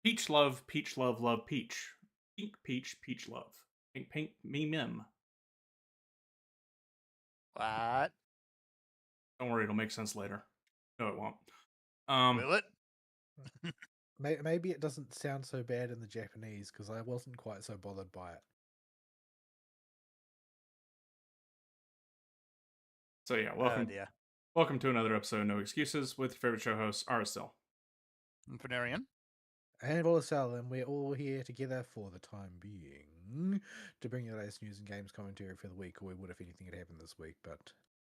peach love, love peach. Pink peach, peach love. Pink, pink, me mim. What? Don't worry, it'll make sense later. No, it won't. Will it? Maybe it doesn't sound so bad in the Japanese because I wasn't quite so bothered by it. So yeah, Oh dear. welcome to another episode of No Excuses with your favorite show host, Aristil. And Phanarian. And Volacel, and we're all here together for the time being to bring you the latest news and games commentary for the week, or we would if anything had happened this week, but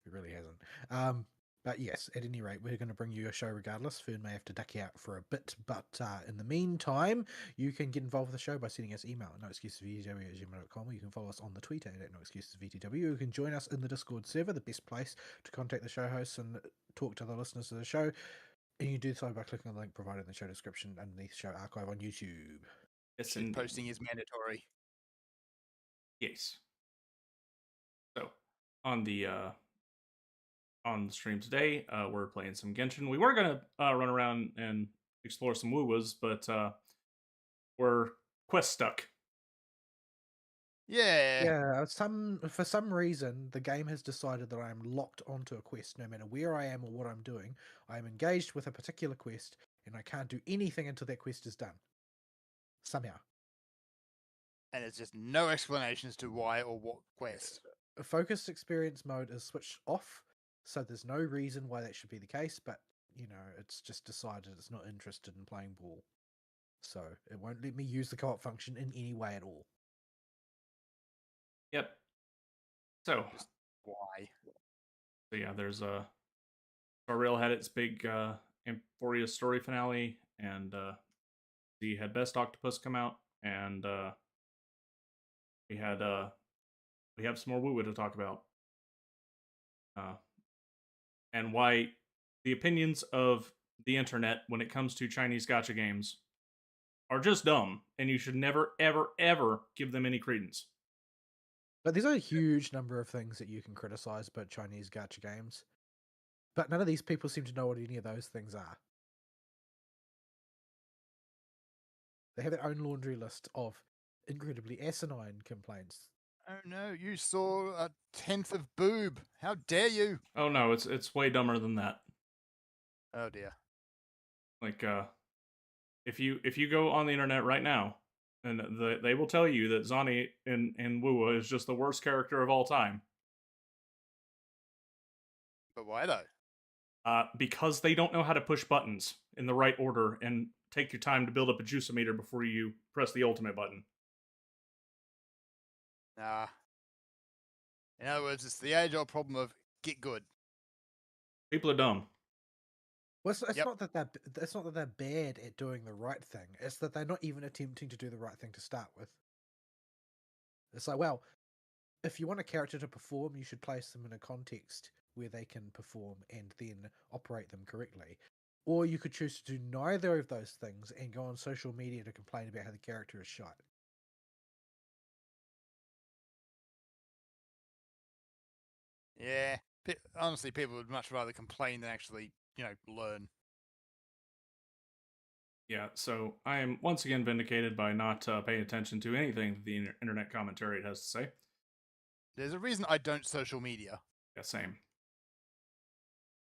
it really hasn't. But yes, at any rate, we're going to bring you a show regardless. Fern may have to duck out for a bit, but in the meantime, you can get involved with the show by sending us email at noexcusesvtw@gmail.com, or you can follow us on the Twitter at noexcusesvtw. You can join us in the Discord server, the best place to contact the show hosts and talk to the listeners of the show. And you can do so by clicking on the link provided in the show description underneath the show archive on YouTube. Yes, Shit posting is mandatory. Yes. So on the stream today, we're playing some Genshin. We were gonna run around and explore some woo-woos, but we're quest stuck. Yeah, for some reason, the game has decided that I am locked onto a quest. No matter where I am or what I'm doing, I am engaged with a particular quest, and I can't do anything until that quest is done. Somehow. And there's just no explanation as to why or what quest. Focused experience mode is switched off, so there's no reason why that should be the case, but, you know, it's just decided it's not interested in playing ball. So it won't let me use the co-op function in any way at all. Yep. So Just why? So yeah, there's Star Rail had its big Emphoria story finale, and we had Best Octopus come out, and we have some more woo-woo to talk about, and why the opinions of the internet when it comes to Chinese gacha games are just dumb, and you should never, ever, ever give them any credence. But there's a huge number of things that you can criticize about Chinese gacha games. But none of these people seem to know what any of those things are. They have their own laundry list of incredibly asinine complaints. Oh no, you saw a 10th of boob. How dare you? Oh no, it's way dumber than that. Oh dear. Like if you go on the internet right now, and they will tell you that Zani in Wuwa is just the worst character of all time. But why though? Because they don't know how to push buttons in the right order and take your time to build up a juice-o-meter before you press the ultimate button. Nah. In other words, it's the age-old problem of get good. People are dumb. Well, it's not that they're bad at doing the right thing. It's that they're not even attempting to do the right thing to start with. It's like, well, if you want a character to perform, you should place them in a context where they can perform and then operate them correctly. Or you could choose to do neither of those things and go on social media to complain about how the character is shot. Yeah. Honestly, people would much rather complain than actually, learn. Yeah, so I am once again vindicated by not paying attention to anything the internet commentary has to say. There's a reason I don't social media. Yeah, same.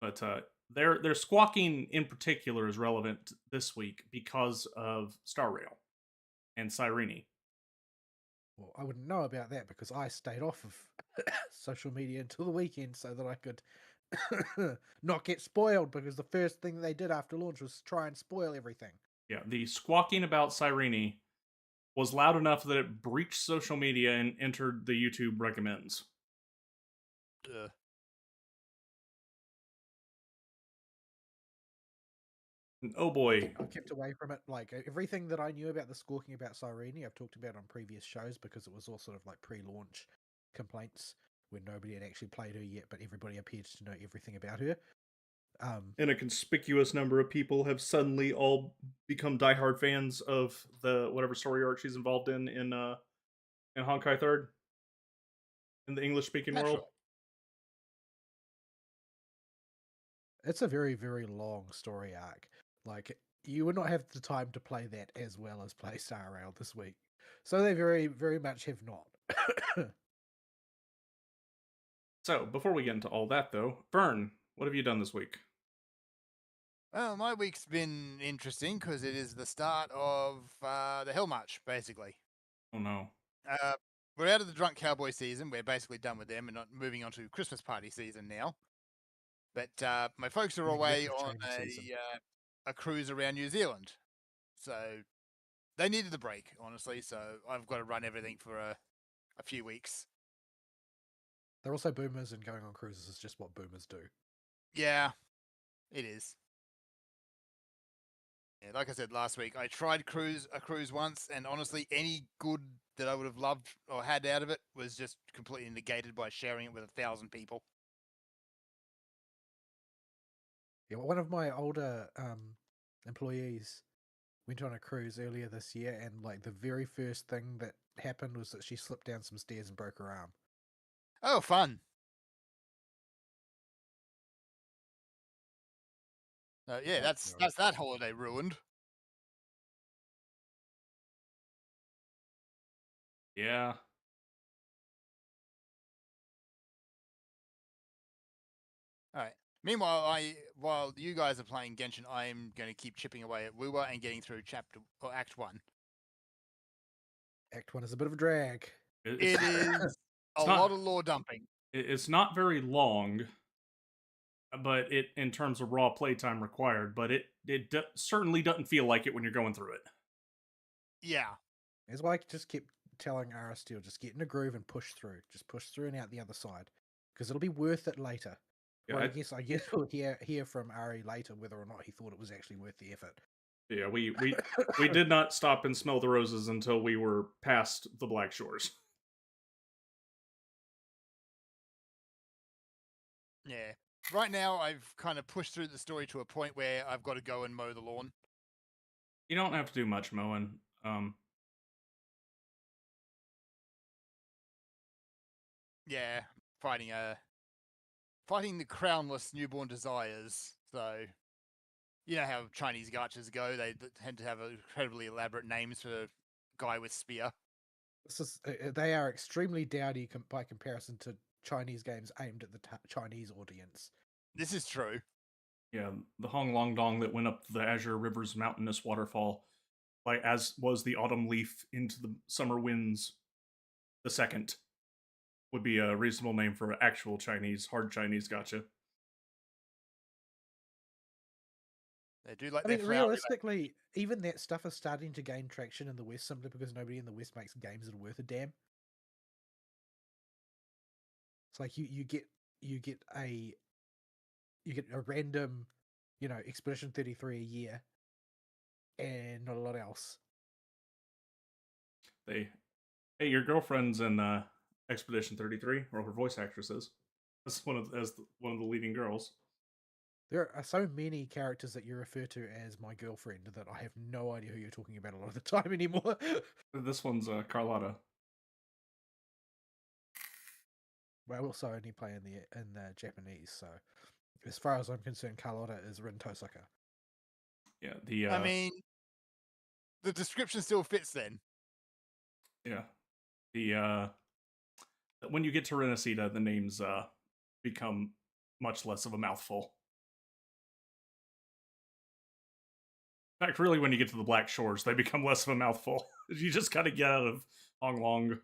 But their squawking in particular is relevant this week because of Star Rail and Cyrene. Well, I wouldn't know about that because I stayed off of social media until the weekend so that I could not get spoiled, because the first thing they did after launch was try and spoil everything. Yeah, the squawking about Cyrene was loud enough that it breached social media and entered the YouTube recommends. Oh boy. I kept away from it. Like, everything that I knew about the squawking about Cyrene, I've talked about on previous shows because it was all sort of like pre-launch complaints when nobody had actually played her yet, but everybody appeared to know everything about her. And a conspicuous number of people have suddenly all become diehard fans of the whatever story arc she's involved in Honkai 3rd in the English-speaking world. It's a very, very long story arc. Like, you would not have the time to play that as well as play Star Rail this week. So they very, very much have not. So, before we get into all that, though, Vern, what have you done this week? Well, my week's been interesting because it is the start of the Hell March, basically. Oh no. We're out of the Drunk Cowboy season. We're basically done with them and not moving on to Christmas party season now. But my folks are Getting back away to on Chinese season. a cruise around New Zealand. So they needed a break, honestly. So I've got to run everything for a few weeks. They're also boomers, and going on cruises is just what boomers do. Yeah, it is. Yeah, like I said last week, I tried a cruise once, and honestly, any good that I would have loved or had out of it was just completely negated by sharing it with 1,000 people. Yeah, one of my older employees went on a cruise earlier this year, and like the very first thing that happened was that she slipped down some stairs and broke her arm. Oh, fun! Yeah, that's that holiday ruined. Yeah. All right. Meanwhile, while you guys are playing Genshin, I'm going to keep chipping away at Wuwa and getting through Act 1. Act 1 is a bit of a drag. It is a lot of lore dumping. It's not very long, but it in terms of raw playtime required, but it certainly doesn't feel like it when you're going through it. Yeah. That's why I just kept telling Ara Steel, just get in a groove and push through. Just push through and out the other side. Because it'll be worth it later. Yeah, Well, I guess we'll hear from Ari later whether or not he thought it was actually worth the effort. Yeah, we did not stop and smell the roses until we were past the Black Shores. Yeah. Right now, I've kind of pushed through the story to a point where I've got to go and mow the lawn. You don't have to do much mowing. Yeah, fighting the crownless newborn desires. So, you know how Chinese gachas go. They tend to have incredibly elaborate names for a guy with spear. They are extremely dowdy by comparison to Chinese games aimed at the Chinese audience. This is true. Yeah, the Hong Long Dong that went up the Azure River's mountainous waterfall, like as was the autumn leaf into the summer winds. The second would be a reasonable name for actual Chinese, hard Chinese gacha. They do like. I mean, realistically, even that stuff is starting to gain traction in the West simply because nobody in the West makes games that are worth a damn. It's like you get a random, Expedition 33 a year, and not a lot else. Hey, your girlfriend's in Expedition 33, or her voice actress is. That's one of the leading girls. There are so many characters that you refer to as my girlfriend that I have no idea who you're talking about a lot of the time anymore. This one's Carlotta. Well, I also only play in the Japanese, so as far as I'm concerned, Carlotta is Rin Tosaka. Yeah, I mean, the description still fits then. Yeah, when you get to Renesita, the names become much less of a mouthful. In fact, really, when you get to the Black Shores, they become less of a mouthful. You just gotta get out of Hong Long.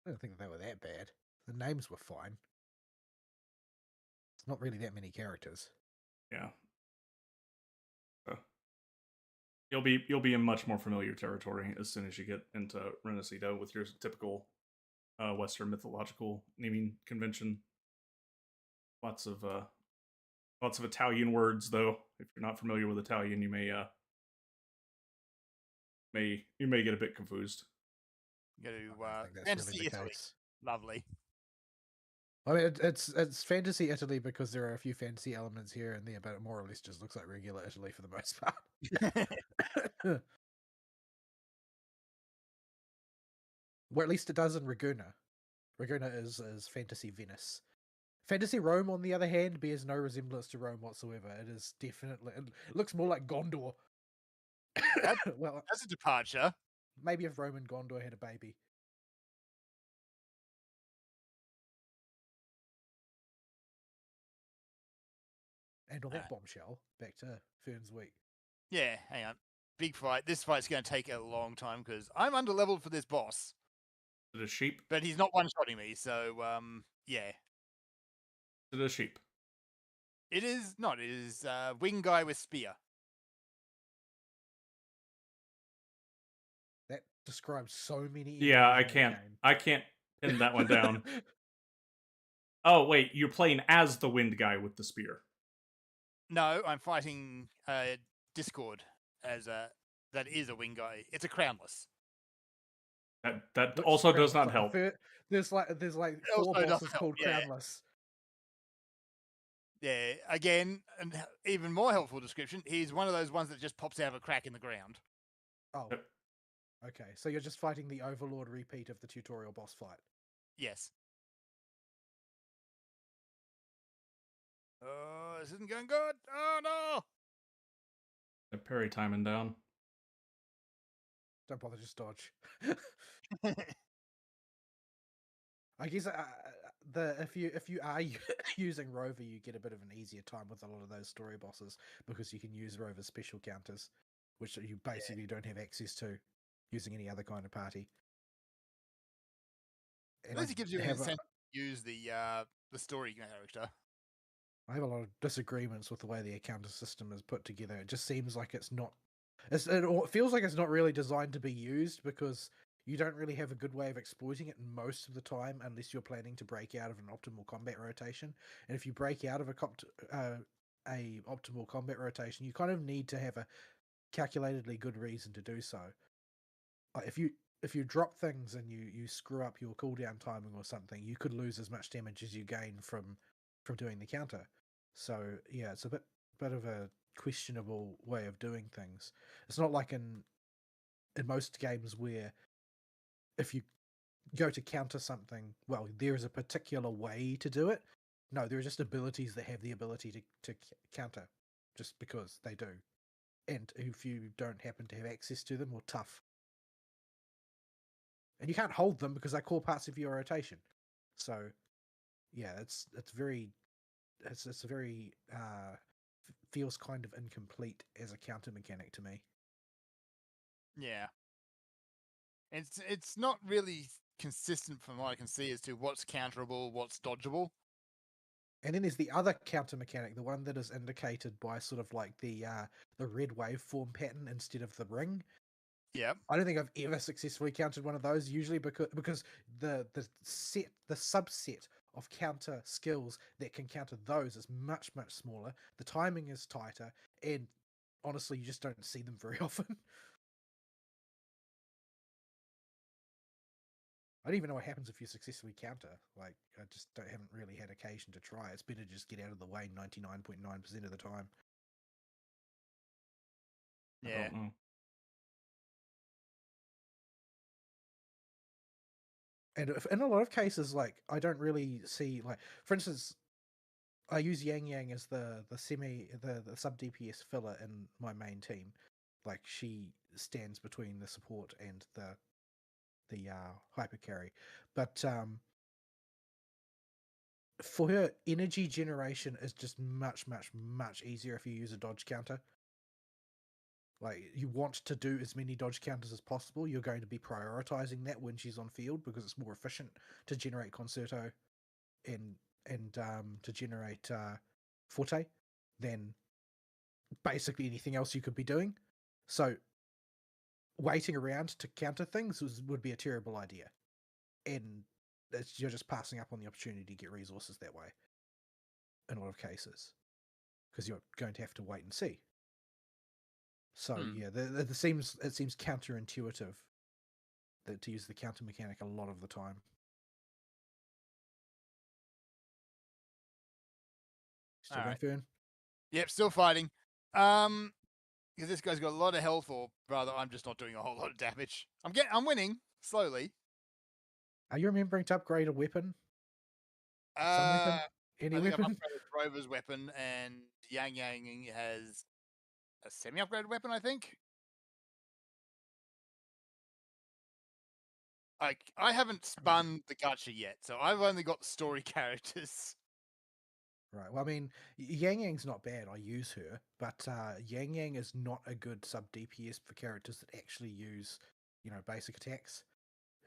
I don't think they were that bad. The names were fine. It's not really that many characters. Yeah. You'll be in much more familiar territory as soon as you get into Renesita with your typical Western mythological naming convention. Lots of Italian words, though. If you're not familiar with Italian, you may get a bit confused. Go to Fantasy really Italy. Lovely. I mean, it's Fantasy Italy because there are a few fantasy elements here and there, but it more or less just looks like regular Italy for the most part. Well, at least it does in Reguna. Reguna is Fantasy Venice. Fantasy Rome, on the other hand, bears no resemblance to Rome whatsoever. It is definitely... It looks more like Gondor. Well, That's a departure. maybe if Rome and Gondor had a baby. And on that bombshell, back to Fern's week. Yeah, hang on. Big fight. This fight's going to take a long time because I'm underleveled for this boss, Is it a sheep? but he's not one-shotting me. So, yeah. Is it a sheep? It is not. It is wing guy with spear. That describes so many. Yeah, enemies in that game. I can't pin that one down. Oh wait, you're playing as the wind guy with the spear. No, I'm fighting Discord as that is a wing guy. It's a crownless. That Which also does Crownless not on the help. There's like also 4 doesn't bosses help, called yeah. Crownless. Yeah, again, an even more helpful description. He's one of those ones that just pops out of a crack in the ground. Oh, okay. So you're just fighting the Overlord repeat of the tutorial boss fight. Yes. Oh, this isn't going good. Oh The parry timing down. Don't bother, just dodge. no! I guess if you are using Rover, you get a bit of an easier time with a lot of those story bosses because you can use Rover's special counters, which you basically don't have access to using any other kind of party. At least it gives you an incentive to use the story character. I have a lot of disagreements with the way the encounter system is put together. It just seems like it feels like it's not really designed to be used because you don't really have a good way of exploiting it most of the time unless you're planning to break out of an optimal combat rotation. And if you break out of a optimal combat rotation, you kind of need to have a calculatedly good reason to do so. Like if you drop things and you screw up your cooldown timing or something, you could lose as much damage as you gain from doing the counter. So yeah, it's a bit of a questionable way of doing things. It's not like in most games where if you go to counter something, well, there is a particular way to do it. No, there are just abilities that have the ability to counter just because they do. And if you don't happen to have access to them, well, tough. And you can't hold them because they're core parts of your rotation. So yeah, it's very feels kind of incomplete as a counter mechanic to me. Yeah. It's not really consistent from what I can see as to what's counterable, what's dodgeable. And then there's the other counter mechanic, the one that is indicated by sort of like the red waveform pattern instead of the ring. Yeah. I don't think I've ever successfully countered one of those, usually because the subset of counter skills that can counter those is much smaller. The timing is tighter, and honestly, you just don't see them very often. I don't even know what happens if you successfully counter. Like, I just haven't really had occasion to try. It's better to just get out of the way 99.9% of the time. Yeah. I don't know. And in a lot of cases, like, I don't really see, like, for instance, I use Yang Yang as the sub DPS filler in my main team. Like, she stands between the support and the hyper carry. But for her, energy generation is just much easier if you use a dodge counter. Like, you want to do as many dodge counters as possible. You're going to be prioritizing that when she's on field because it's more efficient to generate Concerto and to generate Forte than basically anything else you could be doing. So waiting around to counter things would be a terrible idea. And you're just passing up on the opportunity to get resources that way in a lot of cases because you're going to have to wait and see. So yeah, it seems counterintuitive to use the counter mechanic a lot of the time. Still going, Fern? Yep, still fighting. Because this guy's got a lot of health, or rather, I'm just not doing a whole lot of damage. I'm winning slowly. Are you remembering to upgrade a weapon? Some weapon? Any I think I've weapon? upgraded Rover's weapon, and Yang Yang has a semi-upgraded weapon, I think. I haven't spun the gacha yet, so I've only got the story characters. Right. Well, I mean, Yang Yang's not bad. I use her, but Yang Yang is not a good sub DPS for characters that actually use, basic attacks.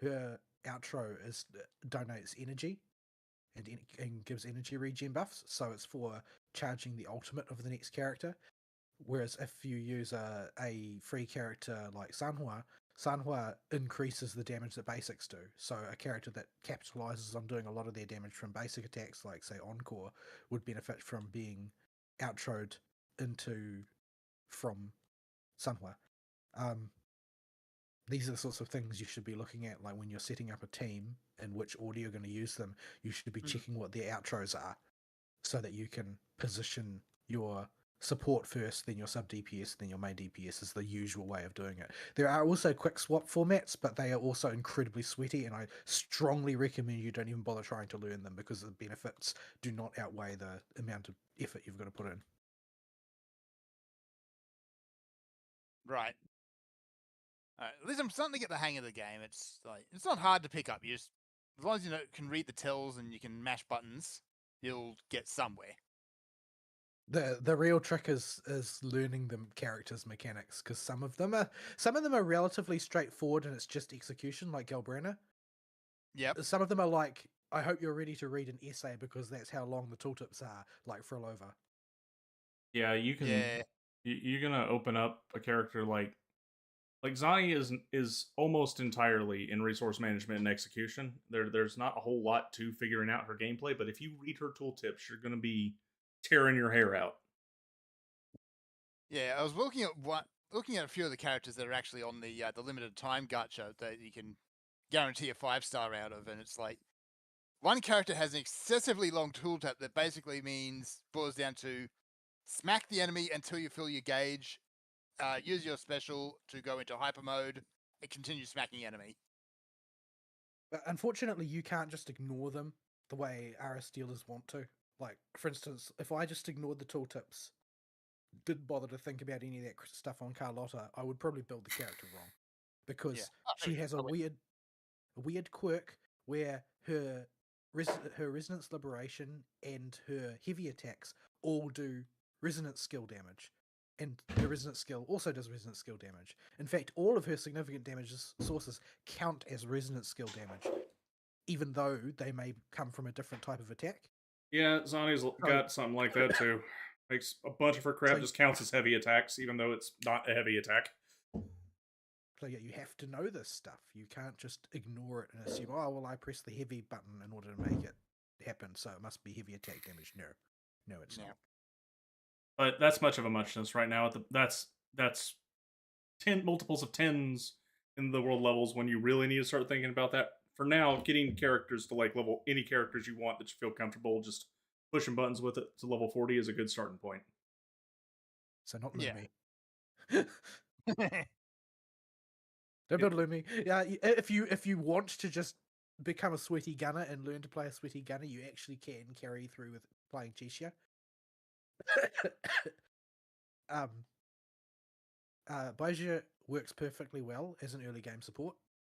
Her outro is donates energy and gives energy regen buffs, so it's for charging the ultimate of the next character. Whereas if you use a free character like Sanhua, Sanhua increases the damage that basics do. So a character that capitalizes on doing a lot of their damage from basic attacks, like say Encore, would benefit from being outroed into from Sanhua. These are the sorts of things you should be looking at, like when you're setting up a team and which order you're going to use them. You should be checking what their outros are, so that you can position your support first, then your sub DPS, then your main DPS is the usual way of doing it. There are also quick swap formats, but they are also incredibly sweaty, and I strongly recommend you don't even bother trying to learn them because the benefits do not outweigh the amount of effort you've got to put in. Right. At least I'm starting to get the hang of the game. It's not hard to pick up. You just, as long as you can read the tells and you can mash buttons, you'll get somewhere. The real trick is learning the characters' mechanics, because some of them are relatively straightforward and it's just execution, like Galbrana. Yep. Some of them are like, I hope you're ready to read an essay because that's how long the tooltips are, like Frilova. Yeah, you can. Yeah. You're gonna open up a character like Zani is almost entirely in resource management and execution. There's not a whole lot to figuring out her gameplay, but if you read her tooltips, you're gonna be tearing your hair out. Yeah, I was looking at a few of the characters that are actually on the limited time gacha that you can guarantee a 5-star out of, and it's like one character has an excessively long tooltip that basically boils down to smack the enemy until you fill your gauge, use your special to go into hyper mode, and continue smacking enemy. But unfortunately, you can't just ignore them the way RS dealers want to. Like, for instance, if I just ignored the tooltips, didn't bother to think about any of that stuff on Carlotta, I would probably build the character wrong. Because she has a weird quirk where her resonance liberation and her heavy attacks all do resonance skill damage, and her resonance skill also does resonance skill damage. In fact, all of her significant damage sources count as resonance skill damage, even though they may come from a different type of attack. Yeah, Zani's got something like that too. Makes a bunch of her crap just counts as heavy attacks, even though it's not a heavy attack. So yeah, you have to know this stuff. You can't just ignore it and assume, oh well, I pressed the heavy button in order to make it happen, so it must be heavy attack damage. No, it's not. But that's much of a muchness right now. That's 10 multiples of 10s in the world levels when you really need to start thinking about that. For now, getting characters to like level any characters you want that you feel comfortable just pushing buttons with it to level 40 is a good starting point. So not Lumi. Don't build Lumi. Yeah, if you want to just become a sweaty gunner and learn to play a sweaty gunner, you actually can carry through with playing Cheshire. Baizia works perfectly well as an early game support,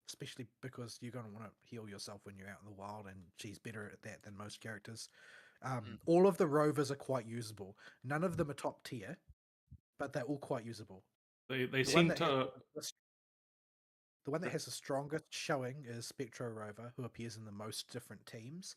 especially because you're going to want to heal yourself when you're out in the wild, and she's better at that than most characters. All of the rovers are quite usable. None of them are top tier, but they're all quite usable. They seem to... The one that has the strongest showing is Spectro Rover, who appears in the most different teams.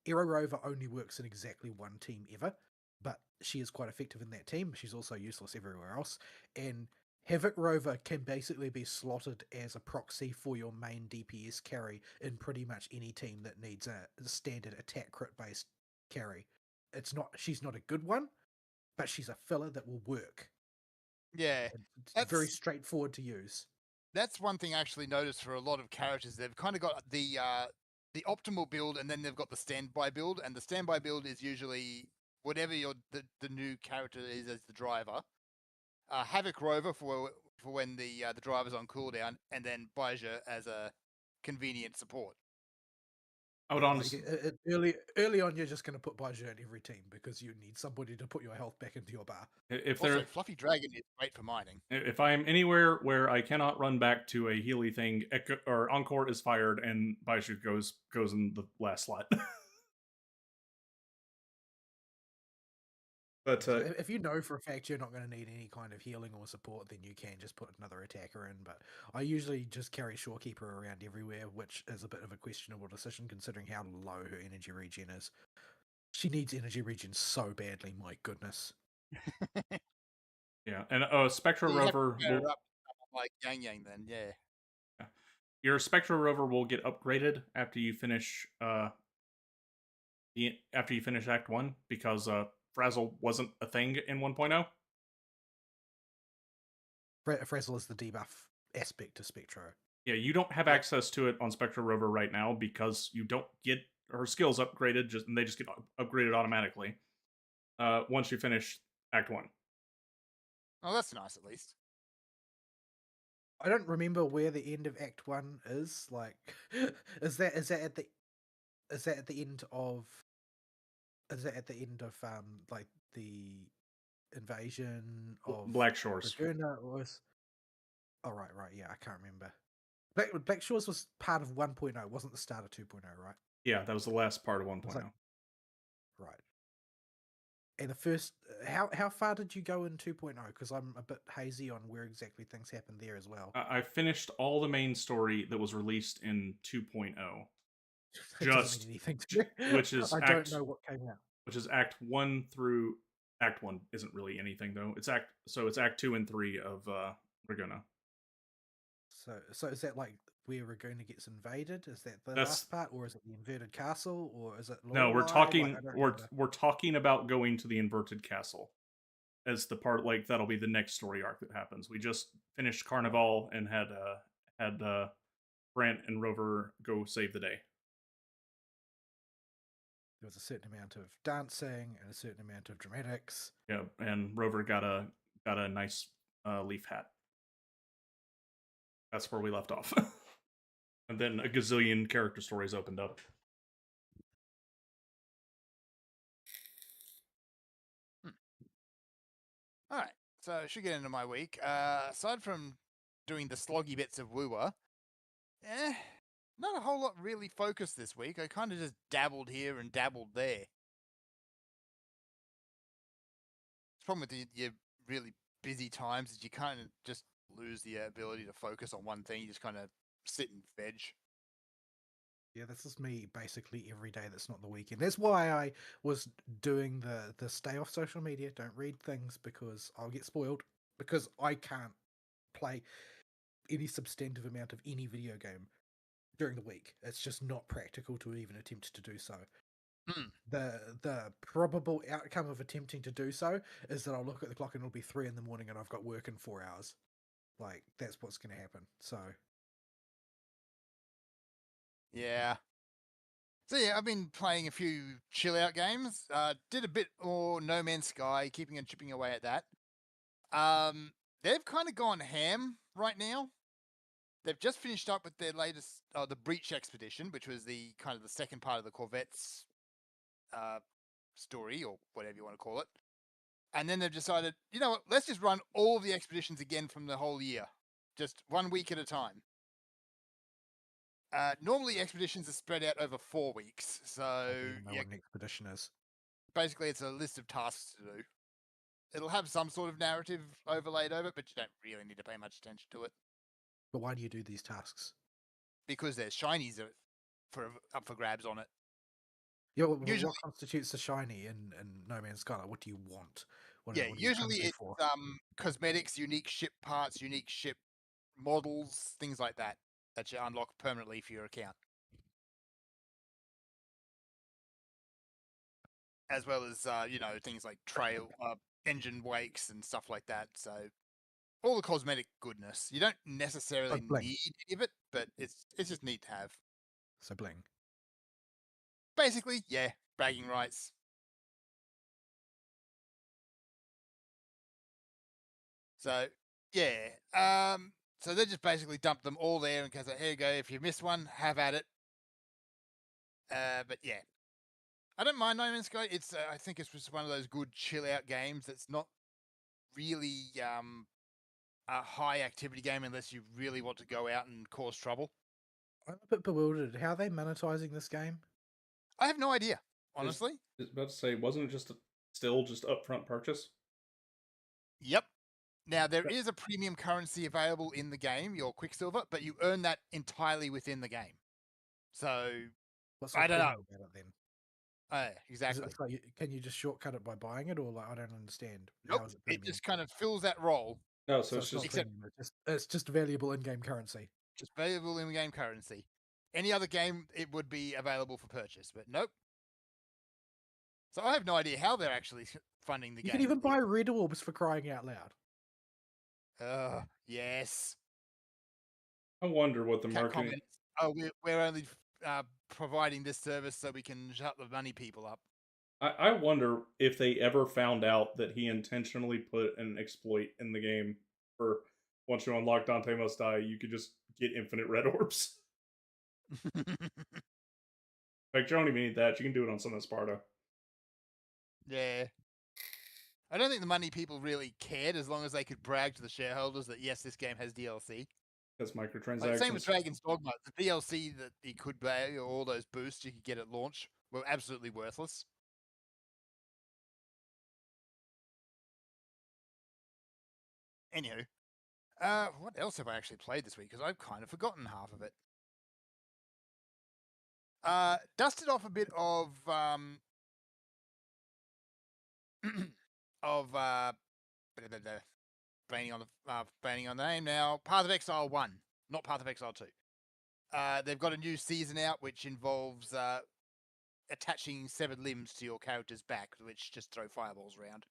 Aero Rover only works in exactly one team ever, but she is quite effective in that team. She's also useless everywhere else. And Havoc Rover can basically be slotted as a proxy for your main DPS carry in pretty much any team that needs a standard attack crit based carry. She's not a good one, but she's a filler that will work. Yeah, it's very straightforward to use. That's one thing I actually noticed for a lot of characters. They've kind of got the optimal build, and then they've got the standby build, and the standby build is usually whatever the new character is as the driver. Havoc Rover for when the driver's on cooldown, and then Baizia as a convenient support. I would Like honestly, early on, you're just going to put Baizhu in every team because you need somebody to put your health back into your bar. if Also, there, Fluffy Dragon is great for mining. if I am anywhere where I cannot run back to a Healy thing, or Encore is fired and Baishu goes in the last slot. But So if you know for a fact you're not going to need any kind of healing or support, then you can just put another attacker in. But I usually just carry Shorekeeper around everywhere, which is a bit of a questionable decision considering how low her energy regen is. She needs energy regen so badly, my goodness. yeah, and Spectra You have to Rover pair her will up with someone like Yang Yang then, yeah. your Spectra Rover will get upgraded after you finish Act 1 because Frazzle wasn't a thing in 1.0. Frazzle is the debuff aspect of Spectro. Yeah, you don't have Yep. access to it on Spectra Rover right now because you don't get her skills upgraded, and they just get upgraded automatically once you finish Act 1. Oh, that's nice at least. I don't remember where the end of Act 1 is. Like, is that at the end of like the invasion of Black Shores. Laguna was? Oh right, yeah, I can't remember. Black Shores was part of 1.0, wasn't the start of 2.0, right? Yeah, that was the last part of 1.0. Like, right. And the first, how far did you go in 2.0? Because I'm a bit hazy on where exactly things happened there as well. I finished all the main story that was released in 2.0. It doesn't mean anything to me. which is I don't know what came out. Which is Act 1 through Act 1 isn't really anything though. It's Act 2 and 3 of Regona. So is that like where Regona gets invaded? Is that the last part, or is it the inverted castle, or is it No, we're Lorelei? talking Like, I don't know. we're talking about going to the inverted castle as the part, like that'll be the next story arc that happens. We just finished Carnival and had Brant and Rover go save the day. There was a certain amount of dancing and a certain amount of dramatics. Yeah, and Rover got a nice leaf hat. That's where we left off. And then a gazillion character stories opened up. All right, so I should get into my week. Aside from doing the sloggy bits of Woowa, not a whole lot really focused this week. I kind of just dabbled here and dabbled there. The problem with your really busy times is you kind of just lose the ability to focus on one thing. You just kind of sit and veg. Yeah, this is me basically every day that's not the weekend. That's why I was doing the stay off social media, don't read things, because I'll get spoiled. Because I can't play any substantive amount of any video game during the week. It's just not practical to even attempt to do so. The probable outcome of attempting to do so is that I'll look at the clock and it'll be 3 a.m. and I've got work in 4 hours. Like, that's what's going to happen. So yeah. So yeah, I've been playing a few chill out games. Did a bit more No Man's Sky, keeping and chipping away at that. They've kind of gone ham right now. They've just finished up with their latest, the Breach Expedition, which was the kind of the second part of the Corvette's story, or whatever you want to call it. And then they've decided, you know what, let's just run all the expeditions again from the whole year, just 1 week at a time. Normally, expeditions are spread out over 4 weeks, so I don't even know yeah, what an expedition is. basically it's a list of tasks to do. It'll have some sort of narrative overlaid over it, but you don't really need to pay much attention to it. But why do you do these tasks? Because there's shinies up for grabs on it. Yeah, Usually- what constitutes a shiny in No Man's Sky? Like, what do you want? What are you usually hungry it's for? cosmetics, unique ship parts, unique ship models, things like that you unlock permanently for your account. As well as things like trail engine wakes and stuff like that. So all the cosmetic goodness. You don't necessarily bling. need any of it, but it's just neat to have. So bling. Basically, yeah, bragging rights. So yeah, so they just basically dumped them all there and goes, here you go. If you miss one, have at it. But yeah, I don't mind No Man's Sky. It's I think it's just one of those good chill out games that's not really a high activity game unless you really want to go out and cause trouble. I'm a bit bewildered. How are they monetizing this game? I have no idea, I was honestly. about to say, wasn't it still just upfront purchase? Yep. Now there is a premium currency available in the game, your Quicksilver, but you earn that entirely within the game. So What's so I don't know. premium about it then? Is Exactly. it like can you just shortcut it by buying it, or like I don't understand? Nope. How is it It premium? just kind of fills that role. No, so So it's it's not just Except- premium. It's just valuable in-game currency. Just valuable in-game currency. Any other game, it would be available for purchase, but nope. So I have no idea how they're actually funding the You game. can even buy red orbs for crying out loud. Yes. I wonder what the Cat marketing. comments. Oh, we're only providing this service so we can shut the money people up. I wonder if they ever found out that he intentionally put an exploit in the game for once you unlock Dante Must Die, you could just get infinite red orbs. Like, you don't even need that. You can do it on Son of Sparta. Yeah. I don't think the money people really cared as long as they could brag to the shareholders that, yes, this game has DLC. That's microtransactions. Like, same with Dragon's Dogma. The DLC that you could buy, or all those boosts you could get at launch, were absolutely worthless. Anywho, what else have I actually played this week? Because I've kind of forgotten half of it. Dusted off a bit of branding on the name now. Path of Exile 1, not Path of Exile 2. They've got a new season out which involves attaching severed limbs to your character's back, which just throw fireballs around.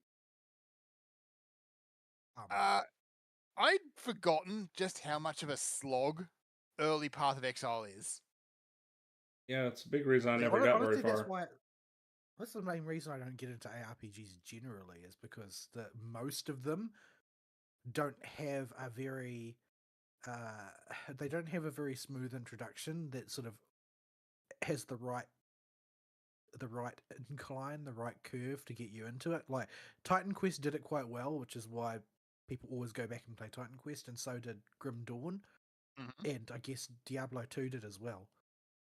I'd forgotten just how much of a slog early Path of Exile is. Yeah, it's a big reason I Yeah, never got very honestly, far. That's the main reason I don't get into ARPGs generally, is because most of them don't have a very they don't have a very smooth introduction that sort of has the right incline, the right curve to get you into it. Like Titan Quest did it quite well, which is why people always go back and play Titan Quest, and so did Grim Dawn, and I guess Diablo 2 did as well.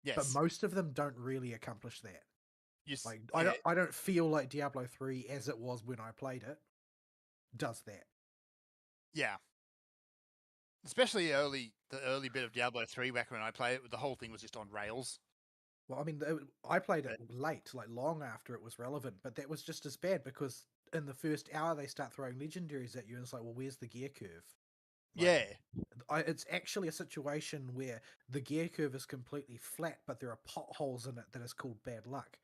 Yes, but most of them don't really accomplish that. Like, I don't feel like Diablo 3, as it was when I played it, does that. Yeah. Especially the early bit of Diablo 3 back when I played it, the whole thing was just on rails. Well, I mean, I played it late, like long after it was relevant, but that was just as bad because in the first hour they start throwing legendaries at you, and it's like, well, where's the gear curve? Yeah. It's actually a situation where the gear curve is completely flat, but there are potholes in it that is called bad luck.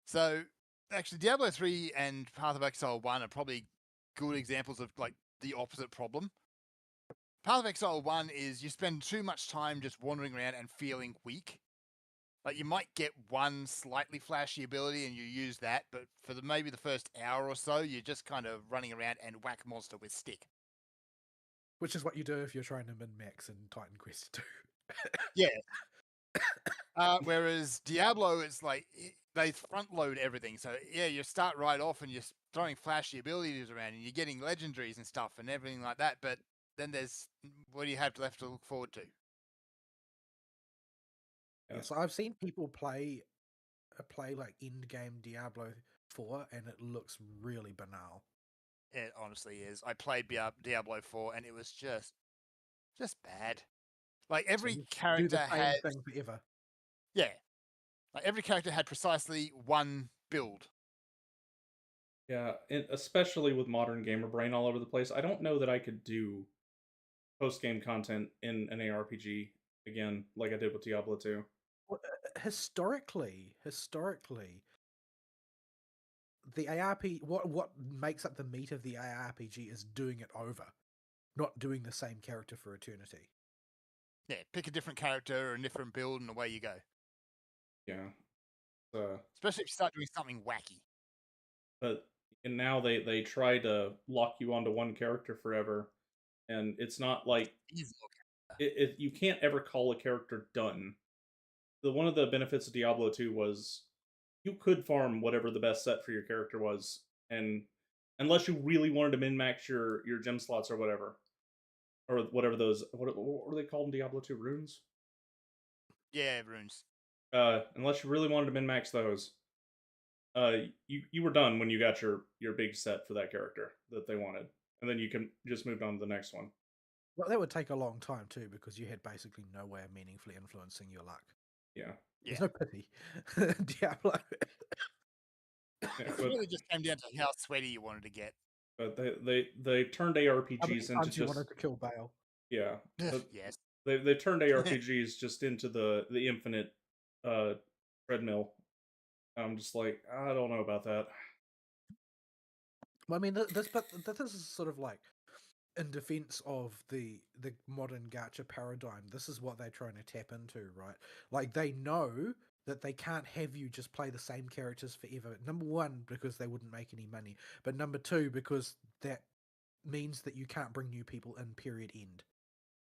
So, actually, Diablo 3 and Path of Exile 1 are probably good examples of, like, the opposite problem. Path of Exile 1 is you spend too much time just wandering around and feeling weak. Like, you might get one slightly flashy ability and you use that, but for maybe the first hour or so, you're just kind of running around and whack monster with stick. Which is what you do if you're trying to min-max in Titan Quest 2. Yeah. Whereas Diablo, it's like, they front load everything. So, yeah, you start right off and you're throwing flashy abilities around and you're getting legendaries and stuff and everything like that. But then what do you have left to look forward to? Yeah, so I've seen people play like end game Diablo 4, and it looks really banal. It honestly is. I played Diablo 4, and it was just bad. Like, every character do the same had thing forever. Yeah, like every character had precisely one build. Yeah, especially with modern gamer brain all over the place. I don't know that I could do post-game content in an ARPG again, like I did with Diablo 2. Well, historically, the ARPG, what makes up the meat of the ARPG is doing it over, not doing the same character for eternity. Yeah, pick a different character or a different build, and away you go. Yeah. Especially if you start doing something wacky. But and now they try to lock you onto one character forever, and it's not like you can't ever call a character done. one of the benefits of Diablo 2 was you could farm whatever the best set for your character was, and unless you really wanted to min max your gem slots or whatever those what were they called in Diablo 2 runes? Yeah, runes. Unless you really wanted to min max those, you were done when you got your big set for that character that they wanted, and then you can just move on to the next one. Well, that would take a long time too, because you had basically no way of meaningfully influencing your luck. Yeah, There's Yeah. no pity. Diablo. yeah It but really just came down to how sweaty you wanted to get. but they turned How many ARPGs into times you wanted just to kill Bale? yeah. But Yes. they turned ARPGs just into the infinite treadmill. I'm just like, I don't know about that. Well, I mean, this is sort of like in defense of the modern gacha paradigm. This is what they're trying to tap into, right? Like they know that they can't have you just play the same characters forever. Number one, because they wouldn't make any money, but number two, because that means that you can't bring new people in. Period. End.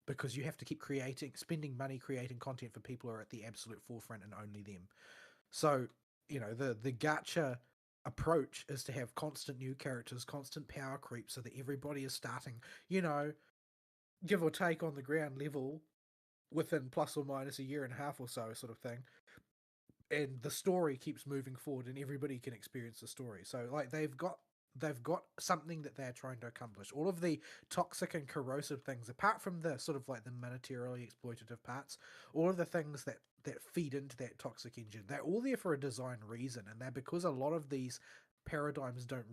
Because you have to keep spending money creating content for people who are at the absolute forefront and only them. So, the gacha approach is to have constant new characters, constant power creep, so that everybody is starting, give or take on the ground level within plus or minus a year and a half or so, sort of thing. And the story keeps moving forward and everybody can experience the story. So like they've got something that they're trying to accomplish. All of the toxic and corrosive things, apart from the sort of like the monetarily exploitative parts, all of the things that feed into that toxic engine, they're all there for a design reason, and they're because a lot of these older paradigms don't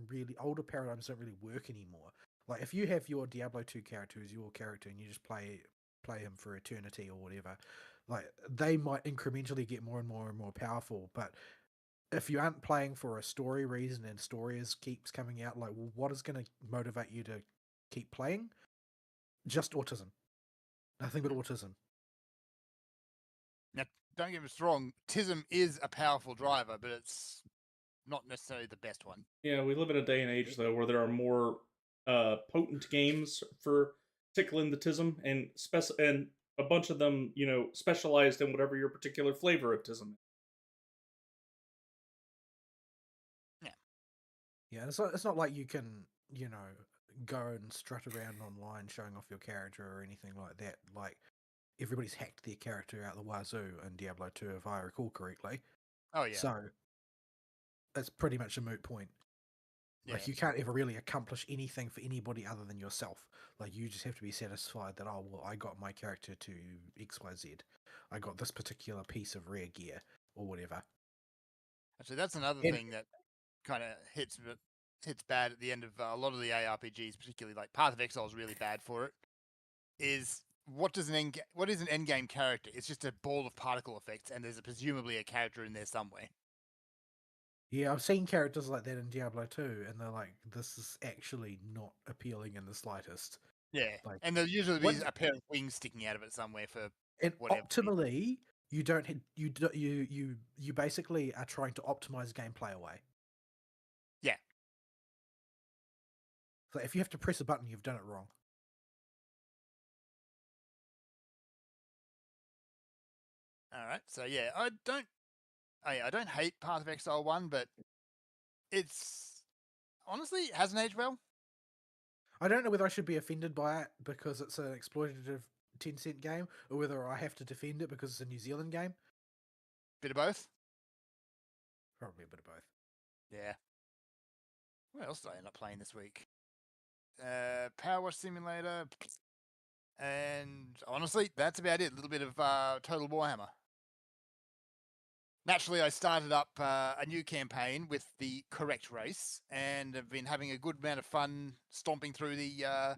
really work anymore. Like if you have your Diablo 2 character as your character and you just play him for eternity or whatever, like they might incrementally get more and more and more powerful, but if you aren't playing for a story reason and keeps coming out, like, well, what is going to motivate you to keep playing? Just autism. Nothing but autism. Now, don't get me wrong, Tism is a powerful driver, but it's not necessarily the best one. Yeah, we live in a day and age though where there are more potent games for tickling the tism, and a bunch of them, specialized in whatever your particular flavor of tism is. Yeah, it's not like you can, go and strut around online showing off your character or anything like that. Like, everybody's hacked their character out the wazoo in Diablo 2, if I recall correctly. Oh, yeah. So, it's pretty much a moot point. Yeah. Like, you can't ever really accomplish anything for anybody other than yourself. Like, you just have to be satisfied that, oh, well, I got my character to XYZ. I got this particular piece of rare gear, or whatever. Actually, that's another thing that kind of hits bad at the end of a lot of the ARPGs, particularly like Path of Exile is really bad for it. Is what is an endgame character? It's just a ball of particle effects, and there's presumably a character in there somewhere. Yeah, I've seen characters like that in Diablo 2, and they're like, this is actually not appealing in the slightest. Yeah, Like, and there's usually be a pair of wings sticking out of it somewhere for and whatever. optimally, you basically are trying to optimize gameplay away. Yeah. So if you have to press a button, you've done it wrong. All right, so yeah, I don't hate Path of Exile 1, but it's honestly it hasn't aged well. I don't know whether I should be offended by it because it's an exploitative Tencent game, or whether I have to defend it because it's a New Zealand game. Bit of both. Probably a bit of both. Yeah. What else did I end up playing this week? Power Wash Simulator, and honestly, that's about it. A little bit of Total Warhammer. Naturally, I started up a new campaign with the correct race, and have been having a good amount of fun stomping through the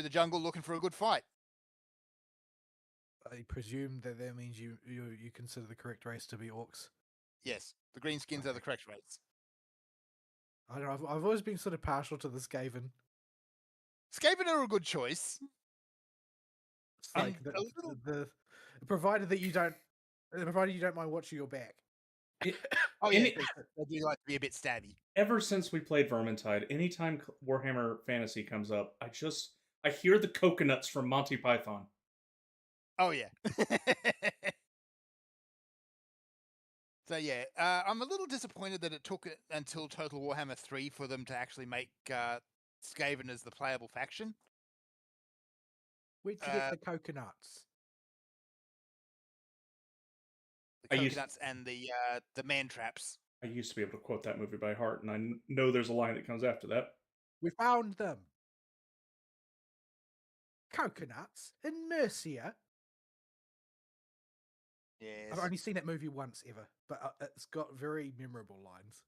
jungle looking for a good fight. I presume that means you consider the correct race to be orcs. Yes, the greenskins are the correct race. I don't know. I've always been sort of partial to the Skaven. Skaven are a good choice. It's like provided you don't mind watching your back. Oh yeah, they do like to be a bit stabby. Ever since we played Vermintide, anytime Warhammer Fantasy comes up, I hear the coconuts from Monty Python. Oh yeah. So yeah, I'm a little disappointed that it took it until Total Warhammer 3 for them to actually make Skaven as the playable faction. Where'd you get the coconuts? The I used- coconuts and the man traps. I used to be able to quote that movie by heart, and I know there's a line that comes after that. We found them. Coconuts in Mercia. Yes. I've only seen that movie once ever, but it's got very memorable lines.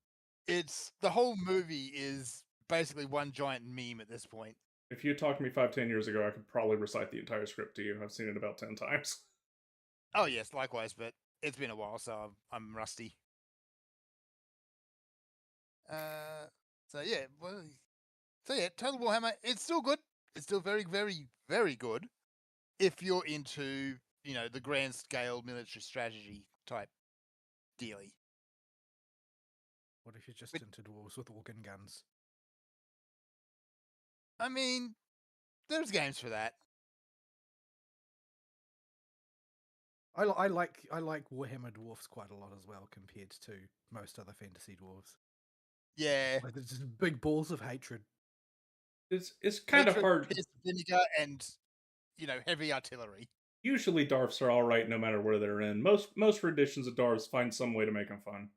It's the whole movie is basically one giant meme at this point. If you had talked to me 5-10 years ago, I could probably recite the entire script to you. I've seen it about 10 times. Oh yes, likewise, but it's been a while, so I'm rusty. So yeah, Total Warhammer, it's still good. It's still very, very, very good. If you're into, the grand scale military strategy type dealy. What if you're just But- into dwarves with organ guns? I mean, there's games for that. I like Warhammer dwarfs quite a lot as well compared to most other fantasy dwarves. Yeah. Like, there's just big balls of hatred. It's kind of Hatred, hard. piss, vinegar, and heavy artillery. Usually, Darfs are all right no matter where they're in. Most renditions of Darfs find some way to make them fun.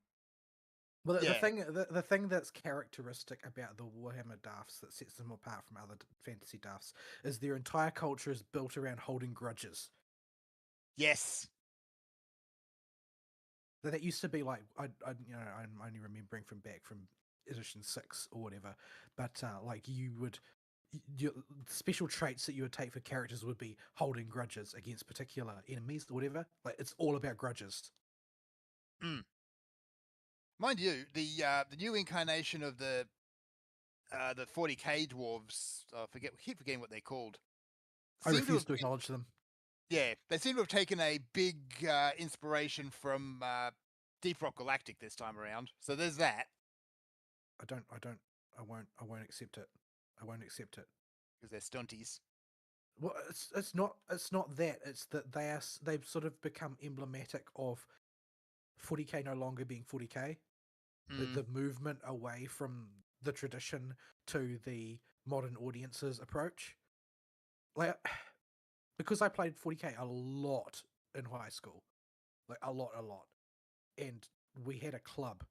Well, Yeah. the thing that's characteristic about the Warhammer Darfs that sets them apart from other fantasy Darfs is their entire culture is built around holding grudges. Yes. That used to be like I'm only remembering from edition 6 or whatever, but like your special traits that you would take for characters would be holding grudges against particular enemies or whatever. Like, it's all about grudges. Mind you, the new incarnation of the 40k dwarves, keep forgetting what they're called. I seem refuse have to acknowledge them. Yeah, they seem to have taken a big inspiration from Deep Rock Galactic this time around. So there's that. I won't accept it. I won't accept it. Because they're stunties. Well, it's not that. It's that they've sort of become emblematic of 40k no longer being 40k. The movement away from the tradition to the modern audience's approach. Like, because I played 40k a lot in high school, like a lot, and we had a club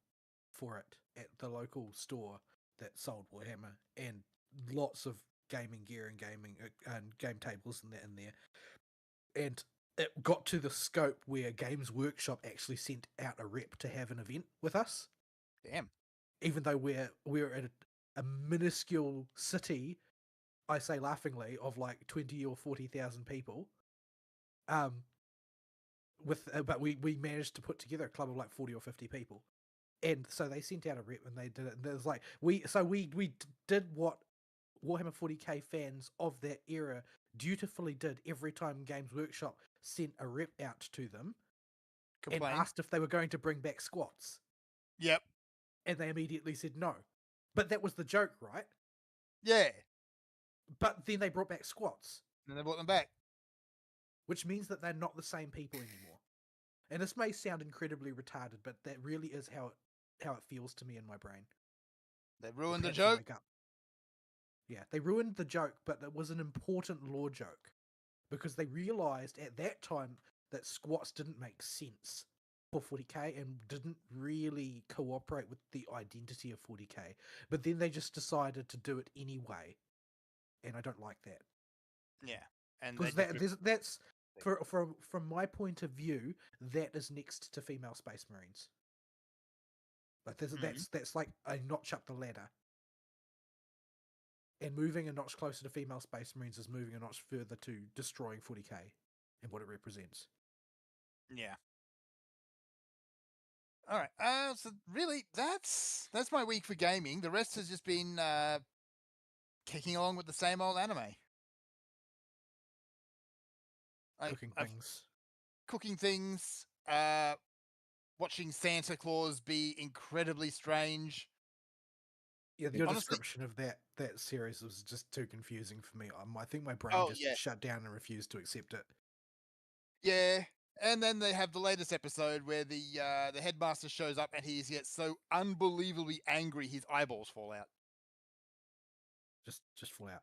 for it at the local store that sold Warhammer, and lots of gaming gear and game tables and that in there. And it got to the scope where Games Workshop actually sent out a rep to have an event with us. Damn. Even though we're at a minuscule city, I say laughingly, of like 20 or 40,000 people. But we managed to put together a club of like 40 or 50 people. And so they sent out a rep and they did it. And it was like, we did what Warhammer 40k fans of that era dutifully did every time Games Workshop sent a rep out to them Complain. and asked if they were going to bring back squats. Yep. And they immediately said no. But that was the joke, right? Yeah. But then they brought back squats. And they brought them back. Which means that they're not the same people anymore. And this may sound incredibly retarded, but that really is how it feels to me in my brain. They ruined the I've had to joke. wake up. Yeah, they ruined the joke, but it was an important lore joke. Because they realised at that time that squats didn't make sense for 40k and didn't really cooperate with the identity of 40k. But then they just decided to do it anyway. And I don't like that. Yeah. And Because that's from my point of view, that is next to female space marines. Like that's like a notch up the ladder. And moving a notch closer to female space marines is moving a notch further to destroying 40k and what it represents. Yeah. All right. So really, that's my week for gaming. The rest has just been kicking along with the same old anime. Cooking things. Watching Santa Claus be incredibly strange. Yeah, your Honestly, description of that series was just too confusing for me. I think my brain shut down and refused to accept it. Yeah, And then they have the latest episode where the headmaster shows up and he gets so unbelievably angry his eyeballs fall out. Just fall out.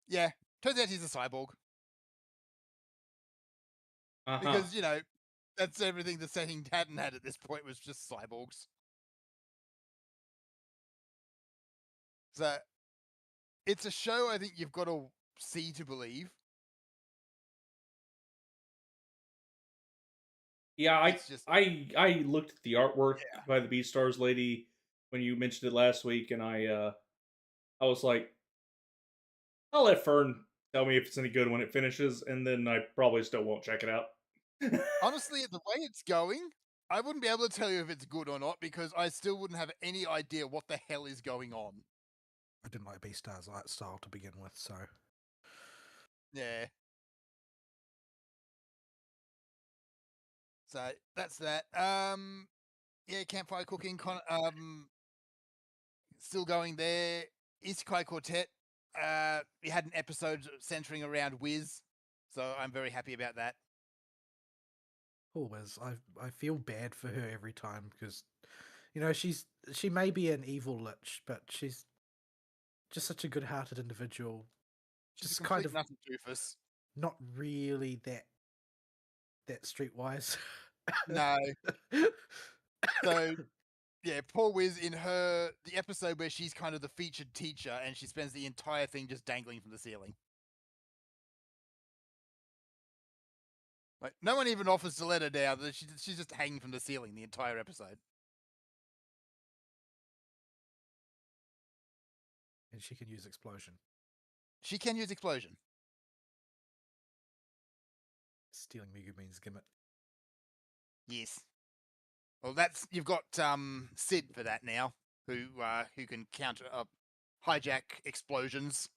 Yeah, turns out he's a cyborg Uh-huh. because that's everything the setting hadn't had at this point was just cyborgs. So it's a show I think you've got to see to believe. Yeah, It's just I looked at the artwork by the Beastars lady when you mentioned it last week, and I was like, I'll let Fern tell me if it's any good when it finishes, and then I probably still won't check it out. honestly, the way it's going, I wouldn't be able to tell you if it's good or not because I still wouldn't have any idea what the hell is going on. I didn't like Beastars art style to begin with, so Yeah. So that's that. Yeah, campfire cooking. Still going there. Isekai Quartet. We had an episode centering around Wiz, so I'm very happy about that. always I feel bad for her every time because she may be an evil lich, but she's just such a good-hearted individual. She's Just a kind complete of nothing doofus. not really that streetwise. No. So yeah, poor Wiz in the episode where she's kind of the featured teacher and she spends the entire thing just dangling from the ceiling. Like no one even offers to let her down. She's just hanging from the ceiling the entire episode. And she can use explosion. She can use explosion. Stealing Megumin's gimmick. Yes. Well, you've got Sid for that now, who can counter hijack explosions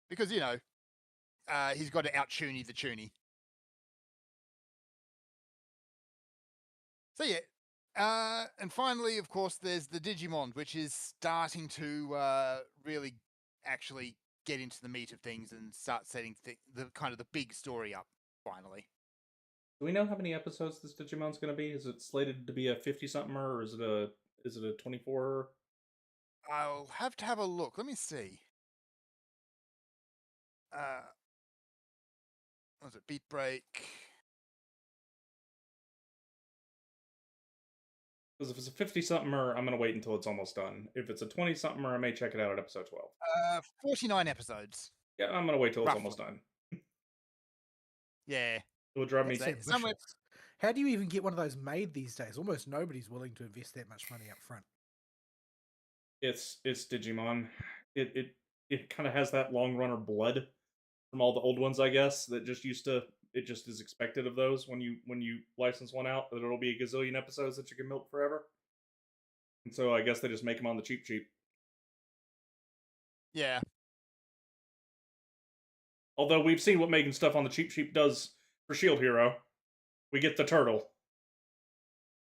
because he's got to out-toonie the toonie. So yeah, and finally, of course, there's the Digimon, which is starting to really actually get into the meat of things and start setting the kind of the big story up finally. Do we know how many episodes this Digimon's going to be? Is it slated to be a 50-something, or is it a 24? I'll have to have a look. Let me see. What was it? Beat Break. Because if it's a 50-something, I'm going to wait until it's almost done. If it's a 20-something, I may check it out at episode 12. 49 episodes. Yeah, I'm going to wait till it's almost done. Yeah. It will drive me. Somewhere. How do you even get one of those made these days? Almost nobody's willing to invest that much money up front. It's Digimon. It kind of has that long runner blood from all the old ones, I guess. That just it just is expected of those when you license one out that it'll be a gazillion episodes that you can milk forever. And so I guess they just make them on the cheap. Yeah. Although we've seen what making stuff on the cheap does for Shield Hero. We get the turtle.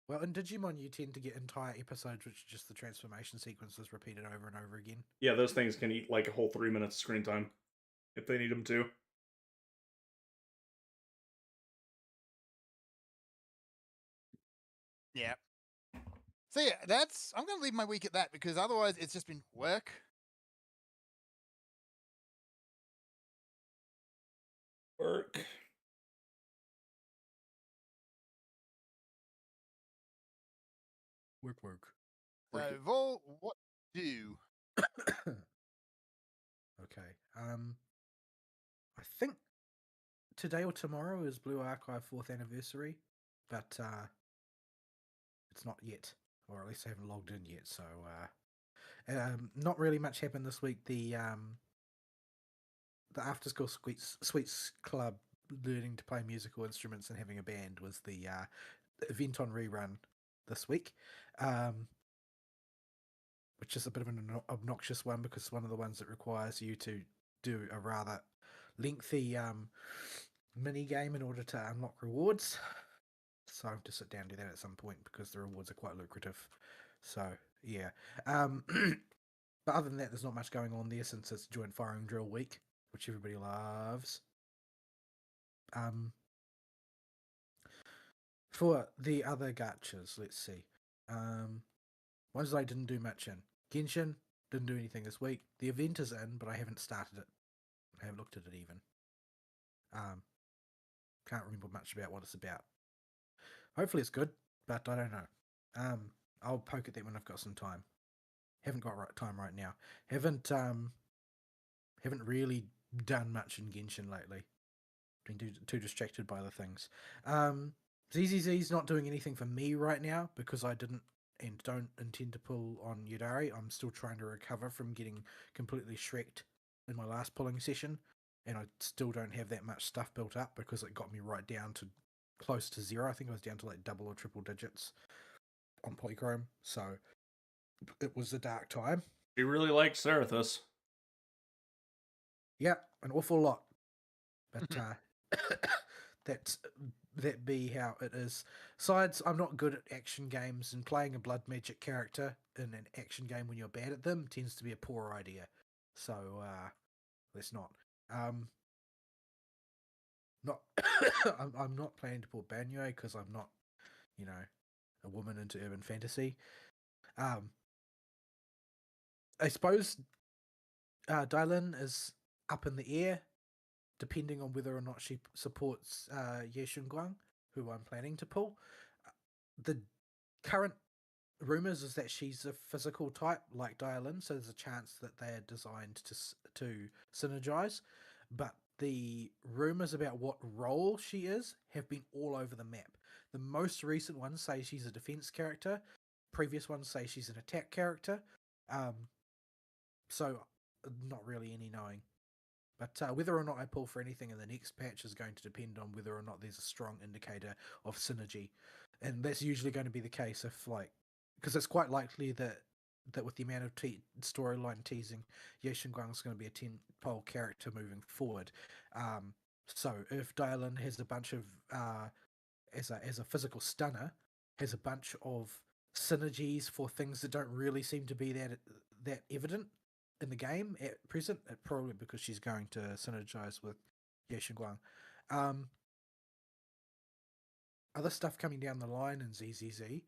Well, in Digimon, you tend to get entire episodes which are just the transformation sequences repeated over and over again. Yeah, those things can eat like a whole 3 minutes of screen time if they need them to. Yeah. So yeah, I'm going to leave my week at that because otherwise it's just been work. Work. So, Vol, what do? Okay. I think today or tomorrow is Blue Archive 4th anniversary, but it's not yet, or at least I haven't logged in yet. So, not really much happened this week. The After School Sweets Club learning to play musical instruments and having a band was the event on Rerun this week, which is a bit of an obnoxious one because it's one of the ones that requires you to do a rather lengthy mini game in order to unlock rewards. So I have to sit down and do that at some point because the rewards are quite lucrative. So yeah, but other than that, there's not much going on there since it's Joint Firing Drill Week, which everybody loves. Um, for the other gachas, let's see. Ones that I didn't do much in. Genshin, didn't do anything this week. The event is in, but I haven't started it. I haven't looked at it even. Can't remember much about what it's about. Hopefully it's good, but I don't know. I'll poke at that when I've got some time. Haven't got time right now. Haven't really done much in Genshin lately. Been too distracted by other things. ZZZ's not doing anything for me right now because I didn't and don't intend to pull on Yudari. I'm still trying to recover from getting completely shreked in my last pulling session, and I still don't have that much stuff built up because it got me right down to close to 0. I think I was down to like double or triple digits on Polychrome, so it was a dark time. He really likes Zarathus. Yeah, an awful lot. But that be how it is. Besides, I'm not good at action games, and playing a blood magic character in an action game when you're bad at them tends to be a poor idea. So let's not. Not I'm not planning to pull Banyo because I'm not, a woman into urban fantasy. I suppose Dylan is up in the air, depending on whether or not she supports Ye Shunguang, who I'm planning to pull. The current rumors is that she's a physical type like Dylan, so there's a chance that they are designed to synergize. But the rumors about what role she is have been all over the map. The most recent ones say she's a defense character. Previous ones say she's an attack character. So not really any knowing. But whether or not I pull for anything in the next patch is going to depend on whether or not there's a strong indicator of synergy. And that's usually going to be the case if, because it's quite likely that with the amount of storyline teasing, Ye Shunguang is going to be a 10-pole character moving forward. So if Dylan has a bunch of, as a physical stunner, has a bunch of synergies for things that don't really seem to be that evident in the game at present, probably because she's going to synergize with Ye Shunguang. Other stuff coming down the line in ZZZ.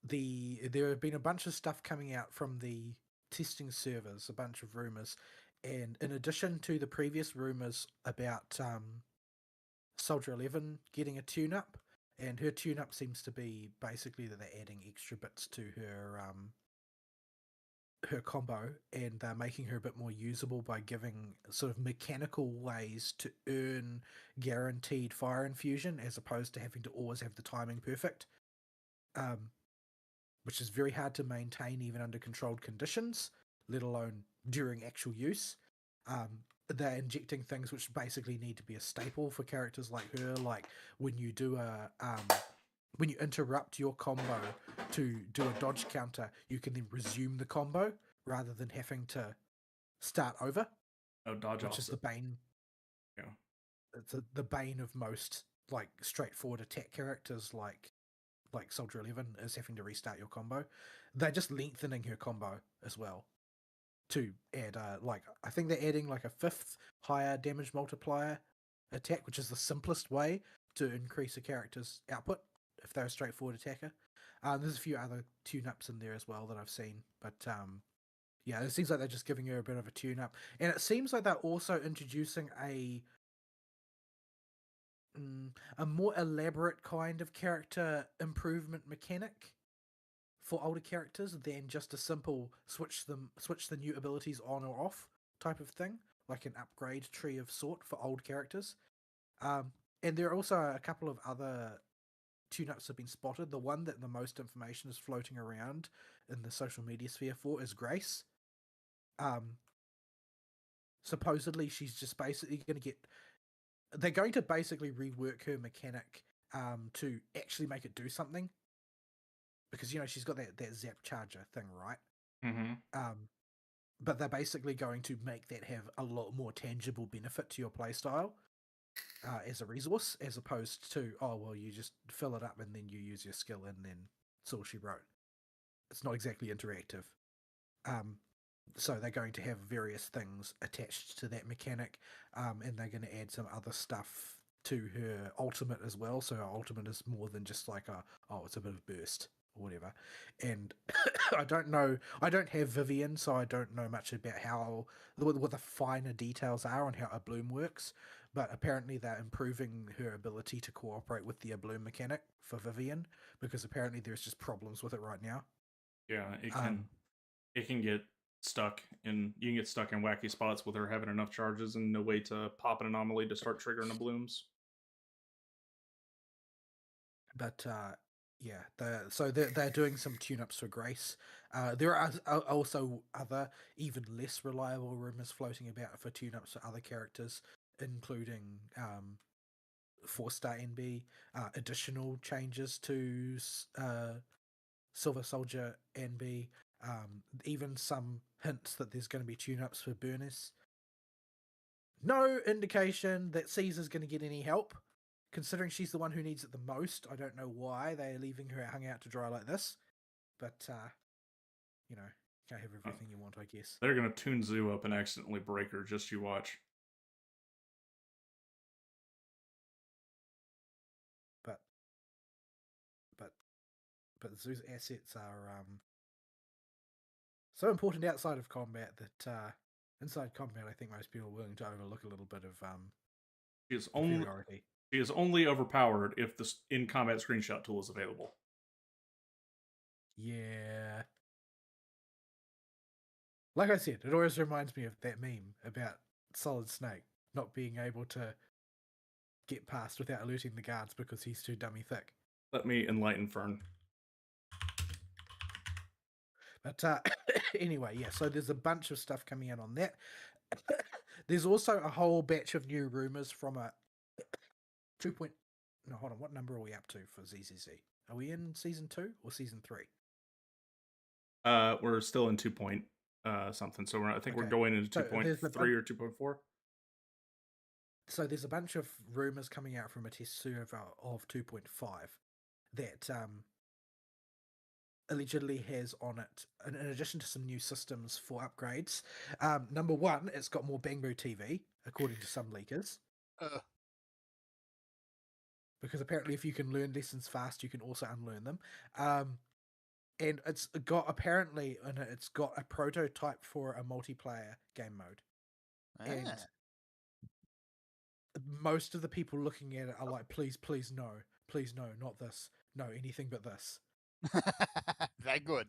There have been a bunch of stuff coming out from the testing servers, a bunch of rumors, and in addition to the previous rumors about Soldier 11 getting a tune-up, and her tune-up seems to be basically that they're adding extra bits to her combo, and they're making her a bit more usable by giving sort of mechanical ways to earn guaranteed fire infusion as opposed to having to always have the timing perfect, which is very hard to maintain even under controlled conditions, let alone during actual use. They're injecting things which basically need to be a staple for characters like her, like when you do when you interrupt your combo to do a dodge counter, you can then resume the combo rather than having to start over. Oh, dodge which offset. is the bane. Yeah, it's the bane of most straightforward attack characters like Soldier 11 is having to restart your combo. They're just lengthening her combo as well to add I think they're adding a 5th higher damage multiplier attack, which is the simplest way to increase a character's output if they're a straightforward attacker. There's a few other tune-ups in there as well that I've seen, but yeah, it seems like they're just giving her a bit of a tune-up, and it seems like they're also introducing a more elaborate kind of character improvement mechanic for older characters than just a simple switch the new abilities on or off type of thing, like an upgrade tree of sort for old characters. And there are also a couple of other tune-ups have been spotted. The one that the most information is floating around in the social media sphere for is Grace. Supposedly she's just basically they're going to basically rework her mechanic to actually make it do something. Because, she's got that zap charger thing, right? Mm-hmm. But they're basically going to make that have a lot more tangible benefit to your playstyle as a resource, as opposed to, you just fill it up and then you use your skill and then it's all she wrote. It's not exactly interactive. so they're going to have various things attached to that mechanic, and they're going to add some other stuff to her ultimate as well. So her ultimate is more than just like it's a bit of burst or whatever. And I don't know, I don't have Vivian, so I don't know much about how what the finer details are on how a bloom works. But apparently they're improving her ability to cooperate with the bloom mechanic for Vivian, because apparently there's just problems with it right now. Yeah, it Um, can get stuck in you can get stuck in wacky spots with her having enough charges and no way to pop an anomaly to start triggering the blooms. But yeah, they're doing some tune-ups for Grace. There are also other even less reliable rumors floating about for tune-ups for other characters, including 4-star NB, additional changes to Silver Soldier NB, even some hints that there's going to be tune-ups for Burness. No indication that Caesar's going to get any help. Considering she's the one who needs it the most, I don't know why they're leaving her hung out to dry like this. But, you know, can't have everything you want, I guess. They're going to tune Zoo up and accidentally break her, just you watch. But Zoo's assets are so important outside of combat that inside combat, I think most people are willing to overlook a little bit of superiority. She is only overpowered if the in-combat screenshot tool is available. Yeah. Like I said, it always reminds me of that meme about Solid Snake not being able to get past without alerting the guards because he's too dummy thick. Let me enlighten Fern. But anyway, yeah, so there's a bunch of stuff coming out on that. There's also a whole batch of new rumors from a 2. No, hold on, what number are we up to for ZZZ? Are we in season 2 or season 3? We're still in 2. Something. So I think we're going into 2.3 or 2.4. So there's a bunch of rumors coming out from a test server of 2.5 that allegedly has on it, in addition to some new systems for upgrades. Number one, it's got more Bangbu TV, according to some leakers. Because apparently if you can learn lessons fast, you can also unlearn them. And it's got it's got a prototype for a multiplayer game mode. And most of the people looking at it are like, please no, not this, no, anything but this. That good.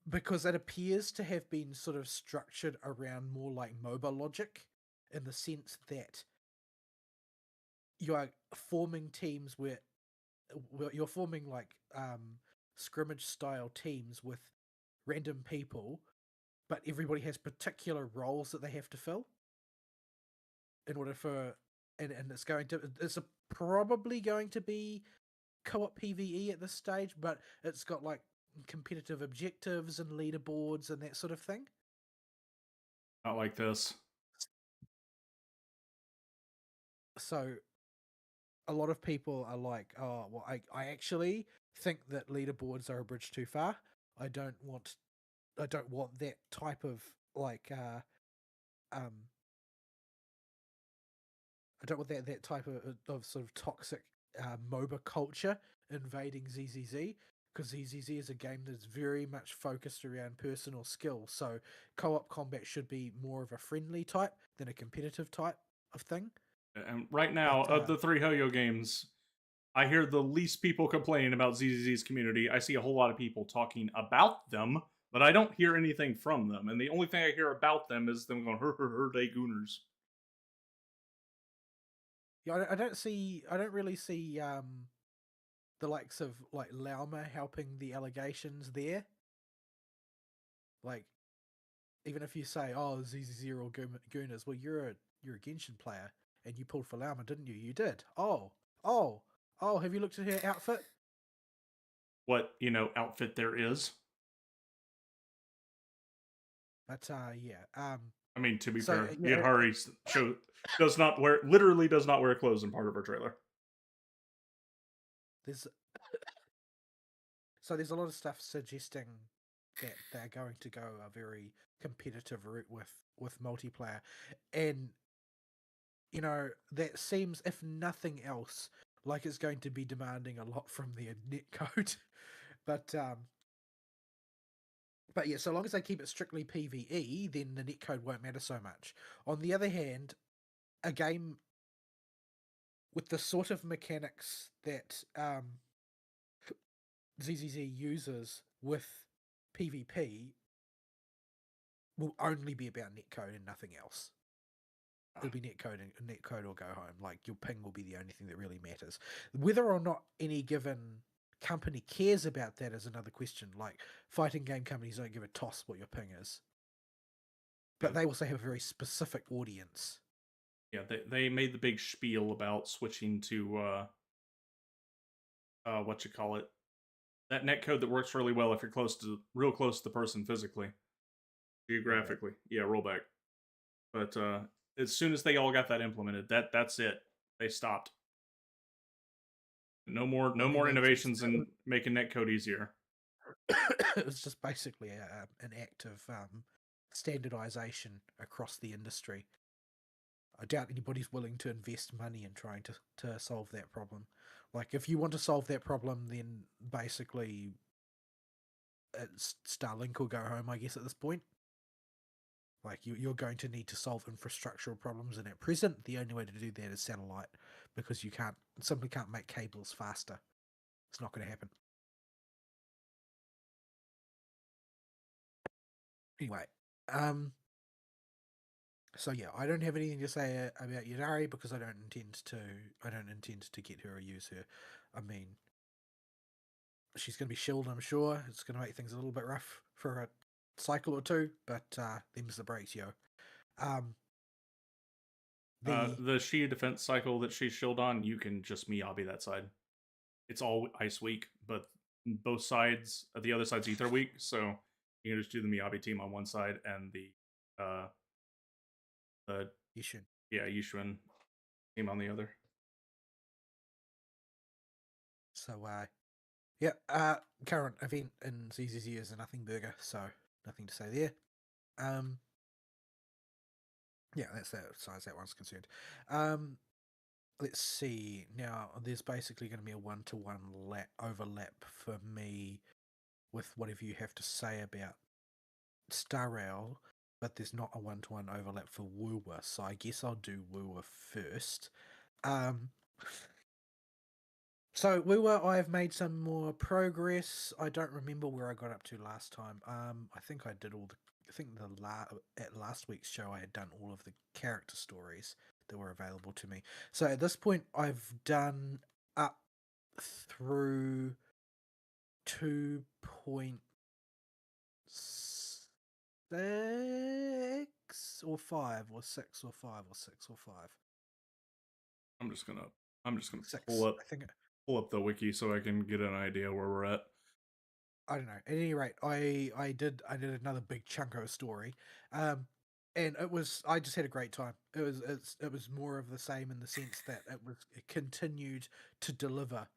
Because it appears to have been sort of structured around more like MOBA logic, in the sense that you are forming teams where you're forming like scrimmage style teams with random people, but everybody has particular roles that they have to fill in order for and it's probably going to be co-op PvE at this stage, but it's got like competitive objectives and leaderboards and that sort of thing. Not like this. So a lot of people are like, oh, well, I actually think that leaderboards are a bridge too far. I don't want that type of like I don't want that type of sort of toxic MOBA culture invading ZZZ, because ZZZ is a game that's very much focused around personal skill. So co-op combat should be more of a friendly type than a competitive type of thing. And right now, of the 3 Hoyo games, I hear the least people complaining about ZZZ's community. I see a whole lot of people talking about them, but I don't hear anything from them. And the only thing I hear about them is them going, they gooners. Yeah, I don't really see the likes of like Lauma helping the allegations there. Like, even if you say, oh, ZZZ are all gooners, well, you're a Genshin player and you pulled for Lauma, didn't you? You did. Oh, have you looked at her outfit? What, outfit there is? But yeah. I mean, to be fair, Yahari does not wear clothes in part of her trailer. There's a lot of stuff suggesting that they're going to go a very competitive route with multiplayer, and that seems, if nothing else, like it's going to be demanding a lot from their netcode. but yeah, so long as they keep it strictly PvE, then the netcode won't matter so much. On the other hand, a game with the sort of mechanics that ZZZ uses with PvP will only be about netcode and nothing else. It'll be netcode or go home. Like, your ping will be the only thing that really matters. Whether or not any given company cares about that is another question. Like, fighting game companies don't give a toss what your ping is. But they also have a very specific audience. Yeah, they made the big spiel about switching to that netcode that works really well if you're real close to the person physically, geographically. Yeah, rollback. But as soon as they all got that implemented, that's it. They stopped. No more innovations in making netcode easier. It was just basically an act of standardization across the industry. I doubt anybody's willing to invest money in trying to solve that problem. Like, if you want to solve that problem, then basically it's Starlink or go home, I guess, at this point. Like, you're going to need to solve infrastructural problems, and at present, the only way to do that is satellite, because you simply can't make cables faster. It's not going to happen. Anyway, so yeah, I don't have anything to say about Yadari because I don't intend to get her or use her. I mean, she's going to be shilled, I'm sure. It's going to make things a little bit rough for a cycle or two, but them's the breaks, yo. The Shia defense cycle that she's shilled on, you can just Miyabi that side. It's all Ice Week, but both sides, the other side's Ether Week, so you can just do the Miyabi team on one side and the Yishun. Yeah, Yishun team on the other. So current event in ZZZ is a nothing burger, so nothing to say there. Yeah, that's that as far as that one's concerned. Let's see. Now, there's basically going to be a one-to-one overlap for me with whatever you have to say about Star Rail, but there's not a one-to-one overlap for Woowa, so I guess I'll do Woowa first. So Woowa, I've made some more progress. I don't remember where I got up to last time. I think I did at last week's show I had done all of the character stories that were available to me. So at this point, I've done up through 2.6 or 5 or 6 or 5 or 6 or 5. I'm just gonna pull up the wiki so I can get an idea where we're at. I don't know. At any rate, I did another big chunk of a story, and I just had a great time. It was more of the same in the sense that it continued to deliver.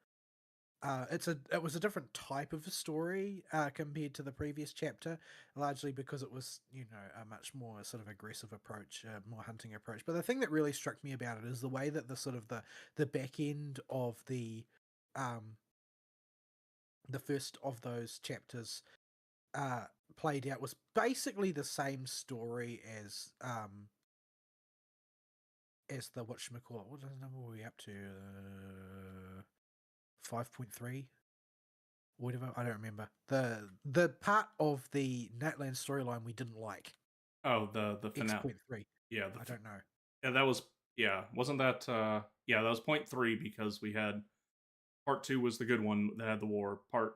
It was a different type of a story compared to the previous chapter, largely because it was a much more sort of aggressive approach, more hunting approach. But the thing that really struck me about it is the way that the sort of the back end of the first of those chapters played out was basically the same story as the whatchamacallit. What number were we up to? 5.3? Whatever, I don't remember. The part of the Natlan storyline we didn't like. Oh, the finale. 6.3. Yeah, I don't know. Yeah, that was wasn't that that was 0.3 because we had part 2 was the good one that had the war. Or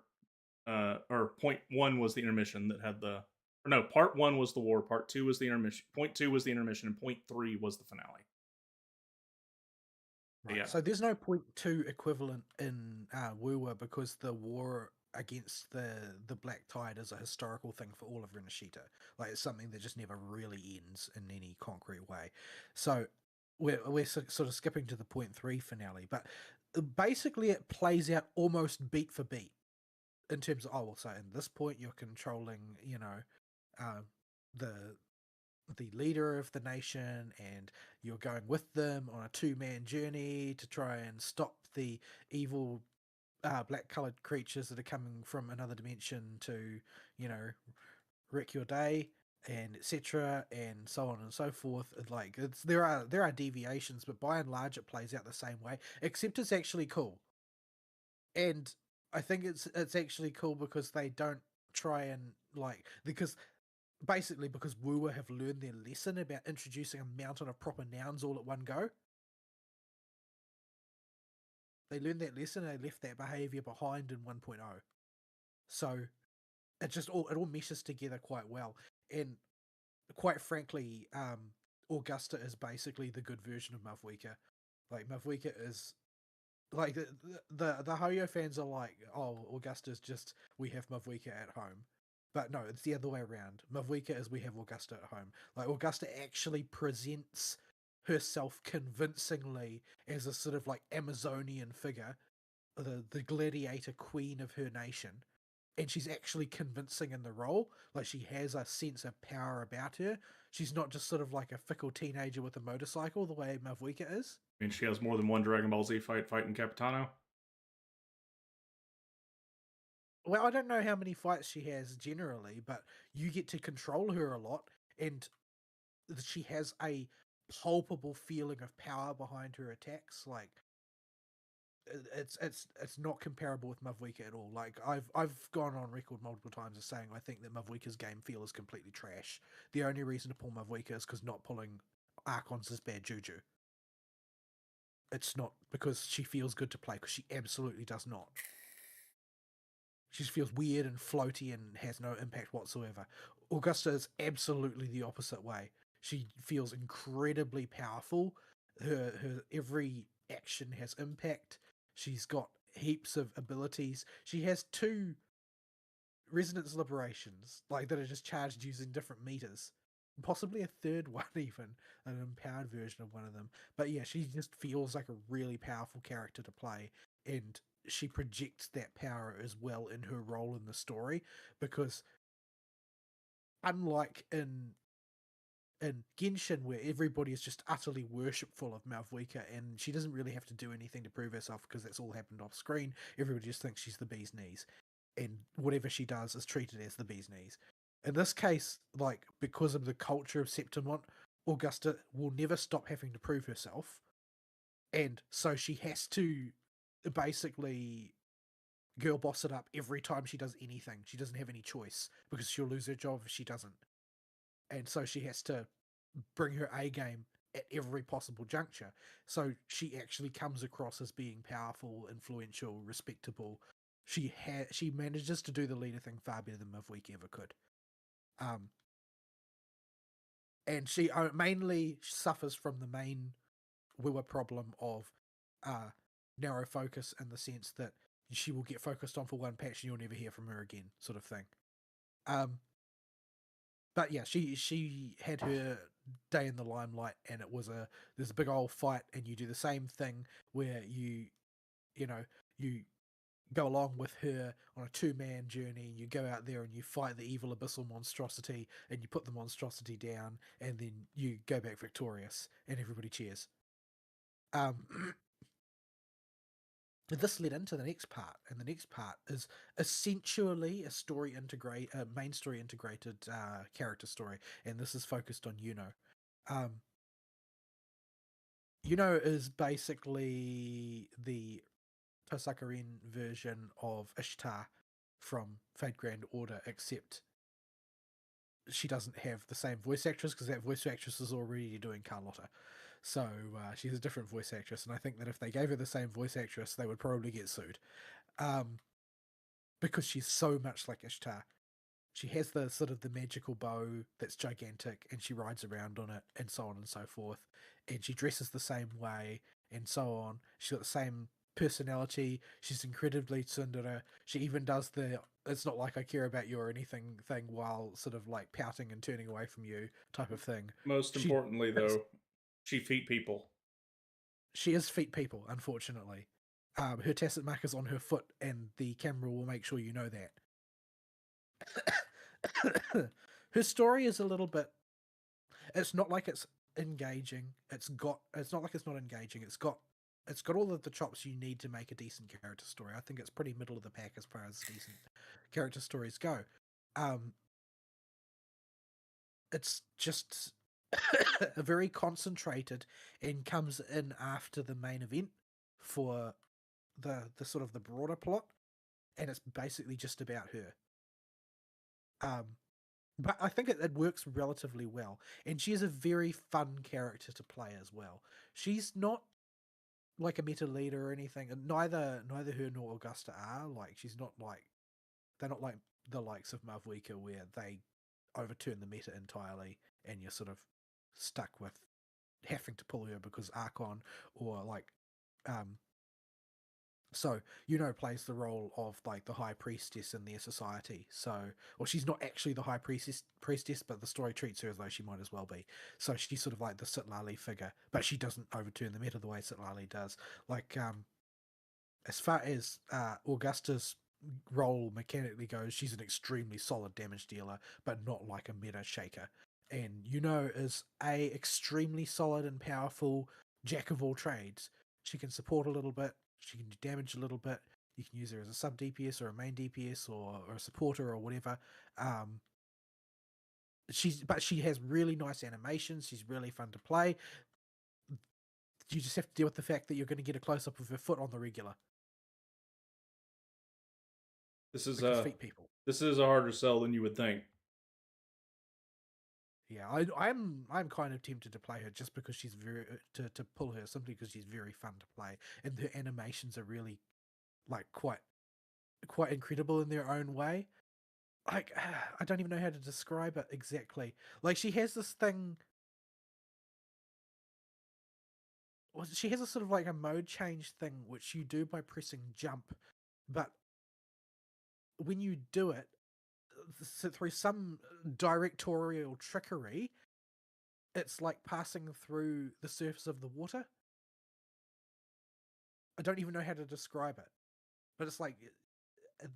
0.1 was the intermission that had the part 1 was the war, part 2 was the intermission, 0.2 was the intermission, and 0.3 was the finale. Right. Yeah. So there's no 0.2 equivalent in Woowa because the war against the Black Tide is a historical thing for all of Rinashita. Like, it's something that just never really ends in any concrete way. So we're sort of skipping to the 0.3 finale, but basically it plays out almost beat for beat. in terms of, oh, well, so in this point you're controlling, the leader of the nation, and you're going with them on a 2-man journey to try and stop the evil black-colored creatures that are coming from another dimension to, wreck your day, and etc., and so on and so forth. Like, there are deviations, but by and large it plays out the same way, except it's actually cool. And I think it's actually cool because they don't try and, like, because Woowa have learned their lesson about introducing a mountain of proper nouns all at one go. They learned that lesson and they left that behavior behind in 1.0. So it all meshes together quite well. And quite frankly, Augusta is basically the good version of Mavwika. Like, Mavwika is like the Hoyo fans are like, oh, Augusta's just, we have Mavwika at home. But no, it's the other way around. Mavwika is, we have Augusta at home. Like, Augusta actually presents herself convincingly as a sort of like Amazonian figure, the gladiator queen of her nation. And she's actually convincing in the role. Like, she has a sense of power about her. She's not just sort of like a fickle teenager with a motorcycle the way Mavwika is. I mean, she has more than one Dragon Ball Z fighting Capitano. Well, I don't know how many fights she has generally, but you get to control her a lot, and she has a palpable feeling of power behind her attacks. Like, it's not comparable with Mavwika at all. Like, I've gone on record multiple times as saying I think that Mavwika's game feel is completely trash. The only reason to pull Mavwika is because not pulling Archons is bad juju. It's not because she feels good to play, because she absolutely does not. She just feels weird and floaty and has no impact whatsoever. Augusta is absolutely the opposite way. She feels incredibly powerful. Her every action has impact. She's got heaps of abilities. She has 2 resonance liberations, like, that are just charged using different meters. Possibly a third one, even an empowered version of one of them. But yeah, she just feels like a really powerful character to play, and she projects that power as well in her role in the story, because unlike in Genshin, where everybody is just utterly worshipful of Mavwika and she doesn't really have to do anything to prove herself because that's all happened off screen, everybody just thinks she's the bee's knees, and whatever she does is treated as the bee's knees. In this case, like, because of the culture of Septimont, Augusta will never stop having to prove herself, and so she has to basically girl boss it up every time she does anything. She doesn't have any choice, because she'll lose her job if she doesn't. And so she has to bring her A game at every possible juncture. So she actually comes across as being powerful, influential, respectable. She manages to do the leader thing far better than Mavwika ever could. And she mainly suffers from the main Woowa problem of narrow focus, in the sense that she will get focused on for one patch and you'll never hear from her again, sort of thing. But yeah, she had her day in the limelight, and there's a big old fight, and you do the same thing where you go along with her on a 2-man journey, and you go out there and you fight the evil abyssal monstrosity, and you put the monstrosity down, and then you go back victorious, and everybody cheers. This led into the next part, and the next part is essentially a main story integrated character story, and this is focused on Yuno. Yuno is basically the Tosakarin version of Ishtar from Fate Grand Order, except she doesn't have the same voice actress, because that voice actress is already doing Carlotta. So she's a different voice actress, and I think that if they gave her the same voice actress, they would probably get sued. Because she's so much like Ishtar. She has the sort of the magical bow that's gigantic, and she rides around on it, and so on and so forth. And she dresses the same way, and so on. She's got the same personality. She's incredibly tsundere. She even does the "it's not like I care about you or anything" thing, while sort of like pouting and turning away from you type of thing. Most importantly, though, she feet people. She is feet people, unfortunately. Her tacit mark is on her foot, and the camera will make sure you know that. Her story is a little bit. It's not like it's engaging. It's not like it's not engaging. It's got all of the chops you need to make a decent character story. I think it's pretty middle of the pack as far as decent character stories go. It's just very concentrated and comes in after the main event for the sort of the broader plot, and it's basically just about her. But I think it works relatively well, and she is a very fun character to play as well. She's not like a meta leader or anything, and neither her nor Augusta are. Like, she's not like, they're not like the likes of Mavuika where they overturn the meta entirely and you're sort of stuck with having to pull her because Archon or like so plays the role of like the high priestess in their society. So, or she's not actually the high priestess, but the story treats her as though she might as well be. So she's sort of like the Sitlali figure, but she doesn't overturn the meta the way Sitlali does. Like, as far as Augusta's role mechanically goes, she's an extremely solid damage dealer, but not like a meta shaker. And is a extremely solid and powerful jack of all trades. She can support a little bit, she can do damage a little bit. You can use her as a sub DPS or a main DPS or a supporter or whatever. But she has really nice animations. She's really fun to play. You just have to deal with the fact that you're going to get a close up of her foot on the regular. This is feet people. This is a harder sell than you would think. Yeah, I'm kind of tempted to play her just because she's very to pull her simply because she's very fun to play, and her animations are really like quite incredible in their own way. Like, I don't even know how to describe it exactly. Like, she has this thing. Well, she has a sort of like a mode change thing which you do by pressing jump, but when you do it through some directorial trickery, it's like passing through the surface of the water. I don't even know how to describe it, but it's like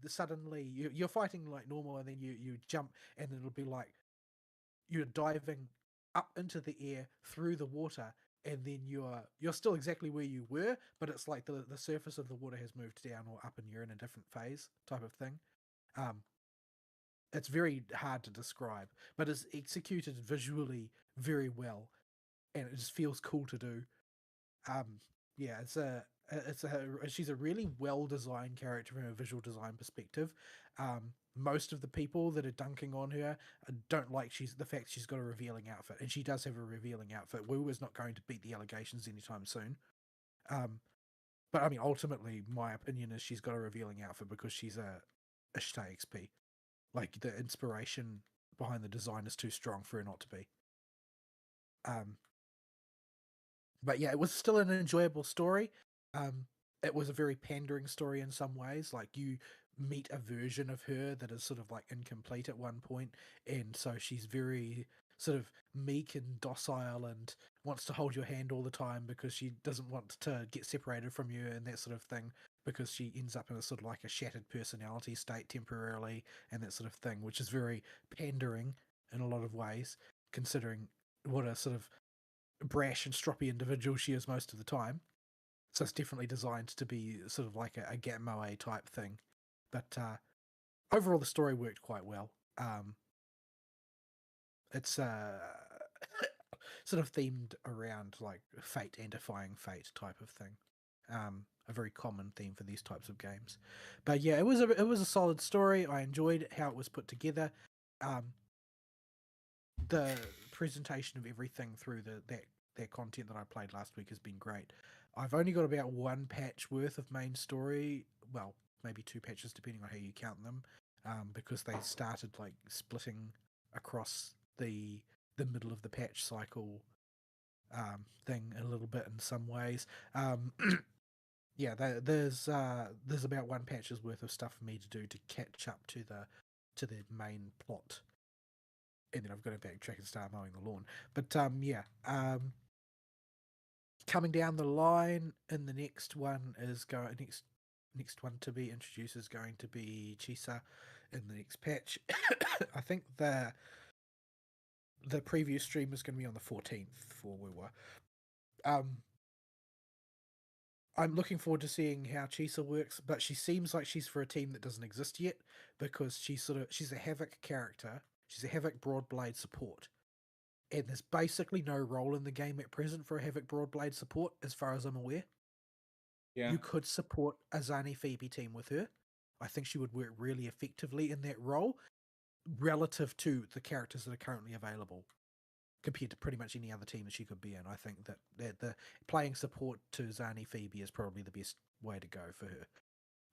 suddenly you're fighting like normal, and then you jump, and it'll be like you're diving up into the air through the water, and then you're still exactly where you were, but it's like the surface of the water has moved down or up, and you're in a different phase type of thing. It's very hard to describe, but it's executed visually very well, and it just feels cool to do. Yeah, she's a really well designed character from a visual design perspective. Most of the people that are dunking on her don't like the fact she's got a revealing outfit, and she does have a revealing outfit. Wu is not going to beat the allegations anytime soon. But I mean, ultimately, my opinion is she's got a revealing outfit because she's a Ishtar XP. Like, the inspiration behind the design is too strong for her not to be. But yeah, it was still an enjoyable story. It was a very pandering story in some ways. Like, you meet a version of her that is sort of like incomplete at one point, and so she's very sort of meek and docile and wants to hold your hand all the time because she doesn't want to get separated from you and that sort of thing, because she ends up in a sort of like a shattered personality state temporarily and that sort of thing, which is very pandering in a lot of ways, considering what a sort of brash and stroppy individual she is most of the time. So it's definitely designed to be sort of like a Gat Moe type thing. But overall, the story worked quite well. It's sort of themed around like fate and defying fate type of thing. A very common theme for these types of games. But yeah, it was a solid story. I enjoyed how it was put together. The presentation of everything through that content that I played last week has been great. I've only got about one patch worth of main story. Well, maybe two patches depending on how you count them, because they started like splitting across the middle of the patch cycle thing a little bit in some ways. Yeah, there's about one patch's worth of stuff for me to do to catch up to the main plot, and then I've got to backtrack and start mowing the lawn. But coming down the line, and the next one is going next one to be introduced is going to be Chisa in the next patch. I think the preview stream is going to be on the 14th for Wuwa. I'm looking forward to seeing how Chisa works, but she seems like she's for a team that doesn't exist yet, because she's a Havoc character. She's a Havoc Broadblade support. And there's basically no role in the game at present for a Havoc Broadblade support, as far as I'm aware. Yeah. You could support a Zani Phoebe team with her. I think she would work really effectively in that role, relative to the characters that are currently available, compared to pretty much any other team that she could be in. I think that the playing support to Zani Phoebe is probably the best way to go for her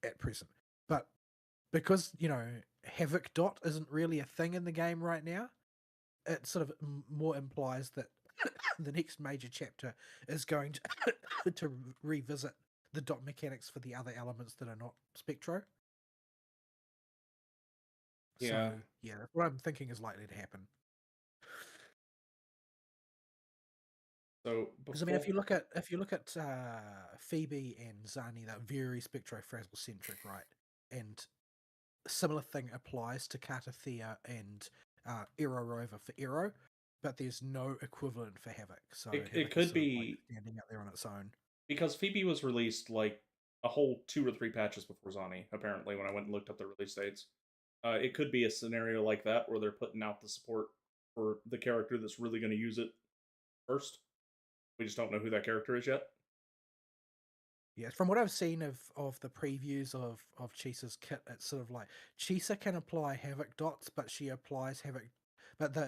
at present. But because, Havoc Dot isn't really a thing in the game right now, it sort of more implies that the next major chapter is going to revisit the dot mechanics for the other elements that are not Spectro. Yeah. So, yeah, that's what I'm thinking is likely to happen. So, Because I mean, if you look at Phoebe and Zani, they're very Spectro Frazzle centric, right? And a similar thing applies to Cartathea and Aero Rover for Aero, but there's no equivalent for Havoc. So it Havoc could is sort of like be standing out there on its own. because Phoebe was released like a whole 2 or 3 patches before Zani, apparently, when I went and looked up the release dates. It could be a scenario like that where they're putting out the support for the character that's really going to use it first. We just don't know who that character is yet. Yeah, from what I've seen of the previews of Chisa's kit, it's sort of like Chisa can apply Havoc dots, but she applies Havoc,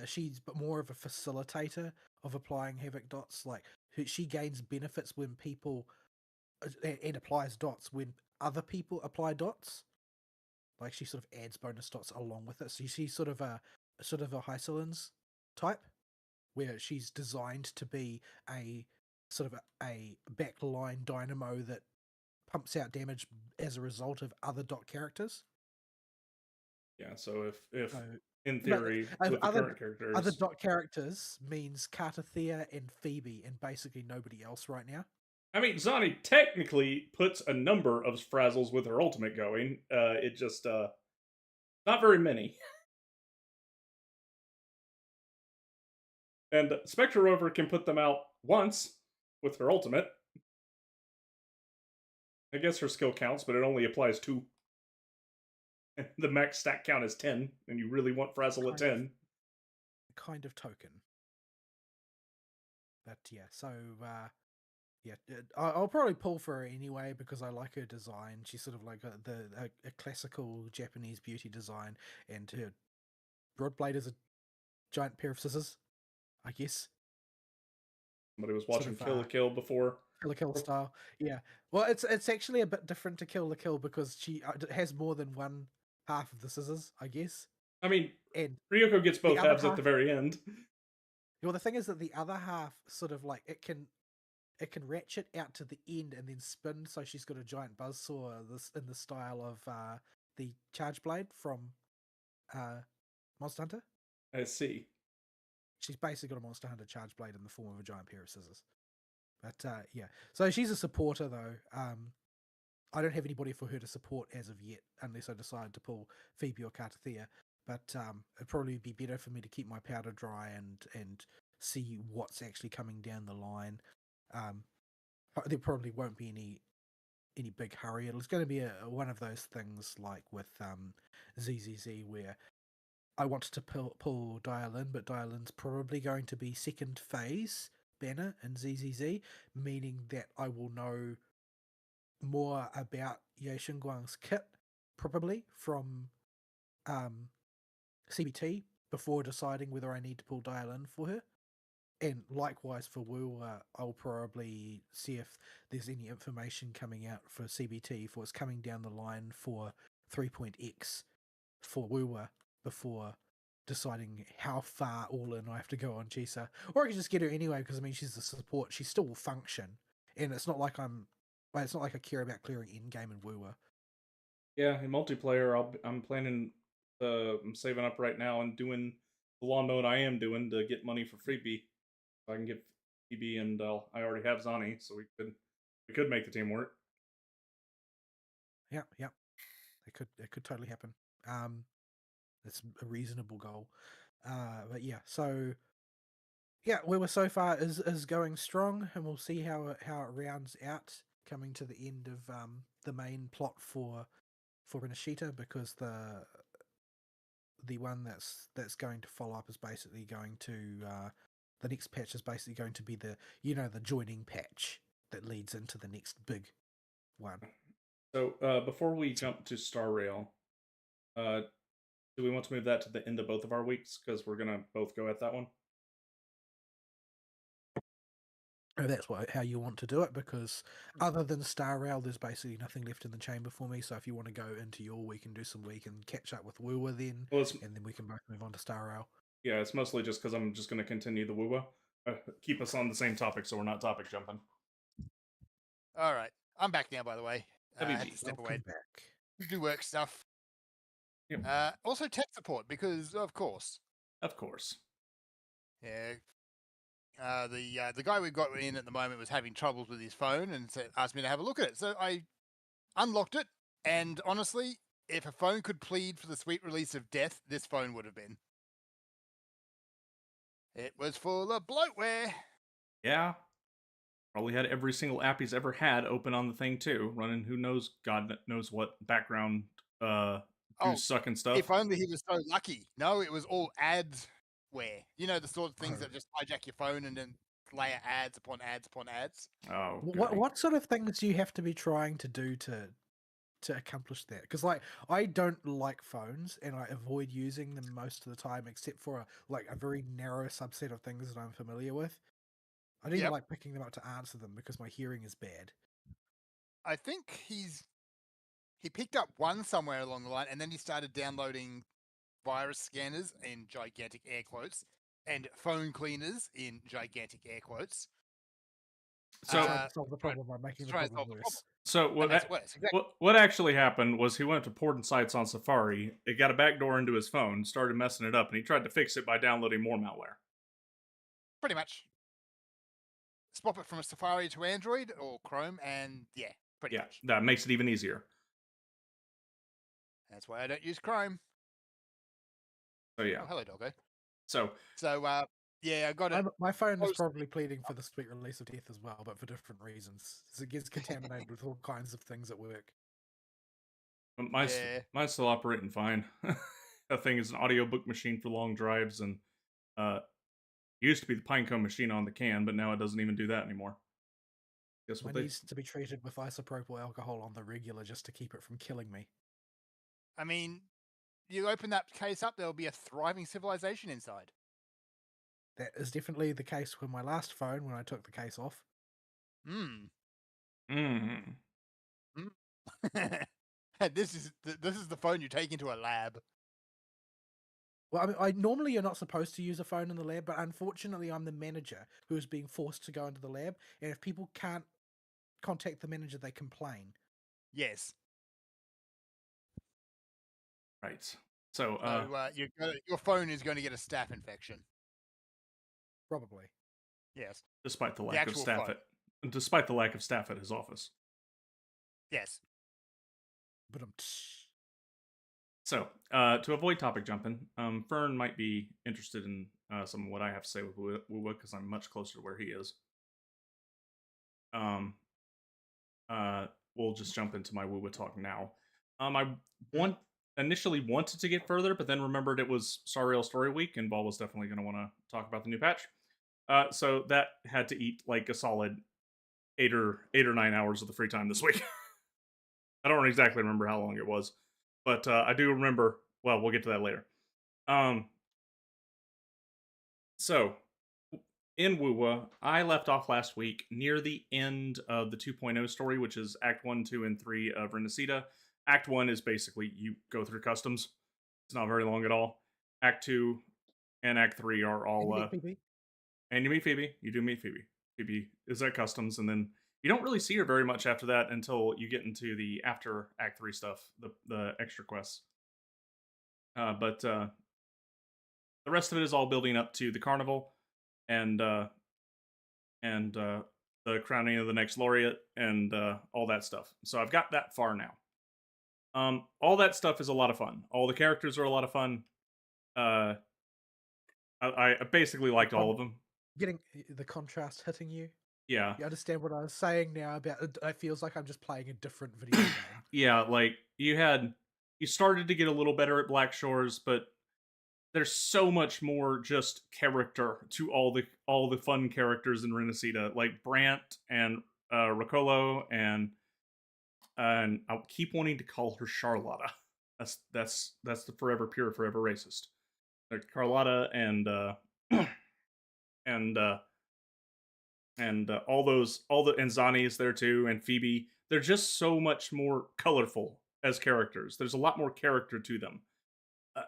she's more of a facilitator of applying Havoc dots. Like she gains benefits when people and applies dots when other people apply dots. Like she sort of adds bonus dots along with it. So she's sort of a Hysolins type, where she's designed to be a sort of a backline dynamo that pumps out damage as a result of other dot characters. Yeah, so if So, in theory, with the current characters, other dot characters means Cartathea and Phoebe, and basically nobody else right now. I mean, Zani technically puts a number of Frazzles with her ultimate going. It just not very many. And Spectre Rover can put them out once with her ultimate. I guess her skill counts, but it only applies 2. And the max stack count is 10, and you really want Frazzle at 10. Kind of token. But yeah, so yeah, I'll probably pull for her anyway because I like her design. She's sort of like a classical Japanese beauty design, and her Broadblade is a giant pair of scissors, I guess. Somebody was watching Kill la Kill before. Kill la Kill style, yeah. Well, it's actually a bit different to Kill la Kill because she has more than one half of the scissors, I guess. I mean, and Ryoko gets both halves at the very end. Well, the thing is that the other half sort of like it can ratchet out to the end and then spin, so she's got a giant buzzsaw in the style of the Charge Blade from Monster Hunter. I see. She's basically got a Monster Hunter Charge Blade in the form of a giant pair of scissors. But yeah, so she's a supporter though. I don't have anybody for her to support as of yet, unless I decide to pull Phoebe or Cartathea. But it'd probably be better for me to keep my powder dry and see what's actually coming down the line. There probably won't be any big hurry. It's going to be one of those things like with ZZZ where I wanted to pull Dial-In, but Dial-In's probably going to be second phase banner in ZZZ, meaning that I will know more about Ye Xingguang's kit probably from CBT before deciding whether I need to pull Dial-In for her. And likewise for Wu, I'll probably see if there's any information coming out for CBT for it's coming down the line for 3.x for Wu before deciding how far all in I have to go on Chisa. Or I can just get her anyway because I mean she's a support. She still will function, and it's not like it's not like I care about clearing end game and Wu. Yeah, in multiplayer, I'm planning. I'm saving up right now and doing the lawn mode I am doing to get money for Freebie. So I can get PB and I already have Zani, so we could make the team work. Yeah. It could totally happen. It's a reasonable goal. But yeah, so yeah, where we're so far is going strong, and we'll see how it rounds out, coming to the end of the main plot for Inoshita, because the one that's going to follow up is basically going to the next patch is basically going to be the the joining patch that leads into the next big one. So before we jump to Star Rail, do we want to move that to the end of both of our weeks, because we're gonna both go at that one? If that's how you want to do it, because other than Star Rail, there's basically nothing left in the chamber for me. So if you want to go into your week and do some week and catch up with Woowa, then Well, and then we can both move on to Star Rail. yeah, it's mostly just because I'm just going to continue the Woowa. Keep us on the same topic, so we're not topic jumping. All right, I'm back now. By the way, I WG. had to step away Back. to do work stuff. Yep. Also tech support, because of course. Of course. Yeah. The guy we got in at the moment was having troubles with his phone and asked me to have a look at it. So I unlocked it, and honestly, if a phone could plead for the sweet release of death, this phone would have been. It was full of bloatware. Yeah. Probably had every single app he's ever had open on the thing too, running who knows, God knows what background juice sucking stuff. If only he was so lucky. No, it was all adware. You know, the sort of things that just hijack your phone and then layer ads upon ads upon ads. Oh, what sort of things do you have to be trying to do to accomplish that? Because like, I don't like phones, and I avoid using them most of the time, except for a very narrow subset of things that I'm familiar with. I don't even like picking them up to answer them because my hearing is bad. I think he picked up one somewhere along the line, and then he started downloading virus scanners in gigantic air quotes and phone cleaners in gigantic air quotes. So solve the problem by making the problem worse. So what actually happened was he went to Port Sites on Safari. It got a backdoor into his phone, started messing it up, and he tried to fix it by downloading more malware. Pretty much. Swap it from a Safari to Android or Chrome, and yeah, pretty much. That makes it even easier. That's why I don't use Chrome. So yeah. Oh, hello, doggo. So yeah, I got it. My phone is probably pleading for the sweet release of death as well, but for different reasons. It gets contaminated with all kinds of things at work. Mine's still operating fine. That thing is an audiobook machine for long drives, and it used to be the Pinecone machine on the can, but now it doesn't even do that anymore. Guess what? It needs to be treated with isopropyl alcohol on the regular just to keep it from killing me. I mean, you open that case up, there'll be a thriving civilization inside. That is definitely the case with my last phone when I took the case off. This is the phone you take into a lab. Well, I mean, normally you're not supposed to use a phone in the lab, but unfortunately I'm the manager who is being forced to go into the lab, and if people can't contact the manager, they complain. Yes. Right. So, your phone is going to get a staph infection. Probably. Yes. Despite the lack of staff at his office. Yes. But So, to avoid topic jumping, Fern might be interested in some of what I have to say with Woowa, because I'm much closer to where he is. We'll just jump into my Woowa talk now. I initially wanted to get further, but then remembered it was Star Rail Story Week, and Ball was definitely going to want to talk about the new patch. So that had to eat like a solid 8 or 9 hours of the free time this week. I don't exactly remember how long it was, but I do remember. Well, we'll get to that later. So in Woowa, I left off last week near the end of the 2.0 story, which is Act 1, 2, and 3 of Renacida. Act 1 is basically you go through customs. It's not very long at all. Act 2 and Act 3 are all... And you meet Phoebe. You do meet Phoebe. Phoebe is at customs, and then you don't really see her very much after that until you get into the after Act 3 stuff, the extra quests. But the rest of it is all building up to the carnival, and and the crowning of the next laureate and all that stuff. So I've got that far now. All that stuff is a lot of fun. All the characters are a lot of fun. I basically liked all of them. Getting the contrast hitting you. Yeah. You understand what I was saying now about it feels like I'm just playing a different video game. Yeah, like you started to get a little better at Black Shores, but there's so much more just character to all the fun characters in Renacida, like Brant and Ricolo and I'll keep wanting to call her Charlotta. That's the forever pure, forever racist. Like Carlotta and and all the and Zani is there too, and Phoebe. They're just so much more colorful as characters. There's a lot more character to them.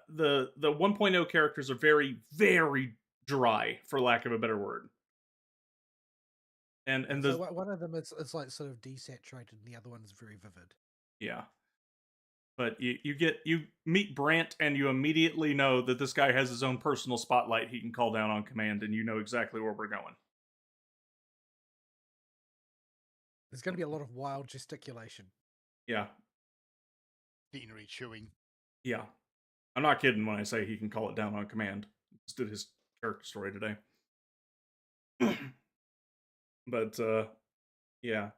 The 1.0 characters are very very dry, for lack of a better word. And So one of them is like sort of desaturated, and the other one's very vivid. Yeah. But you meet Brant and you immediately know that this guy has his own personal spotlight he can call down on command, and you know exactly where we're going. There's going to be a lot of wild gesticulation. Yeah. Scenery chewing. Yeah. I'm not kidding when I say he can call it down on command. Just did his character story today. But yeah.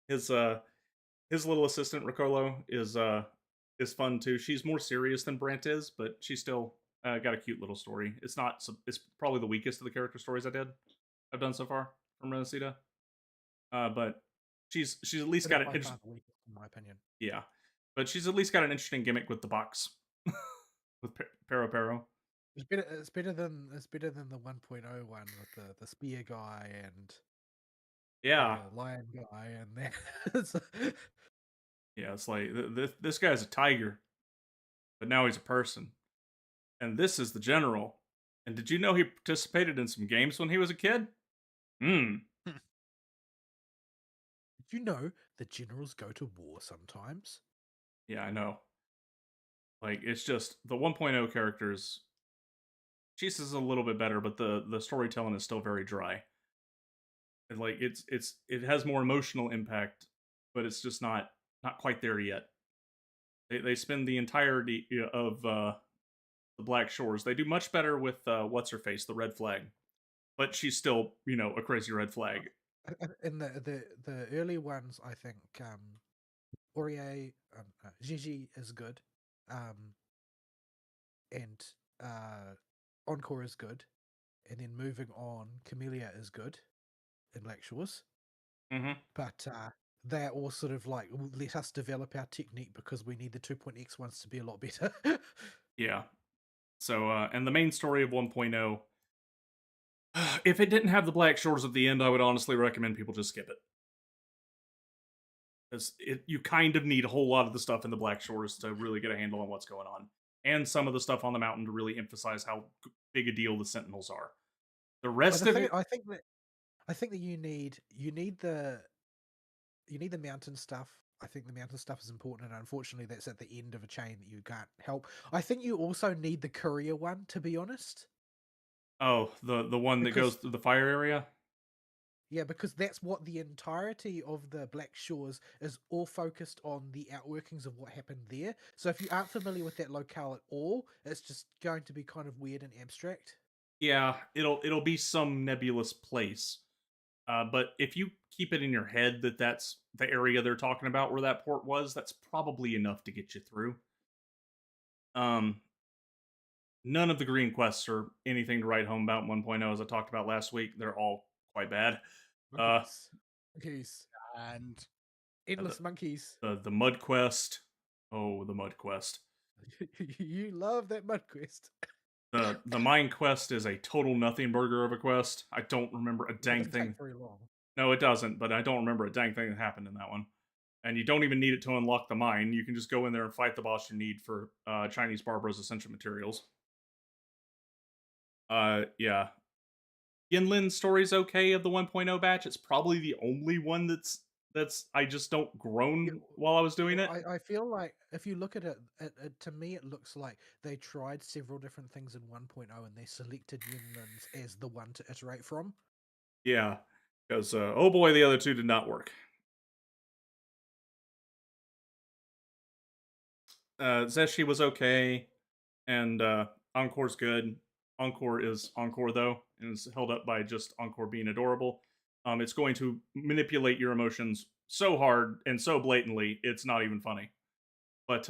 His little assistant Ricolo is fun too. She's more serious than Brant is, but she's still got a cute little story. It's probably the weakest of the character stories I've done so far from Renacida. But she's at least got an interesting, in my opinion. Yeah, but she's at least got an interesting gimmick with the box with Pero. It's better than the 1.0 one with the spear guy and the lion guy and that. Yeah, it's like this guy's a tiger, but now he's a person, and this is the general. And did you know he participated in some games when he was a kid? Did you know the generals go to war sometimes? Yeah, I know. Like, it's just the 1.0 characters. Jesus is a little bit better, but the storytelling is still very dry. And like it has more emotional impact, but it's just not quite there yet. They spend the entirety of the Black Shores. They do much better with what's her face, the Red Flag, but she's still a crazy red flag. In the early ones, I think Aurier, Gigi is good, and Encore is good, and then moving on, Camellia is good in Black Shores. Mm-hmm. But they're all sort of like, let us develop our technique because we need the 2.x ones to be a lot better. Yeah. So, and the main story of 1.0, if it didn't have the Black Shores at the end, I would honestly recommend people just skip it. Because you kind of need a whole lot of the stuff in the Black Shores to really get a handle on what's going on. And some of the stuff on the mountain to really emphasize how big a deal the Sentinels are. The rest of it... I think that you need the mountain stuff. I think the mountain stuff is important, and unfortunately that's at the end of a chain that you can't help. I think you also need the courier one, to be honest. Oh, the one that goes through the fire area? Yeah, because that's what the entirety of the Black Shores is, all focused on the outworkings of what happened there. So if you aren't familiar with that locale at all, it's just going to be kind of weird and abstract. Yeah, it'll be some nebulous place. But if you keep it in your head that that's the area they're talking about where that port was, that's probably enough to get you through. None of the green quests are anything to write home about in 1.0, as I talked about last week. They're all quite bad. Monkeys. And endless monkeys. The mud quest. Oh, the mud quest. You love that mud quest. The mine quest is a total nothing burger of a quest. I don't remember a dang thing. Take very long. No, it doesn't, but I don't remember a dang thing that happened in that one. And you don't even need it to unlock the mine. You can just go in there and fight the boss you need for Chinese Barbara's essential materials. Yeah. Yinlin's story's okay of the 1.0 batch. It's probably the only one that's I just don't groan while I was doing it. I feel like if you look at it, to me it looks like they tried several different things in 1.0 and they selected Yinlin's as the one to iterate from. Yeah. Because, oh boy, the other two did not work. Zeshi was okay, and Encore's good. Encore is Encore, though, and is held up by just Encore being adorable. It's going to manipulate your emotions so hard and so blatantly, it's not even funny. But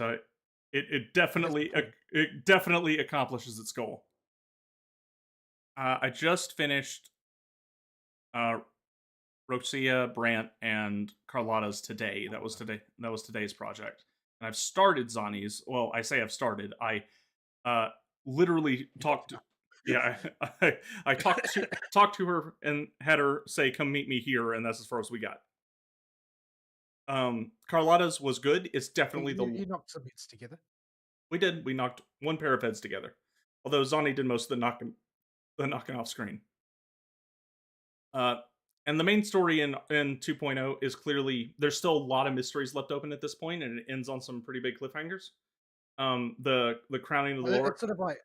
it definitely accomplishes its goal. I just finished Roxia, Brant, and Carlotta's today. That was today's project. And I've started Zani's. Well, I say I've started. I literally talked. Yeah, I talked to her and had her say, "Come meet me here," and that's as far as we got. Carlotta's was good. It's definitely you knocked some hits together. We did. We knocked one pair of heads together. Although Zani did most of the knocking off screen. And the main story in 2.0 is clearly there's still a lot of mysteries left open at this point, and it ends on some pretty big cliffhangers. The crowning of the Lord. It's sort of like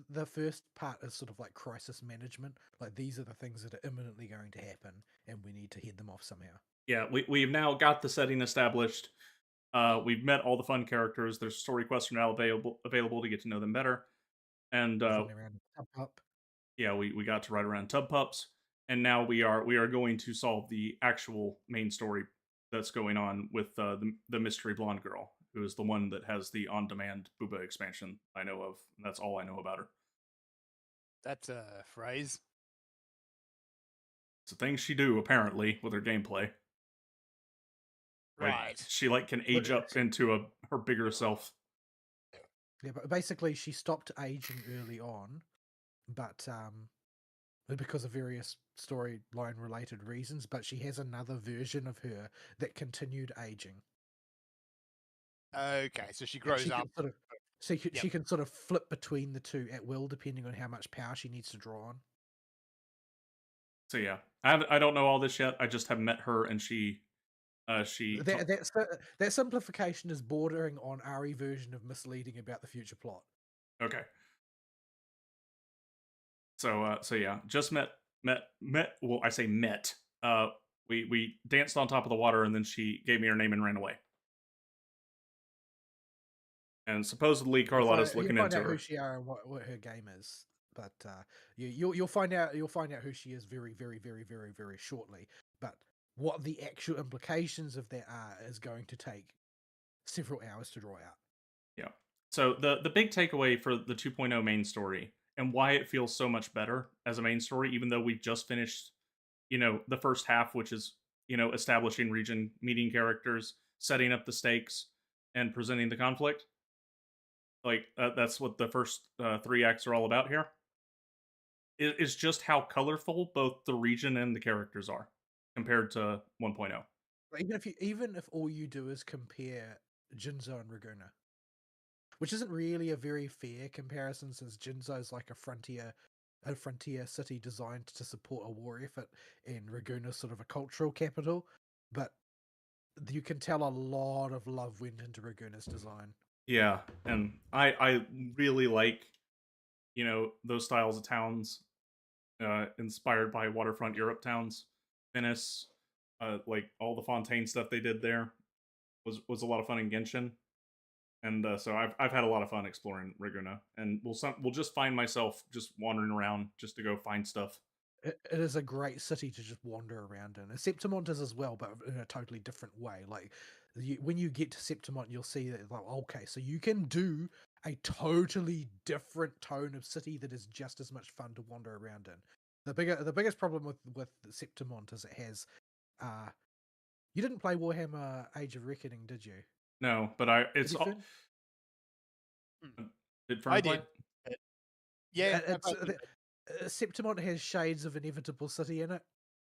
the first part is sort of like crisis management. Like these are the things that are imminently going to happen, and we need to head them off somehow. Yeah, we've now got the setting established. We've met all the fun characters. There's story quests now available to get to know them better. And yeah, we got to ride around Tub Pups, and now we are going to solve the actual main story that's going on with the mystery blonde girl, who is the one that has the on-demand Booba expansion I know of. And that's all I know about her. That's a phrase. It's a thing she do apparently with her gameplay. Right. She can age up into her bigger self. Yeah, but basically she stopped aging early on, but because of various storyline related reasons, but she has another version of her that continued aging. Okay, so she grows up. She can sort of flip between the two at will, depending on how much power she needs to draw on. So yeah, I don't know all this yet. I just have met her, and that simplification is bordering on Ari version of misleading about the future plot. Okay. So yeah, just met. Well, I say met. We danced on top of the water, and then she gave me her name and ran away. And supposedly Carlotta's looking into her. Who she are and what her game is, but you'll find out who she is very, very, very, very, very shortly. But what the actual implications of that are is going to take several hours to draw out. Yeah. So the big takeaway for the 2.0 main story and why it feels so much better as a main story, even though we just finished, the first half, which is, establishing region, meeting characters, setting up the stakes, and presenting the conflict. That's what the first 3 acts are all about here. It's just how colorful both the region and the characters are compared to 1.0. Even if all you do is compare Jinzo and Raguna, which isn't really a very fair comparison, since Jinzo's like a frontier city designed to support a war effort, and Raguna's sort of a cultural capital. But you can tell a lot of love went into Raguna's design. Yeah, and I really like, those styles of towns, inspired by waterfront Europe towns. Venice, like all the Fontaine stuff they did there was a lot of fun in Genshin. And so I've had a lot of fun exploring Raguna, and we'll just find myself just wandering around just to go find stuff. It is a great city to just wander around in. And Septimont is as well, but in a totally different way. Like when you get to Septimont, you'll see that okay, so you can do a totally different tone of city that is just as much fun to wander around in. The biggest problem with Septimont is it has you didn't play Warhammer Age of Reckoning, did you? No, but it's all. Did Fern I play? did. Yeah, Septimont has shades of Inevitable City in it.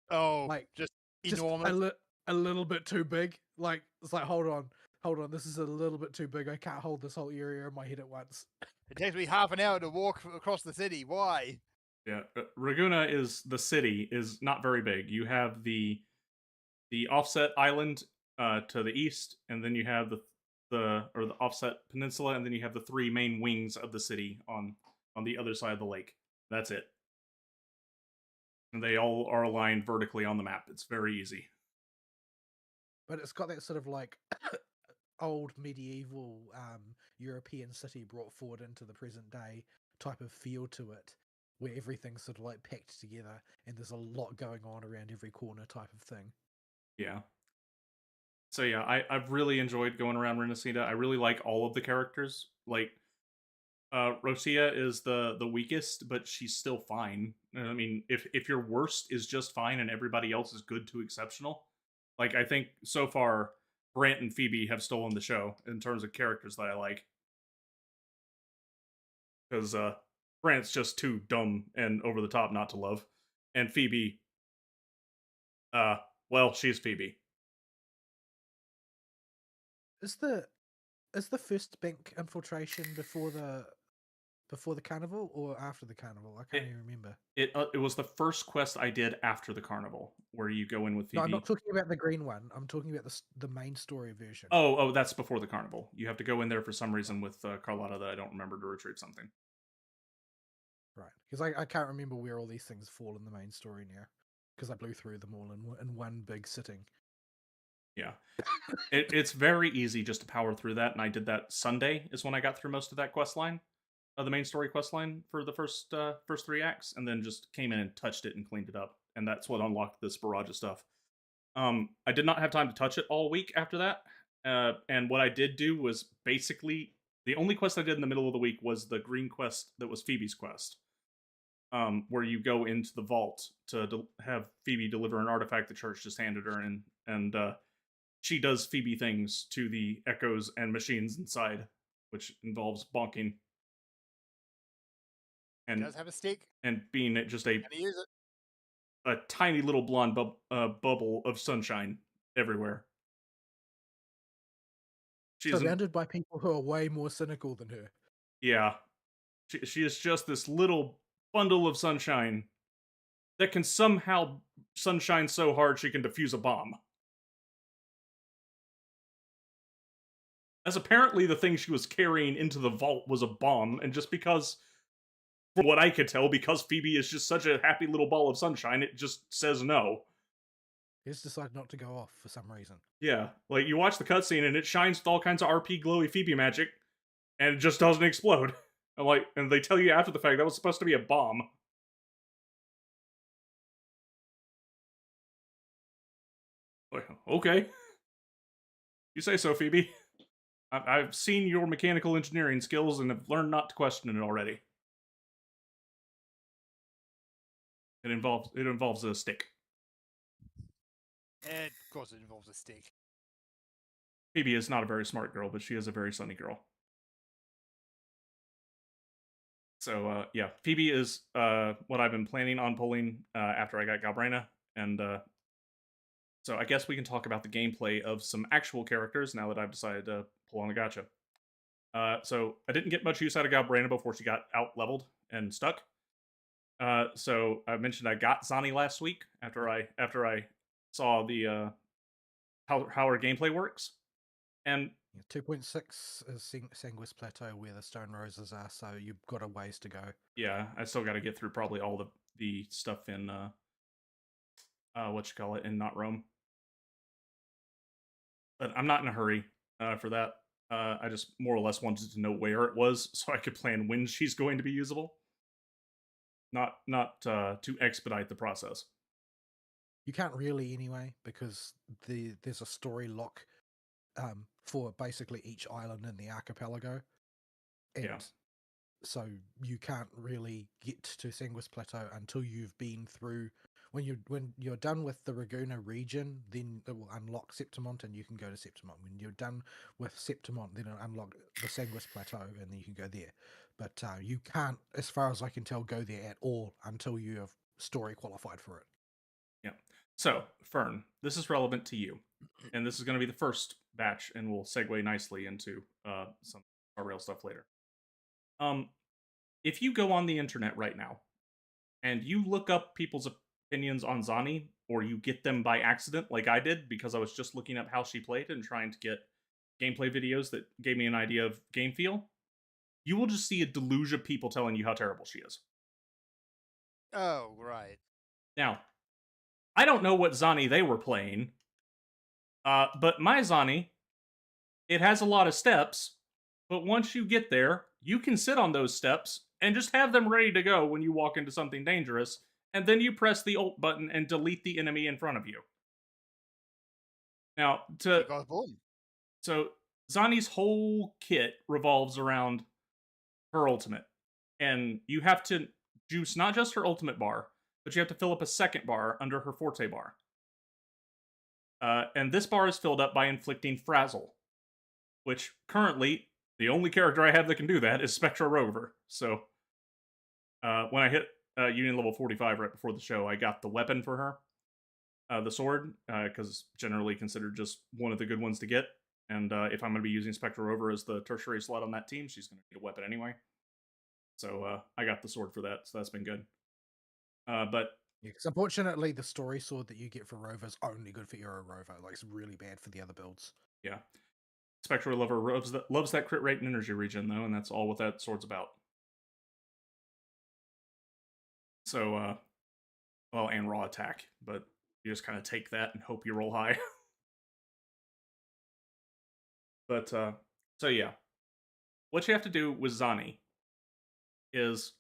Oh, just enormous. A little bit too big. Like it's like hold on, this is a little bit too big. I can't hold this whole area in my head at once. It takes me half an hour to walk across the city. Why? Yeah, Raguna the city is not very big. You have the offset island to the east, and then you have the offset peninsula, and then you have the 3 main wings of the city on the other side of the lake. That's it. and they all are aligned vertically on the map. It's very easy. But it's got that sort of like old medieval European city brought forward into the present day type of feel to it, where everything's sort of like packed together and there's a lot going on around every corner type of thing. Yeah. So yeah, I've really enjoyed going around Renacida. I really like all of the characters. Like Rosia is the weakest, but she's still fine. I mean, if your worst is just fine and everybody else is good to exceptional, like I think so far Brant and Phoebe have stolen the show in terms of characters that I like. Because Brant's just too dumb and over the top not to love, and Phoebe, well, she's Phoebe. Is the first bank infiltration before the carnival or after the carnival? I can't even remember. It was the first quest I did after the carnival, where you go in with Phoebe. No, I'm not talking about the green one. I'm talking about the main story version. Oh, that's before the carnival. You have to go in there for some reason with Carlotta that I don't remember to retrieve something. Right, because I can't remember where all these things fall in the main story now, because I blew through them all in one big sitting. Yeah, it's very easy just to power through that, and I did that Sunday is when I got through most of that quest line, the main story quest line for the first 3 acts, and then just came in and touched it and cleaned it up, and that's what unlocked this barrage of stuff. I did not have time to touch it all week after that, and what I did do was basically the only quest I did in the middle of the week was the green quest that was Phoebe's quest, where you go into the vault to have Phoebe deliver an artifact the church just handed her, and she does Phoebe things to the echoes and machines inside, which involves bonking He and does have a stick. and being just a Can he use it? tiny little blonde bubble of sunshine everywhere. She's Surrounded by people who are way more cynical than her. yeah, she is just this little bundle of sunshine that can somehow sunshine so hard she can defuse a bomb. As apparently the thing she was carrying into the vault was a bomb, and just because, from what I could tell, because Phoebe is just such a happy little ball of sunshine, it just says no. He just decided not to go off for some reason. Yeah, like you watch the cutscene and it shines with all kinds of RP glowy Phoebe magic, and it just doesn't explode. And they tell you after the fact that was supposed to be a bomb. Like, okay, you say so, Phoebe. I've seen your mechanical engineering skills and have learned not to question it already. It involves a stick. And of course, it involves a stick. Phoebe is not a very smart girl, but she is a very sunny girl. So yeah, Phoebe is what I've been planning on pulling after I got Galbrena, and so I guess we can talk about the gameplay of some actual characters now that I've decided to pull on a gacha. So I didn't get much use out of Galbrena before she got out leveled and stuck. So I mentioned I got Zani last week after I saw the how her gameplay works, and 2.6 is Sanguis Plateau where the stone roses are, so you've got a ways to go. yeah, I still got to get through probably all the stuff in in Not Rome, but I'm not in a hurry for that. I just more or less wanted to know where it was so I could plan when she's going to be usable. Not to expedite the process. You can't really anyway, because there's a story lock for basically each island in the archipelago. And Yeah. so you can't really get to Sanguis Plateau until you've been through. When you're done with the Raguna region, then it will unlock Septimont and you can go to Septimont. When you're done with Septimont, then it'll unlock the Sanguis Plateau and then you can go there. But you can't, as far as I can tell, go there at all until you have story qualified for it. Yeah. So, Fern, this is relevant to you. And this is going to be the first batch, and we'll segue nicely into some Star Rail stuff later. If you go on the internet right now, and you look up people's opinions on Zani, or you get them by accident, like I did, because I was just looking up how she played and trying to get gameplay videos that gave me an idea of game feel, you will just see a deluge of people telling you how terrible she is. Oh, right. Now, I don't know what Zani they were playing, but my Zani, it has a lot of steps, but once you get there, you can sit on those steps and just have them ready to go when you walk into something dangerous, and then you press the ult button and delete the enemy in front of you. Now, so Zani's whole kit revolves around her ultimate, and you have to juice not just her ultimate bar, but you have to fill up a second bar under her forte bar. And this bar is filled up by inflicting Frazzle, which currently the only character I have that can do that is Spectra Rover. So when I hit Union level 45 right before the show, I got the weapon for her, the sword, because generally considered just one of the good ones to get. And if I'm going to be using Spectra Rover as the tertiary slot on that team, she's going to need a weapon anyway. So I got the sword for that, so that's been good. But yeah, because unfortunately, the story sword that you get for Rover is only good for Euro Rover. Like, it's really bad for the other builds. Yeah. Spectra Lover loves that crit rate and energy regen, though, and that's all what that sword's about. So, well, and raw attack, but you just kind of take that and hope you roll high. But, so yeah. What you have to do with Zani is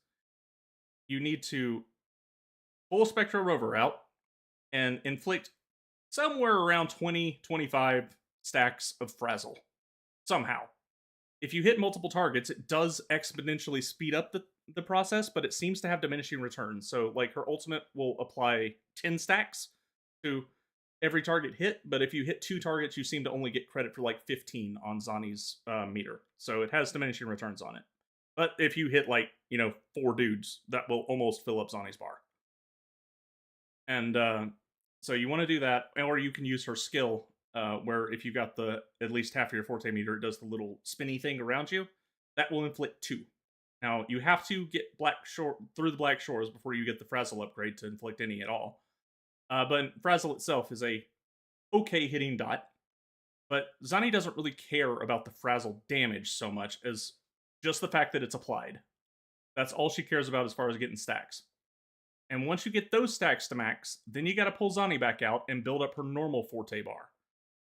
you need to pull Spectra Rover out and inflict somewhere around 20-25 stacks of Frazzle. Somehow. If you hit multiple targets, it does exponentially speed up the process, but it seems to have diminishing returns. So, like, her ultimate will apply 10 stacks to every target hit, but if you hit 2 targets, you seem to only get credit for, like, 15 on Zani's meter. So it has diminishing returns on it. But if you hit, like, 4 dudes, that will almost fill up Zani's bar. And so you want to do that, or you can use her skill, where if you got at least half of your forte meter, it does the little spinny thing around you. That will inflict 2. Now, you have to get through the Black Shores before you get the Frazzle upgrade to inflict any at all. But Frazzle itself is a okay hitting dot. But Zani doesn't really care about the Frazzle damage so much as just the fact that it's applied. That's all she cares about as far as getting stacks. And once you get those stacks to max, then you gotta pull Zani back out and build up her normal forte bar.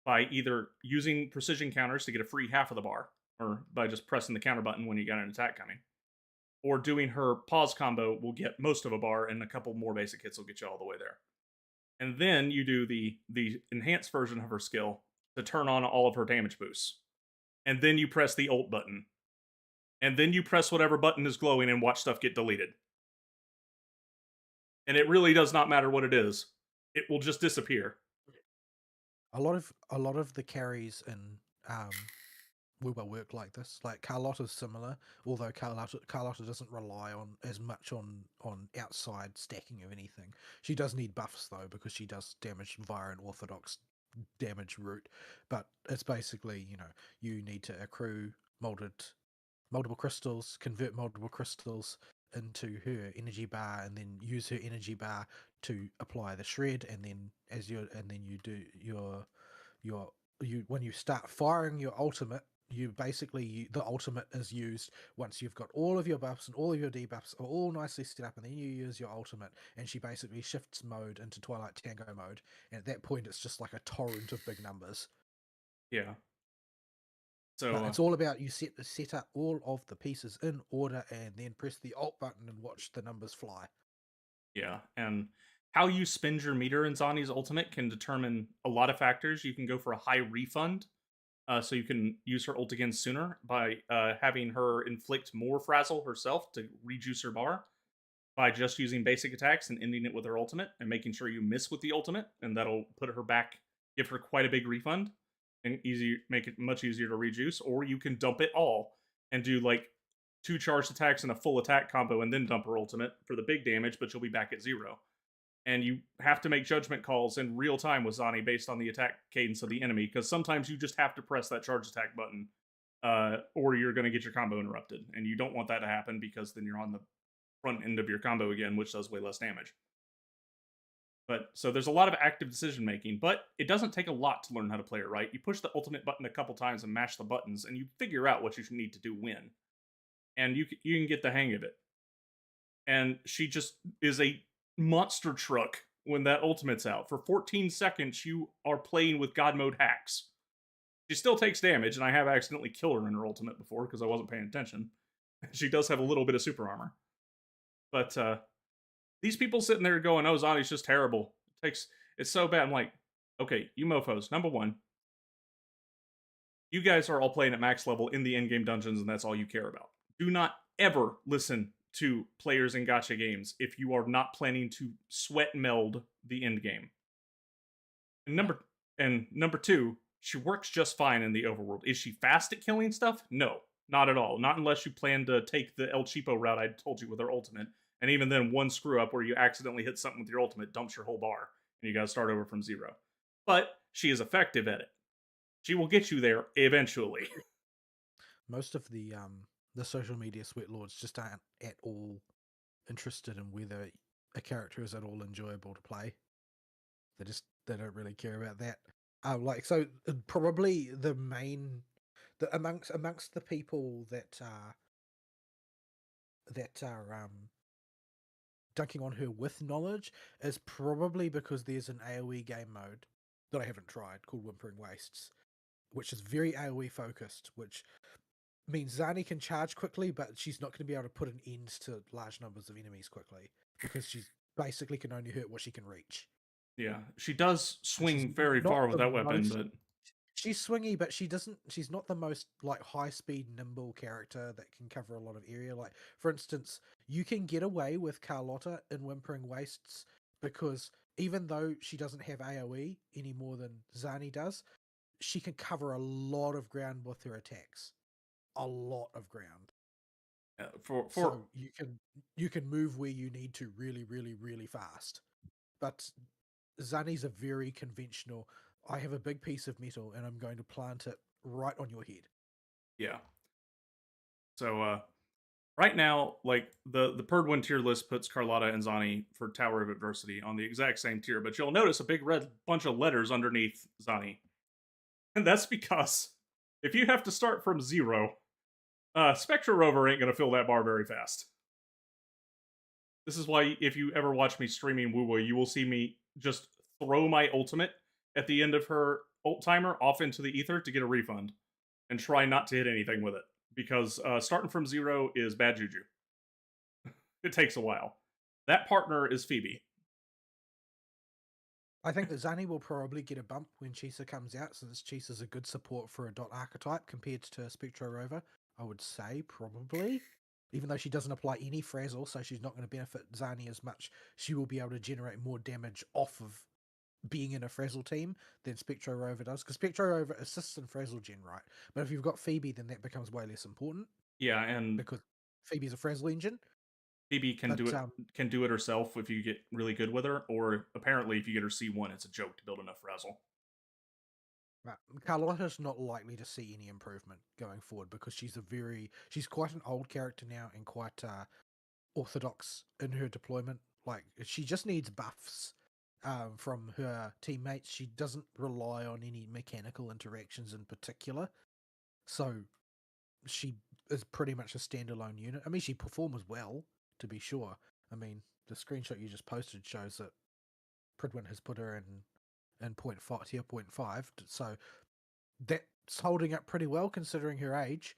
By either using precision counters to get a free half of the bar, or by just pressing the counter button when you got an attack coming. Or doing her pause combo will get most of a bar, and a couple more basic hits will get you all the way there. And then you do the enhanced version of her skill to turn on all of her damage boosts. And then you press the ult button. And then you press whatever button is glowing and watch stuff get deleted. And it really does not matter what it is. It will just disappear. A lot of the carries in WoWa work like this. Like Carlotta's similar, although Carlotta doesn't rely on as much on outside stacking of anything. She does need buffs though, because she does damage via an orthodox damage route. But it's basically, you need to accrue multiple crystals, convert multiple crystals into her energy bar, and then use her energy bar to apply the shred, and then you do when you start firing your ultimate, the ultimate is used once you've got all of your buffs and all of your debuffs are all nicely set up, and then you use your ultimate, and she basically shifts mode into Twilight Tango mode, and at that point it's just like a torrent of big numbers. Yeah. So but it's all about you set up all of the pieces in order, and then press the alt button and watch the numbers fly. Yeah, and how you spend your meter in Zani's ultimate can determine a lot of factors. You can go for a high refund, so you can use her ult again sooner by having her inflict more Frazzle herself to rejuice her bar, by just using basic attacks and ending it with her ultimate, and making sure you miss with the ultimate, and that'll put her back, give her quite a big refund, and make it much easier to rejuice. Or you can dump it all and do like 2 charged attacks and a full attack combo, and then dump her ultimate for the big damage, but you'll be back at 0. And you have to make judgment calls in real time with Zani based on the attack cadence of the enemy, because sometimes you just have to press that charge attack button, or you're going to get your combo interrupted. And you don't want that to happen, because then you're on the front end of your combo again, which does way less damage. But so there's a lot of active decision making, but it doesn't take a lot to learn how to play it right. You push the ultimate button a couple times and mash the buttons, and you figure out what you need to do when. And you can get the hang of it. And she just is a monster truck when that ultimate's out. For 14 seconds, you are playing with God mode hacks. She still takes damage, and I have accidentally killed her in her ultimate before because I wasn't paying attention. She does have a little bit of super armor. But these people sitting there going, oh, Zani's just terrible. It's so bad. I'm like, okay, you mofos. Number one, you guys are all playing at max level in the in-game dungeons, and that's all you care about. Do not ever listen to players in gacha games if you are not planning to sweat meld the end game. And number two, she works just fine in the overworld. Is she fast at killing stuff? No, not at all. Not unless you plan to take the El Cheapo route I told you with her ultimate. And even then, one screw up where you accidentally hit something with your ultimate dumps your whole bar, and you gotta start over from zero. But she is effective at it. She will get you there eventually. Most of the social media sweat lords just aren't at all interested in whether a character is at all enjoyable to play. They don't really care about that. Probably the main amongst the people that are dunking on her with knowledge is probably because there's an AoE game mode that I haven't tried called Whimpering Wastes, which is very AoE focused, which means Zani can charge quickly, but she's not going to be able to put an end to large numbers of enemies quickly because she's basically can only hurt what she can reach. Yeah, she does swing very far with that weapon, but she's swingy, but she's not the most like high speed nimble character that can cover a lot of area. Like, for instance, you can get away with Carlotta in Whimpering Wastes because even though she doesn't have AoE any more than Zani does, she can cover a lot of ground with her attacks. A lot of ground. So you can move where you need to really, really, really fast. But Zani's a very conventional, I have a big piece of metal and I'm going to plant it right on your head. Yeah. So right now, like the Perd1 tier list puts Carlotta and Zani for Tower of Adversity on the exact same tier, but you'll notice a big red bunch of letters underneath Zani. And that's because if you have to start from zero, Spectra Rover ain't gonna fill that bar very fast. This is why if you ever watch me streaming WoWo, you will see me just throw my ultimate at the end of her ult timer off into the ether to get a refund and try not to hit anything with it. Because starting from zero is bad juju. It takes a while. That partner is Phoebe. I think that Zani will probably get a bump when Chisa comes out, since Chisa's a good support for a dot archetype compared to Spectra Rover. I would say probably. Even though she doesn't apply any frazzle, so she's not going to benefit Zani as much, she will be able to generate more damage off of being in a frazzle team than Spectra Rover does. Because Spectra Rover assists in frazzle gen, right? But if you've got Phoebe, then that becomes way less important. Yeah, and because Phoebe's a frazzle engine. Phoebe can do it herself if you get really good with her, or apparently if you get her C1, it's a joke to build enough frazzle. Right. Carlotta's not likely to see any improvement going forward because she's quite an old character now and quite orthodox in her deployment. Like, she just needs buffs from her teammates. She doesn't rely on any mechanical interactions in particular. So she is pretty much a standalone unit. I mean, she performs well, to be sure. I mean, the screenshot you just posted shows that Pridwin has put her in tier 0.5, so that's holding up pretty well considering her age,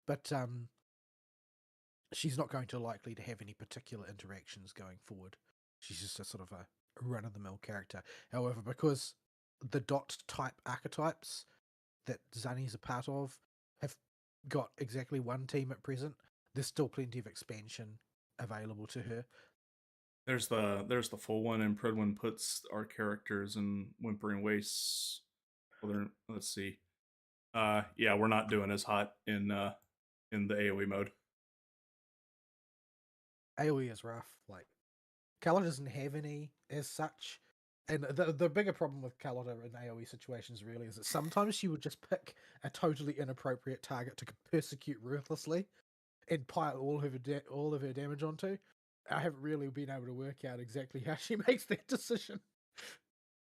but she's not going to likely to have any particular interactions going forward. She's just a sort of a run-of-the-mill character. However, because the dot type archetypes that Zani's a part of have got exactly one team at present, there's still plenty of expansion available to her. There's the full one, and Pridwin puts our characters in Whimpering Wastes. Well, let's see. Yeah, we're not doing as hot in the AoE mode. AoE is rough. Like, Carlotta doesn't have any as such. And the bigger problem with Carlotta in AoE situations really is that sometimes she would just pick a totally inappropriate target to persecute ruthlessly and pile all of her damage onto. I haven't really been able to work out exactly how she makes that decision.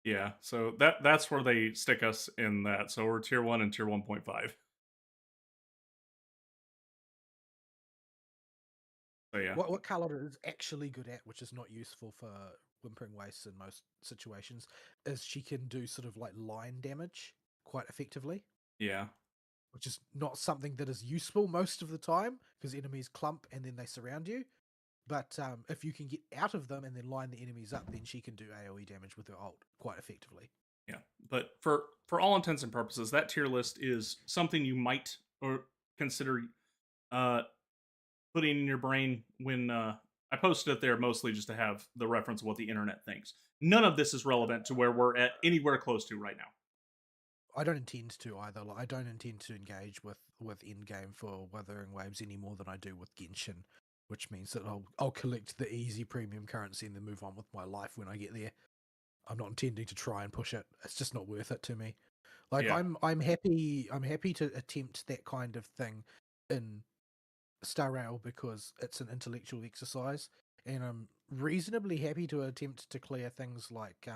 Yeah, so that's where they stick us in that. So we're tier 1 and tier 1.5. So yeah, What Carlotta is actually good at, which is not useful for Whimpering Wastes in most situations, is she can do sort of like line damage quite effectively, yeah, which is not something that is useful most of the time because enemies clump and then they surround you. But if you can get out of them and then line the enemies up, then she can do AoE damage with her ult quite effectively. yeah. But for all intents and purposes, that tier list is something you might or consider uh putting in your brain when I posted it there mostly just to have the reference of what the internet thinks. None of this is relevant to where we're at anywhere close to right now. I don't intend to either. Like, I don't intend to engage with in-game for Wuthering Waves any more than I do with Genshin, which means that I'll collect the easy premium currency and then move on with my life when I get there. I'm not intending to try and push it. It's just not worth it to me. Like Yeah. I'm happy to attempt that kind of thing in Star Rail because it's an intellectual exercise, and I'm reasonably happy to attempt to clear things like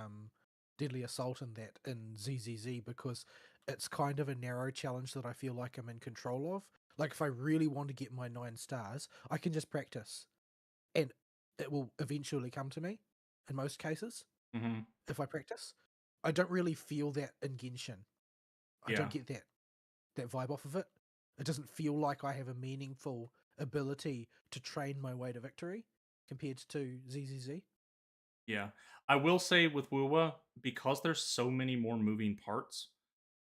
Deadly Assault and that in ZZZ because it's kind of a narrow challenge that I feel like I'm in control of. Like if I really want to get my 9 stars, I can just practice, and it will eventually come to me. In most cases, Mm-hmm. if I practice, I don't really feel that in Genshin. I Yeah. don't get that vibe off of it. It doesn't feel like I have a meaningful ability to train my way to victory compared to ZZZ. Yeah. I will say with Wuwa, because there's so many more moving parts,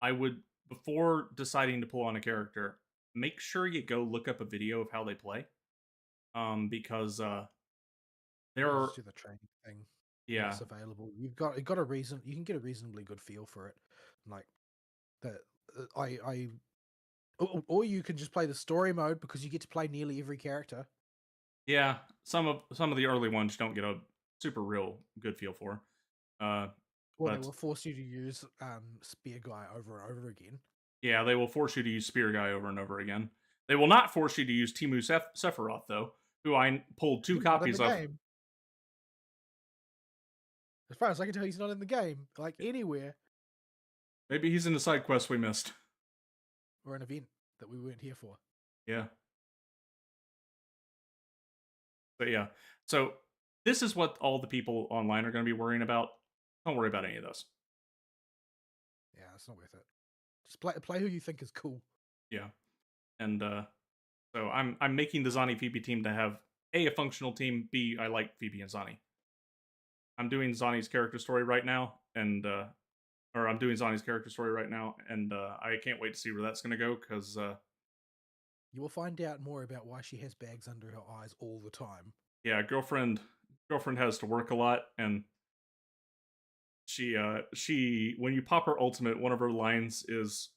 I would, before deciding to pull on a character, make sure you go look up a video of how they play. Because there You are, just do the training thing when yeah, it's available. You've got a reason. You can get a reasonably good feel for it. Like that, I or you can just play the story mode because you get to play nearly every character. yeah. Some of the early ones you don't get a super real good feel for. Uh, Or they but will force you to use Spear Guy over and over again. yeah, they will force you to use Spear Guy over and over again. They will not force you to use Timu Sephiroth, though, who I pulled two He's not in copies the of. game. As far as I can tell, he's not in the game, like anywhere, Maybe he's in the side quest we missed. or an event that we weren't here for. Yeah. But yeah. So this is what all the people online are going to be worrying about. Don't worry about any of those. Yeah, it's not worth it. Just play who you think is cool. Yeah. And so I'm making the Zani Phoebe team to have A, a functional team, B, I like Phoebe and Zani. I'm doing Zani's character story right now, and or I'm doing Zani's character story right now, and I can't wait to see where that's going to go because You will find out more about why she has bags under her eyes all the time. yeah, girlfriend has to work a lot, and she when you pop her ultimate, one of her lines is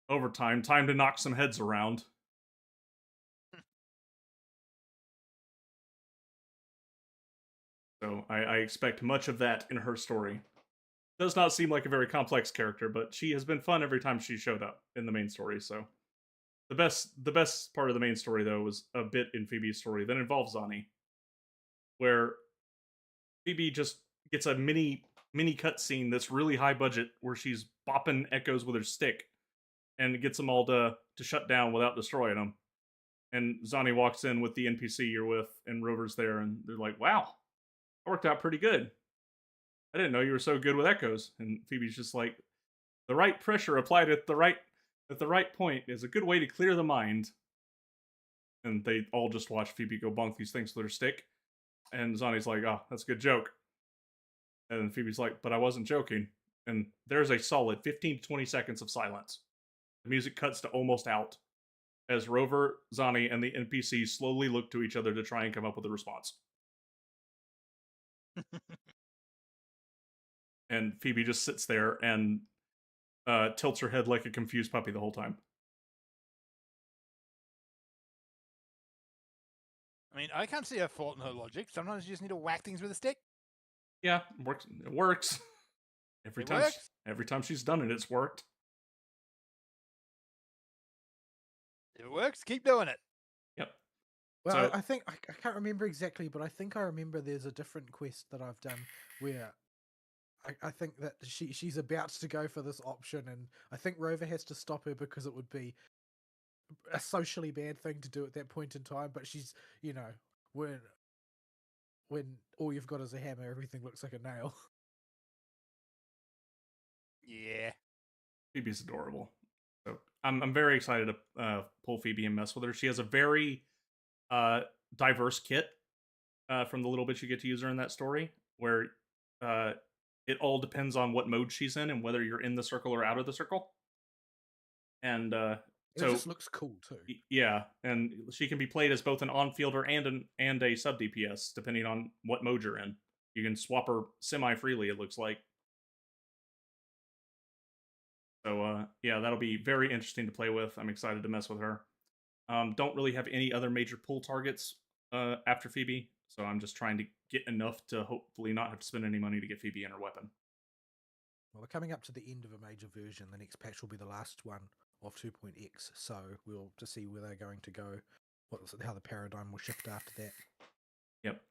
overtime, time to knock some heads around. So I expect much of that in her story. Does not seem like a very complex character, but she has been fun every time she showed up in the main story. So the best part of the main story though was a bit in Phoebe's story that involves Zani, where Phoebe just gets a mini cutscene that's really high budget, where she's bopping echoes with her stick, and gets them all to shut down without destroying them. And Zani walks in with the NPC you're with, and Rover's there, and they're like, "Wow, that worked out pretty good. I didn't know you were so good with echoes." And Phoebe's just like, "The right pressure applied at the right point is a good way to clear the mind." And they all just watch Phoebe go bonk these things with her stick. And Zani's like, "Oh, that's a good joke." And Phoebe's like, "But I wasn't joking." And there's a solid 15 to 20 seconds of silence. The music cuts to almost out as Rover, Zani, and the NPC slowly look to each other to try and come up with a response. And Phoebe just sits there and tilts her head like a confused puppy the whole time. I mean, I can't see a fault in her logic. Sometimes you just need to whack things with a stick. Yeah, it works. It works. It works. Every time she's done it, it's worked. If it works, keep doing it. Yep. Well, So- I think I can't remember exactly, but I think I remember there's a different quest that I've done where I think that she's about to go for this option, and I think Rover has to stop her because it would be a socially bad thing to do at that point in time. But she's, when all you've got is a hammer, everything looks like a nail. Yeah. Phoebe's adorable. So I'm very excited to pull Phoebe and mess with her. She has a very diverse kit from the little bit you get to use her in that story, where it all depends on what mode she's in and whether you're in the circle or out of the circle. And It so just looks cool too. yeah, and she can be played as both an on-fielder and a sub DPS depending on what mode you're in. You can swap her semi freely. It looks like. So yeah, that'll be very interesting to play with. I'm excited to mess with her. Don't really have any other major pull targets after Phoebe, so I'm just trying to get enough to hopefully not have to spend any money to get Phoebe and her weapon. Well, we're coming up to the end of a major version. The next patch will be the last one of 2.x, so we'll just see where they're going to go. How the paradigm will shift after that. Yep.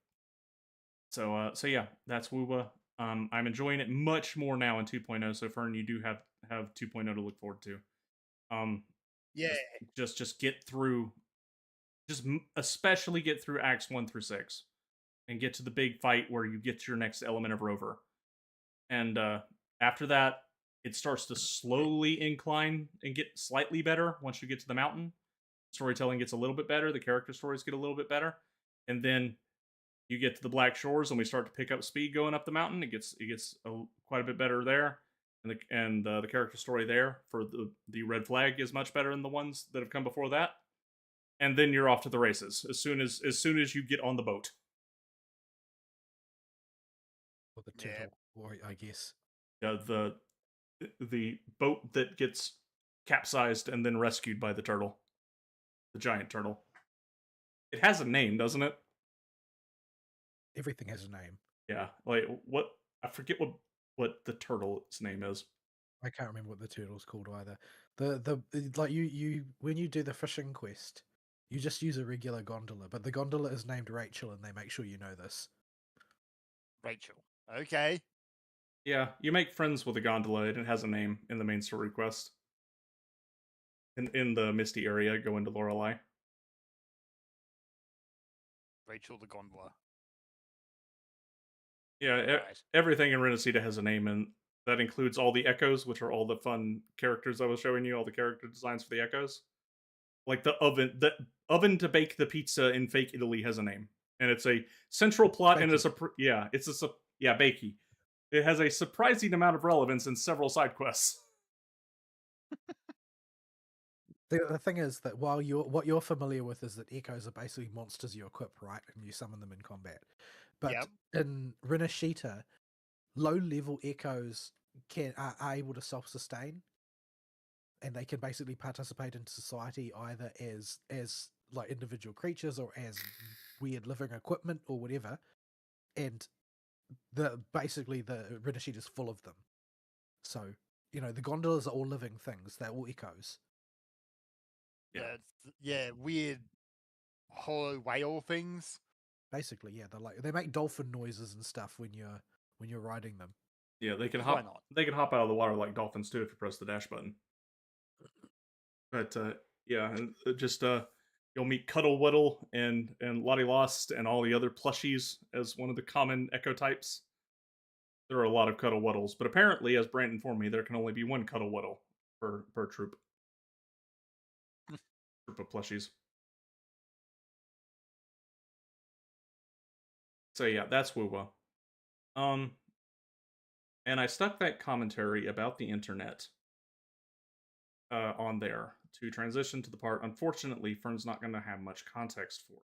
So yeah, that's WooWa. I'm enjoying it much more now in 2.0. So Fern, you do have 2.0 to look forward to. Yeah. Just get through, especially get through Acts 1 through 6, and get to the big fight where you get your next element of Rover, and after that, it starts to slowly incline and get slightly better once you get to the mountain. Storytelling gets a little bit better. The character stories get a little bit better, and then you get to the Black Shores, and we start to pick up speed going up the mountain. It gets quite a bit better there, and the character story there for the Red Flag is much better than the ones that have come before that. And then you're off to the races as soon as you get on the boat. Or the turtle, or I guess. The boat that gets capsized and then rescued by the turtle, the giant turtle. It has a name, doesn't it? Everything has a name. Yeah, like what? I forget what the turtle's name is. I can't remember what the turtle's called either. The like you when you do the fishing quest, you just use a regular gondola, but the gondola is named Rachel, and they make sure you know this. Rachel. Okay. Yeah, you make friends with a gondola, and it has a name in the main story quest. In the Misty area, go into Lorelei. Rachel the gondola. Yeah, Right. everything in Renacita has a name, and that includes all the echoes, which are all the fun characters I was showing you, all the character designs for the echoes. Like the oven to bake the pizza in fake Italy has a name, and it's a central plot, and it's Bakey. It has a surprising amount of relevance in several side quests. The thing is that what you're familiar with is that echoes are basically monsters you equip, right, and you summon them in combat. But Yep. in Renashita, low-level echoes are able to self-sustain, and they can basically participate in society either as like individual creatures or as weird living equipment or whatever. And basically the Renashita is full of them. So the gondolas are all living things; they're all echoes. Weird hollow whale things. Basically, yeah, they make dolphin noises and stuff when you're riding them. Yeah, they can Why hop. not? They can hop out of the water like dolphins too if you press the dash button. But yeah, and just you'll meet Cuddlewaddle and Lottie Lost and all the other plushies as one of the common echo types. There are a lot of Cuddlewaddles, but apparently, as Brandon informed me, there can only be one Cuddlewaddle per troop. Troop of plushies. So yeah, that's WooWa. And I stuck that commentary about the internet on there to transition to the part. Unfortunately, Fern's not going to have much context for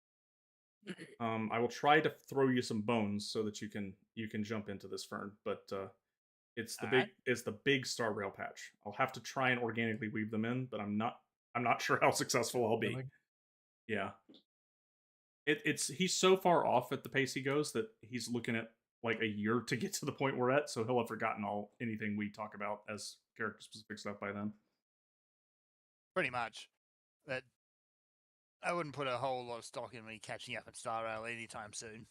it. I will try to throw you some bones so that you can jump into this, Fern. But it's the big Star Rail patch. I'll have to try and organically weave them in, but I'm not sure how successful I'll be. Yeah. He's so far off at the pace he goes that he's looking at like a year to get to the point we're at, so he'll have forgotten anything we talk about as character specific stuff by then. Pretty much. That I wouldn't put a whole lot of stock in me catching up at Star Rail anytime soon.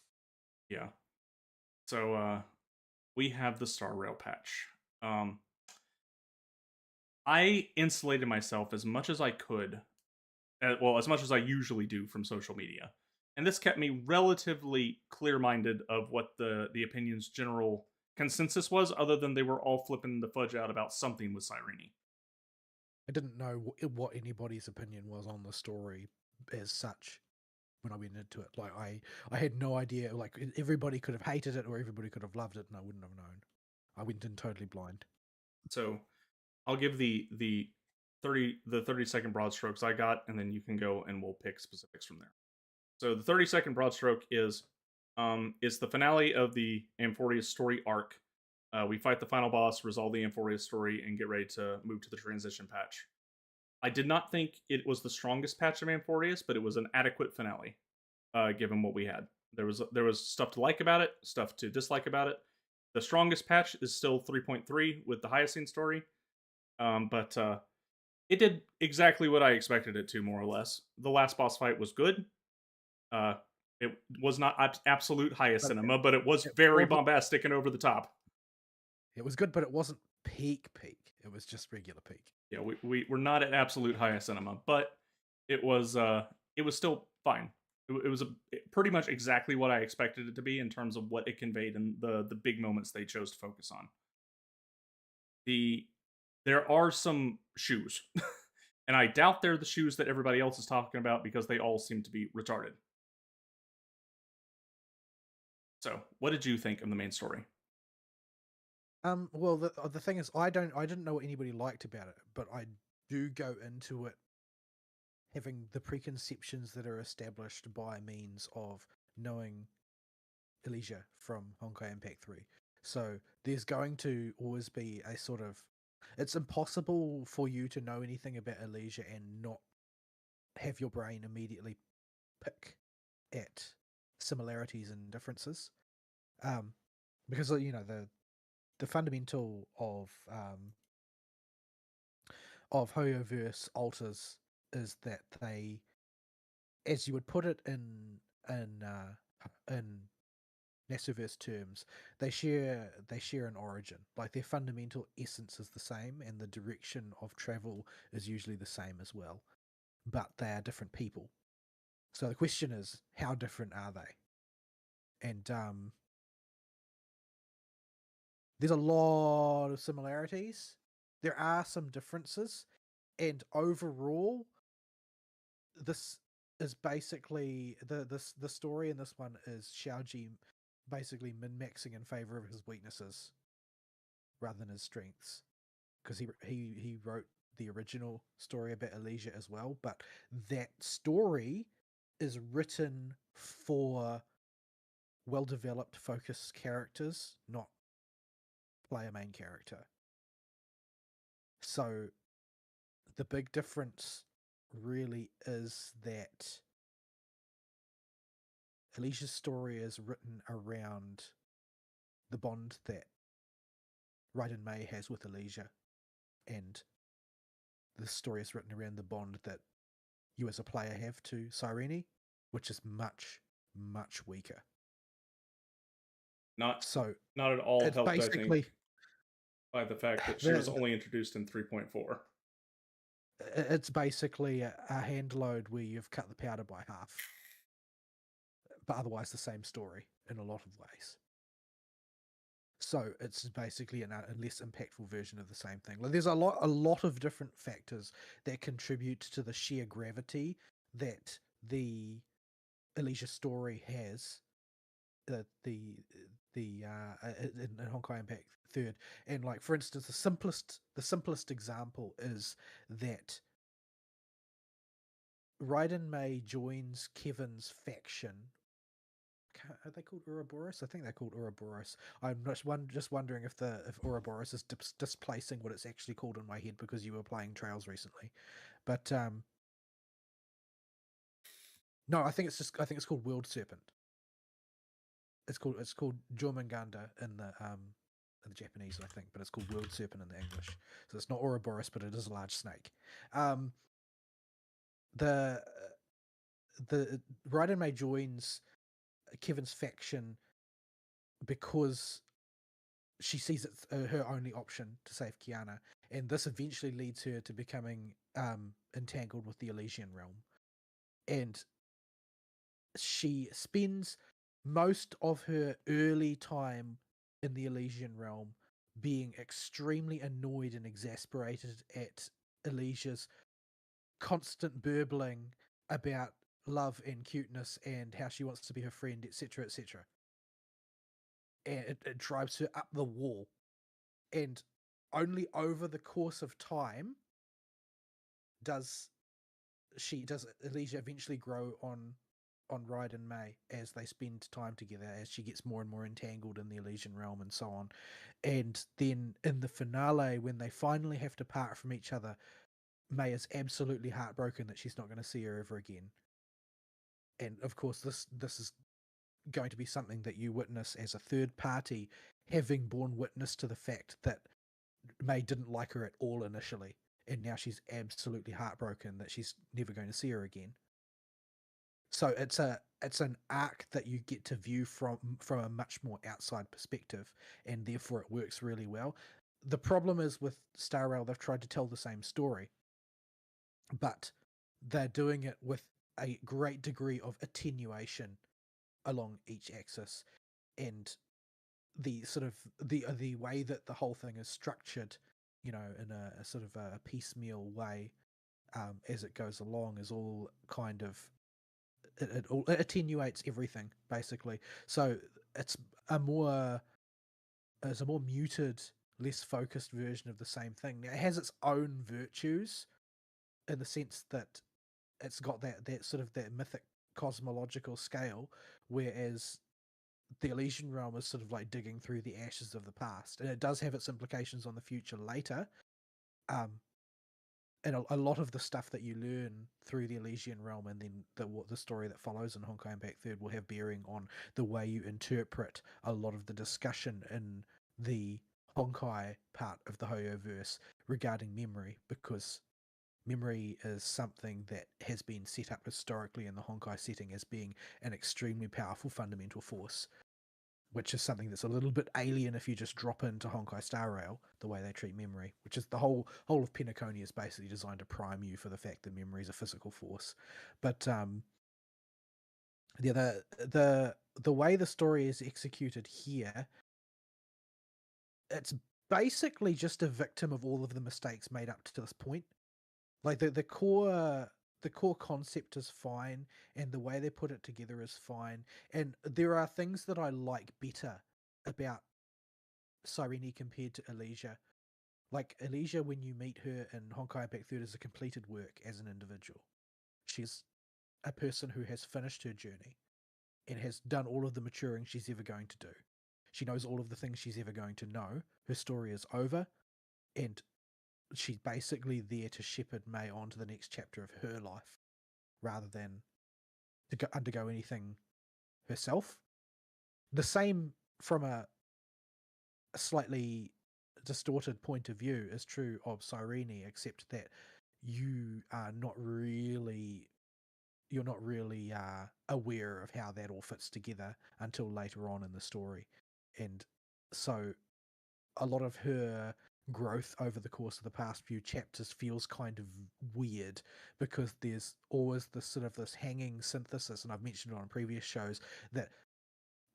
Yeah. So we have the Star Rail patch. I insulated myself as much as I could, as much as I usually do from social media. and this kept me relatively clear-minded of what the opinion's general consensus was, other than they were all flipping the fudge out about something with Cyrene. I didn't know what anybody's opinion was on the story as such when I went into it. Like I had no idea. Like everybody could have hated it or everybody could have loved it, and I wouldn't have known. I went in totally blind. So I'll give the 30-second broad strokes I got, and then you can go and we'll pick specifics from there. So the 30-second broad stroke is the finale of the Amphorius story arc. We fight the final boss, resolve the Amphorius story, and get ready to move to the transition patch. I did not think it was the strongest patch of Amphorius, but it was an adequate finale, given what we had. There was stuff to like about it, stuff to dislike about it. The strongest patch is still 3.3 with the Hyacine story, but it did exactly what I expected it to, more or less. The last boss fight was good. It was not absolute highest cinema, but it was very bombastic and over the top. It was good, but it wasn't peak. It was just regular peak. Yeah, we're not at absolute highest cinema, but it was still fine. It was pretty much exactly what I expected it to be in terms of what it conveyed and the big moments they chose to focus on. There are some shoes, and I doubt they're the shoes that everybody else is talking about because they all seem to be retarded. So, what did you think of the main story? Well, the thing is, I didn't know what anybody liked about it, but I do go into it having the preconceptions that are established by means of knowing Elysia from Honkai Impact 3. So there's going to always be a sort of... It's impossible for you to know anything about Elysia and not have your brain immediately pick at similarities and differences. Because, you know, the fundamental of Hoyoverse alters is that they, as you would put it in Nasuverse terms, they share an origin. Like their fundamental essence is the same, and the direction of travel is usually the same as well. But they are different people. So the question is, how different are they? And there's a lot of similarities. There are some differences, and overall, this is basically the story in this one is Xiaoji basically min-maxing in favor of his weaknesses rather than his strengths, because he wrote the original story about Elysia as well, but that story is written for well-developed, focused characters, not player main character. So the big difference really is that Elysia's story is written around the bond that Raiden Mei has with Elysia, and the story is written around the bond that you as a player have to Cyrene, which is much, much weaker. Not at all helped, basically, I think, by the fact that she was only introduced in 3.4. It's basically a hand load where you've cut the powder by half, but otherwise the same story in a lot of ways. So it's basically a less impactful version of the same thing. Like, there's a lot of different factors that contribute to the sheer gravity that the Elysia story has. In Honkai Impact 3rd, and like for instance, the simplest example is that Raiden Mei joins Kevin's faction. Are they called Ouroboros? I think they're called Ouroboros. I'm just wondering if Ouroboros is displacing what it's actually called in my head because you were playing Trails recently. But no, I think it's called World Serpent. It's called Jormungandr in the Japanese, I think, but it's called World Serpent in the English. So it's not Ouroboros, but it is a large snake. The Raiden Mei joins Kevin's faction because she sees it's her only option to save Kiana, and this eventually leads her to becoming entangled with the Elysian realm. And she spends most of her early time in the Elysian realm being extremely annoyed and exasperated at Alicia's constant burbling about love and cuteness and how she wants to be her friend, etc., etc. And it drives her up the wall. And only over the course of time does Alicia eventually grow on Ride and May as they spend time together, as she gets more and more entangled in the Elysian realm and so on. And then in the finale, when they finally have to part from each other, May is absolutely heartbroken that she's not going to see her ever again. And of course, this is going to be something that you witness as a third party, having borne witness to the fact that May didn't like her at all initially, and now she's absolutely heartbroken that she's never going to see her again. So it's an arc that you get to view from a much more outside perspective, and therefore it works really well. The problem is with Star Rail, they've tried to tell the same story, but they're doing it with a great degree of attenuation along each axis, and the sort of the way that the whole thing is structured, in a sort of a piecemeal way, as it goes along, is all kind of it attenuates everything basically. So it's a more muted, less focused version of the same thing. Now, it has its own virtues in the sense that it's got that sort of that mythic cosmological scale, whereas the Elysian realm is sort of like digging through the ashes of the past, and it does have its implications on the future later. And a lot of the stuff that you learn through the Elysian realm, and then the story that follows in Honkai Impact 3rd, will have bearing on the way you interpret a lot of the discussion in the Honkai part of the Hoyoverse regarding memory, because memory is something that has been set up historically in the Honkai setting as being an extremely powerful fundamental force, which is something that's a little bit alien if you just drop into Honkai Star Rail, the way they treat memory, which is the whole of Penacony is basically designed to prime you for the fact that memory is a physical force. But the way the story is executed here, it's basically just a victim of all of the mistakes made up to this point. Like the core concept is fine, and the way they put it together is fine, and there are things that I like better about Cyrene compared to Alicia. Like Alicia, when you meet her in Honkai Impact 3rd, is a completed work as an individual. She's a person who has finished her journey and has done all of the maturing she's ever going to do. She knows all of the things she's ever going to know. Her story is over, and she's basically there to shepherd May on to the next chapter of her life, rather than to undergo anything herself. The same from a slightly distorted point of view is true of Cyrene, except that you're not really aware of how that all fits together until later on in the story. And so a lot of her growth over the course of the past few chapters feels kind of weird, because there's always this hanging synthesis, and I've mentioned it on previous shows, that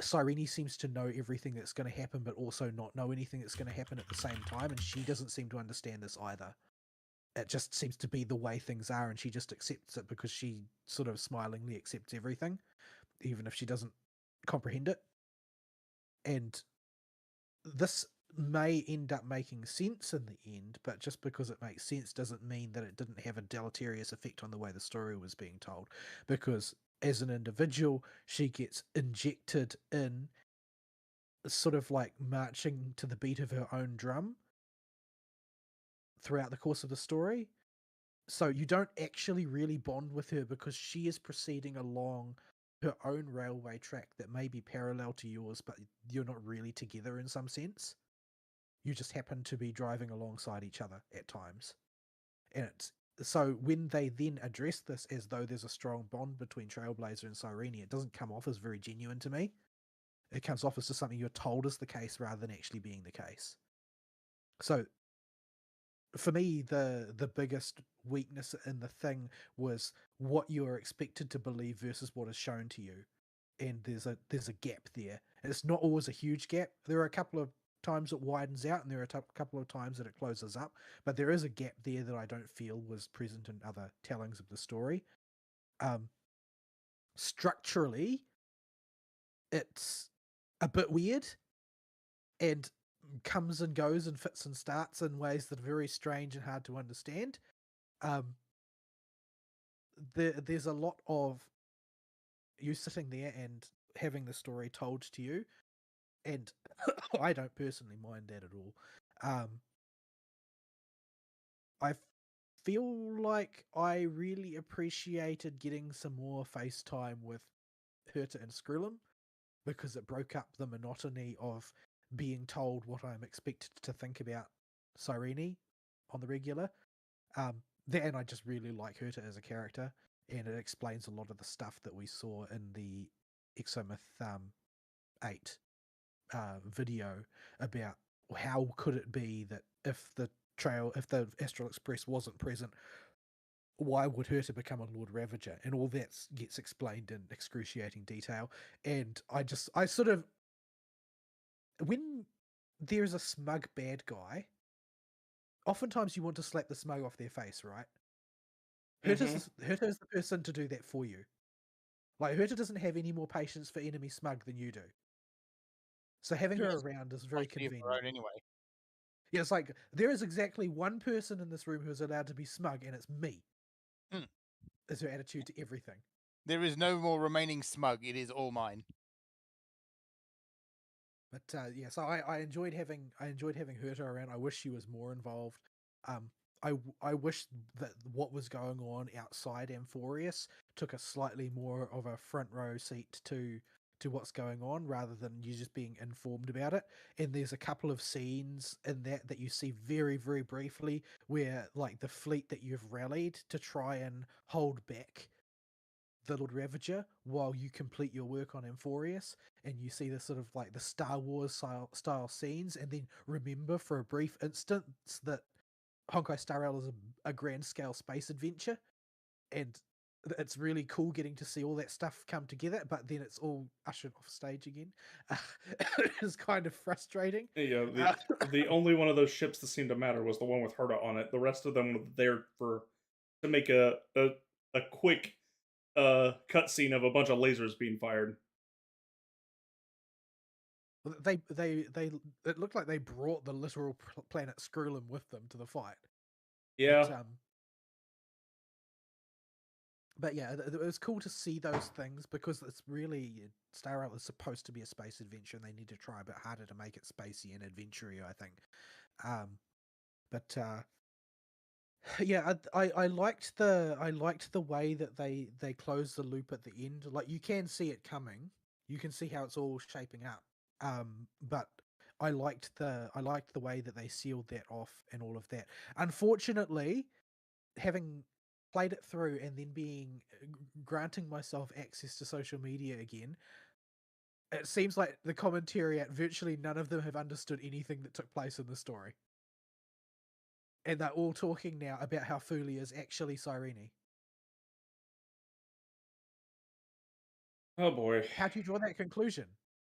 Cyrene seems to know everything that's going to happen, but also not know anything that's going to happen at the same time, and she doesn't seem to understand this either. It just seems to be the way things are, and she just accepts it because she sort of smilingly accepts everything, even if she doesn't comprehend it. And this may end up making sense in the end, but just because it makes sense doesn't mean that it didn't have a deleterious effect on the way the story was being told, because as an individual, she gets injected in, sort of like marching to the beat of her own drum throughout the course of the story. So you don't actually really bond with her, because she is proceeding along her own railway track that may be parallel to yours, but you're not really together in some sense. You just happen to be driving alongside each other at times. And so when they then address this as though there's a strong bond between Trailblazer and Cyrene, it doesn't come off as very genuine to me. It comes off as just something you're told is the case rather than actually being the case. So for me, the biggest weakness in the thing was what you are expected to believe versus what is shown to you, and there's a gap there. It's not always a huge gap. There are a couple of times it widens out, and there are a couple of times that it closes up, but there is a gap there that I don't feel was present in other tellings of the story. Structurally, it's a bit weird and comes and goes and fits and starts in ways that are very strange and hard to understand. There's a lot of you sitting there and having the story told to you, and I don't personally mind that at all. I feel like I really appreciated getting some more FaceTime with Herta and Skrullum, because it broke up the monotony of being told what I'm expected to think about Cyrene on the regular. And I just really like Herta as a character, and it explains a lot of the stuff that we saw in the Exomyth 8 video about how could it be that if the Astral Express wasn't present, why would Herta become a Lord Ravager? And all that gets explained in excruciating detail. And I sort of, when there's a smug bad guy, oftentimes you want to slap the smug off their face, right? Herta is the person to do that for you. Like, Herta doesn't have any more patience for enemy smug than you do. So having her around is very convenient. Anyway. Yeah, it's like, there is exactly one person in this room who is allowed to be smug, and it's me. Is her attitude to everything. There is no more remaining smug. It is all mine. But yeah, so I enjoyed having Herta around. I wish she was more involved. I wish that what was going on outside Amphorius took a slightly more of a front row seat to what's going on, rather than you just being informed about it. And there's a couple of scenes in that you see very, very briefly, where like the fleet that you've rallied to try and hold back the Lord Ravager while you complete your work on Amphorius, and you see the sort of like the Star Wars style scenes, and then remember for a brief instance that Honkai Star Rail is a grand scale space adventure, and it's really cool getting to see all that stuff come together, but then it's all ushered off stage again. It's kind of frustrating. Yeah, the only one of those ships that seemed to matter was the one with Herta on it. The rest of them were there to make a quick cutscene of a bunch of lasers being fired. They it looked like they brought the literal planet Skrullum with them to the fight. Yeah. But yeah, it was cool to see those things, because it's really, Star Rail is supposed to be a space adventure, and they need to try a bit harder to make it spacey and adventure-y, I think. But yeah, I liked the way that they closed the loop at the end. Like, you can see it coming, you can see how it's all shaping up. But I liked the way that they sealed that off and all of that. Unfortunately, having played it through and then granting myself access to social media again, it seems like the commentary at virtually none of them have understood anything that took place in the story. And they're all talking now about how Fuli is actually Cyrene. Oh boy. How do you draw that conclusion?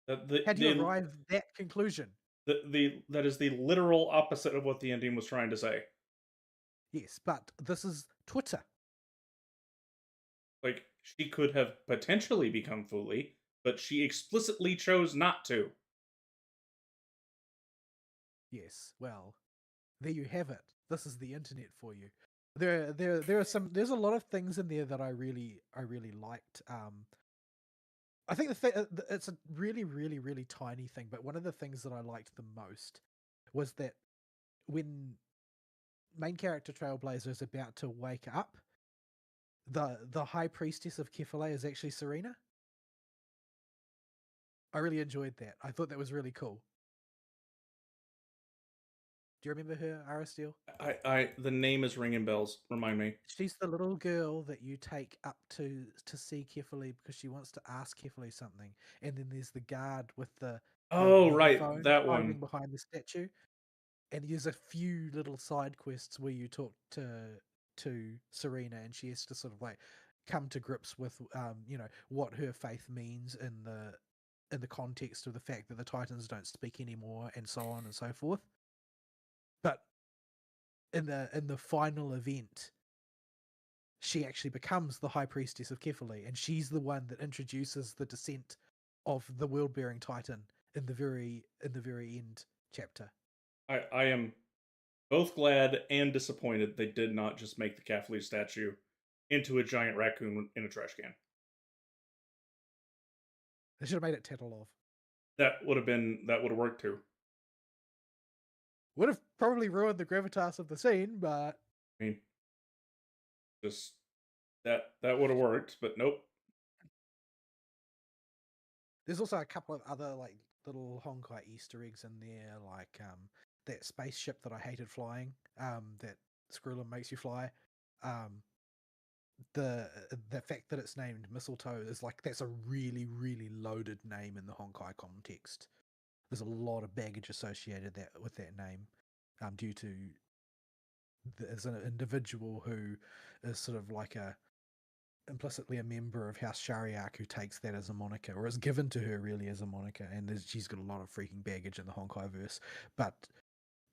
How do you arrive at that conclusion? That is the literal opposite of what the ending was trying to say. Yes, but this is Twitter. Like, she could have potentially become Fuli, but she explicitly chose not to. Yes, well, there you have it. This is the internet for you. There's a lot of things in there that I really liked. I think it's a really, really, really tiny thing, but one of the things that I liked the most was that when main character Trailblazer is about to wake up, the High Priestess of Kefale is actually Serena. I really enjoyed that. I thought that was really cool. Do you remember her, Aristeel? The name is ringing bells. Remind me. She's the little girl that you take up to see Kefale because she wants to ask Kefale something, and then there's the guard with the right, that one behind the statue, and there's a few little side quests where you talk to Serena, and she has to sort of like come to grips with what her faith means in the context of the fact that the Titans don't speak anymore, and so on and so forth. But in the final event, she actually becomes the High Priestess of Kefali, and she's the one that introduces the descent of the world-bearing Titan in the very end chapter. I am both glad and disappointed they did not just make the Kefali statue into a giant raccoon in a trash can. They should have made it Tatalov. That would have worked too. Would have probably ruined the gravitas of the scene, but I mean, just that would have worked, but nope. there's also a couple of other like little Honkai Easter eggs in there, like that spaceship that I hated flying, that Skrulin makes you fly. The fact that it's named Mistletoe is like, that's a really, really loaded name in the Honkai context. There's a lot of baggage associated with that name, due to as an individual who is sort of like implicitly a member of House Shariak, who takes that as a moniker, or is given to her really as a moniker, and she's got a lot of freaking baggage in the Honkai verse, but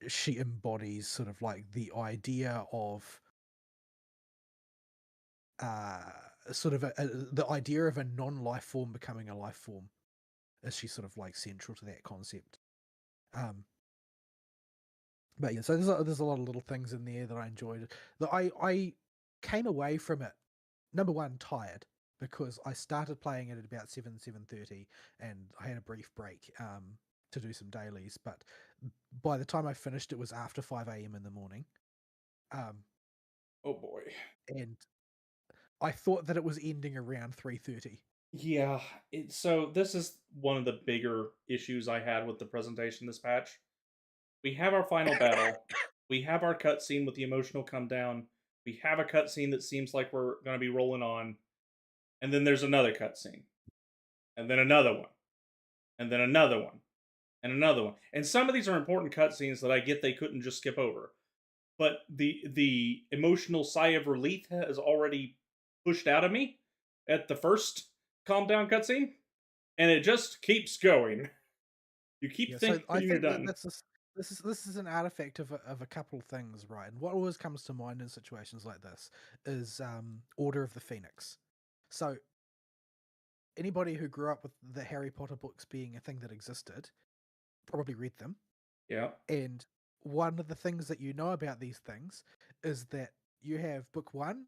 she embodies sort of like the idea of the idea of a non-life form becoming a life form, as she's sort of like central to that concept. But yeah, so there's a lot of little things in there that I enjoyed. That I came away from it, number one, tired, because I started playing it at about 7:30, and I had a brief break to do some dailies. But by the time I finished, it was after 5 a.m. in the morning. Oh boy. And I thought that it was ending around 3:30. Yeah, so this is one of the bigger issues I had with the presentation this patch. We have our final battle. We have our cutscene with the emotional come down. We have a cutscene that seems like we're going to be rolling on. And then there's another cutscene. And then another one. And then another one. And another one. And some of these are important cutscenes that I get they couldn't just skip over. But the emotional sigh of relief has already pushed out of me at the first calm down cutscene. And it just keeps going. You keep thinking you're done. This is an artifact of a couple of things, right? And what always comes to mind in situations like this is Order of the Phoenix. So anybody who grew up with the Harry Potter books being a thing that existed probably read them. Yeah. And one of the things that you know about these things is that you have book 1,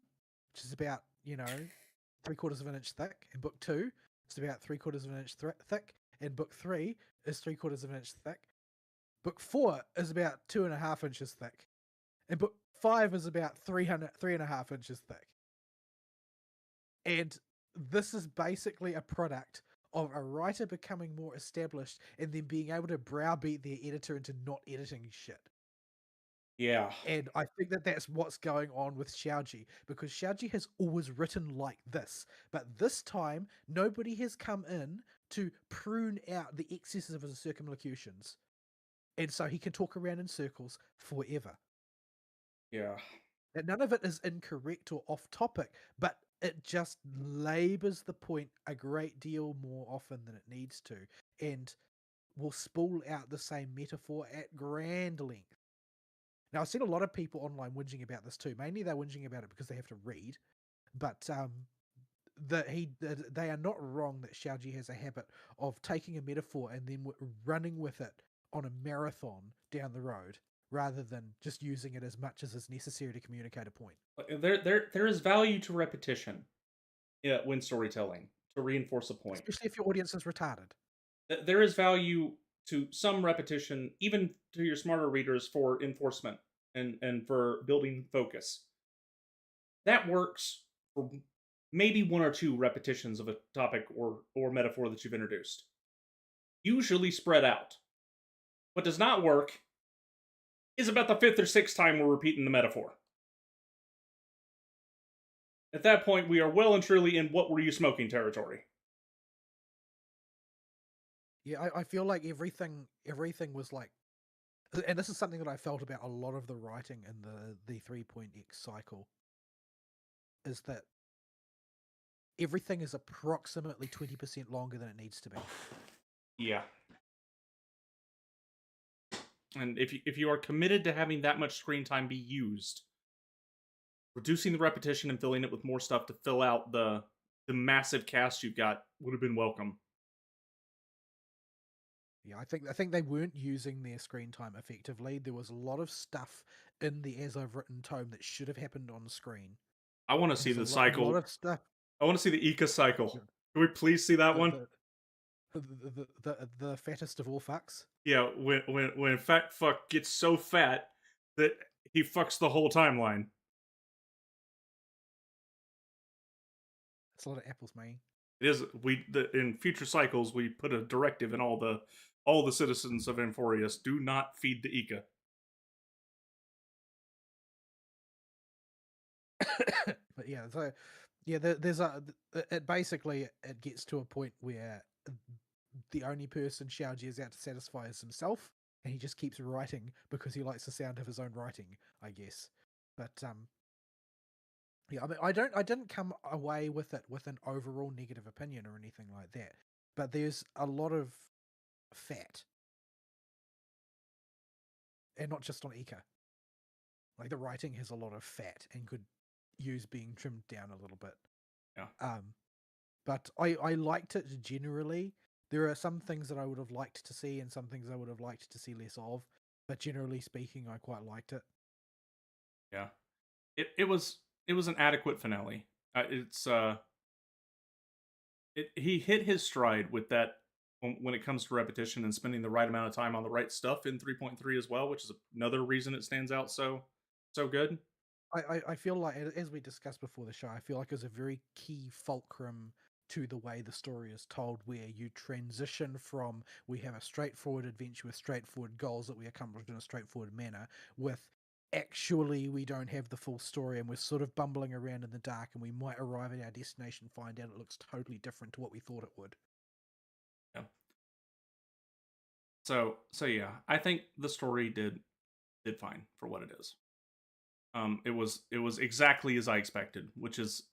which is about 3/4 of an inch thick, and book 2 is about 3/4 of an inch thick, and book 3 is 3/4 of an inch thick. Book 4 is about 2.5 inches thick, and book 5 is about 3.5 inches thick. And this is basically a product of a writer becoming more established and then being able to browbeat their editor into not editing shit. Yeah. And I think that that's what's going on with Xiaoji, because Xiaoji has always written like this, but this time nobody has come in to prune out the excesses of his circumlocutions. And so he can talk around in circles forever. Yeah. And none of it is incorrect or off topic, but it just labors the point a great deal more often than it needs to, and will spool out the same metaphor at grand length. Now, I've seen a lot of people online whinging about this too. Mainly they're whinging about it because they have to read, but they are not wrong that Xiaoji has a habit of taking a metaphor and then running with it on a marathon down the road, rather than just using it as much as is necessary to communicate a point. There is value to repetition when storytelling, to reinforce a point. Especially if your audience is retarded. There is value to some repetition, even to your smarter readers, for enforcement and for building focus. That works for maybe 1 or 2 repetitions of a topic or metaphor that you've introduced. Usually spread out. What does not work is about the 5th or 6th time we're repeating the metaphor. At that point, we are well and truly in what were you smoking territory. Yeah, I feel like everything was like and this is something that I felt about a lot of the writing in the 3.x cycle, is that everything is approximately 20% longer than it needs to be. Yeah. And if you are committed to having that much screen time be used, reducing the repetition and filling it with more stuff to fill out the massive cast you've got would have been welcome. Yeah, I think they weren't using their screen time effectively. There was a lot of stuff in the As I've Written tome that should have happened on screen. I want to see There's the a lot cycle. of stuff. I want to see the Ika cycle. Can we please see that one? The fattest of all fucks. Yeah, when fat fuck gets so fat that he fucks the whole timeline. It's a lot of apples, man. It is in future cycles we put a directive in all the citizens of Amphorius: do not feed the Ika. But yeah, so yeah, there's it basically it gets to a point where the only person Xiaoji is out to satisfy is himself, and he just keeps writing because he likes the sound of his own writing, I guess. But yeah, I mean, I didn't come away with it with an overall negative opinion or anything like that. But there's a lot of fat, and not just on Ika. Like the writing has a lot of fat and could use being trimmed down a little bit. Yeah. But I liked it generally. There are some things that I would have liked to see and some things I would have liked to see less of. But generally speaking, I quite liked it. Yeah. It was an adequate finale. He hit his stride with that when it comes to repetition and spending the right amount of time on the right stuff in 3.3 as well, which is another reason it stands out so good. I feel like, as we discussed before the show, I feel like it's a very key fulcrum to the way the story is told, where you transition from we have a straightforward adventure with straightforward goals that we accomplish in a straightforward manner, with actually we don't have the full story and we're sort of bumbling around in the dark and we might arrive at our destination, find out it looks totally different to what we thought it would. Yeah. So yeah, I think the story did fine for what it is. It was exactly as I expected, which is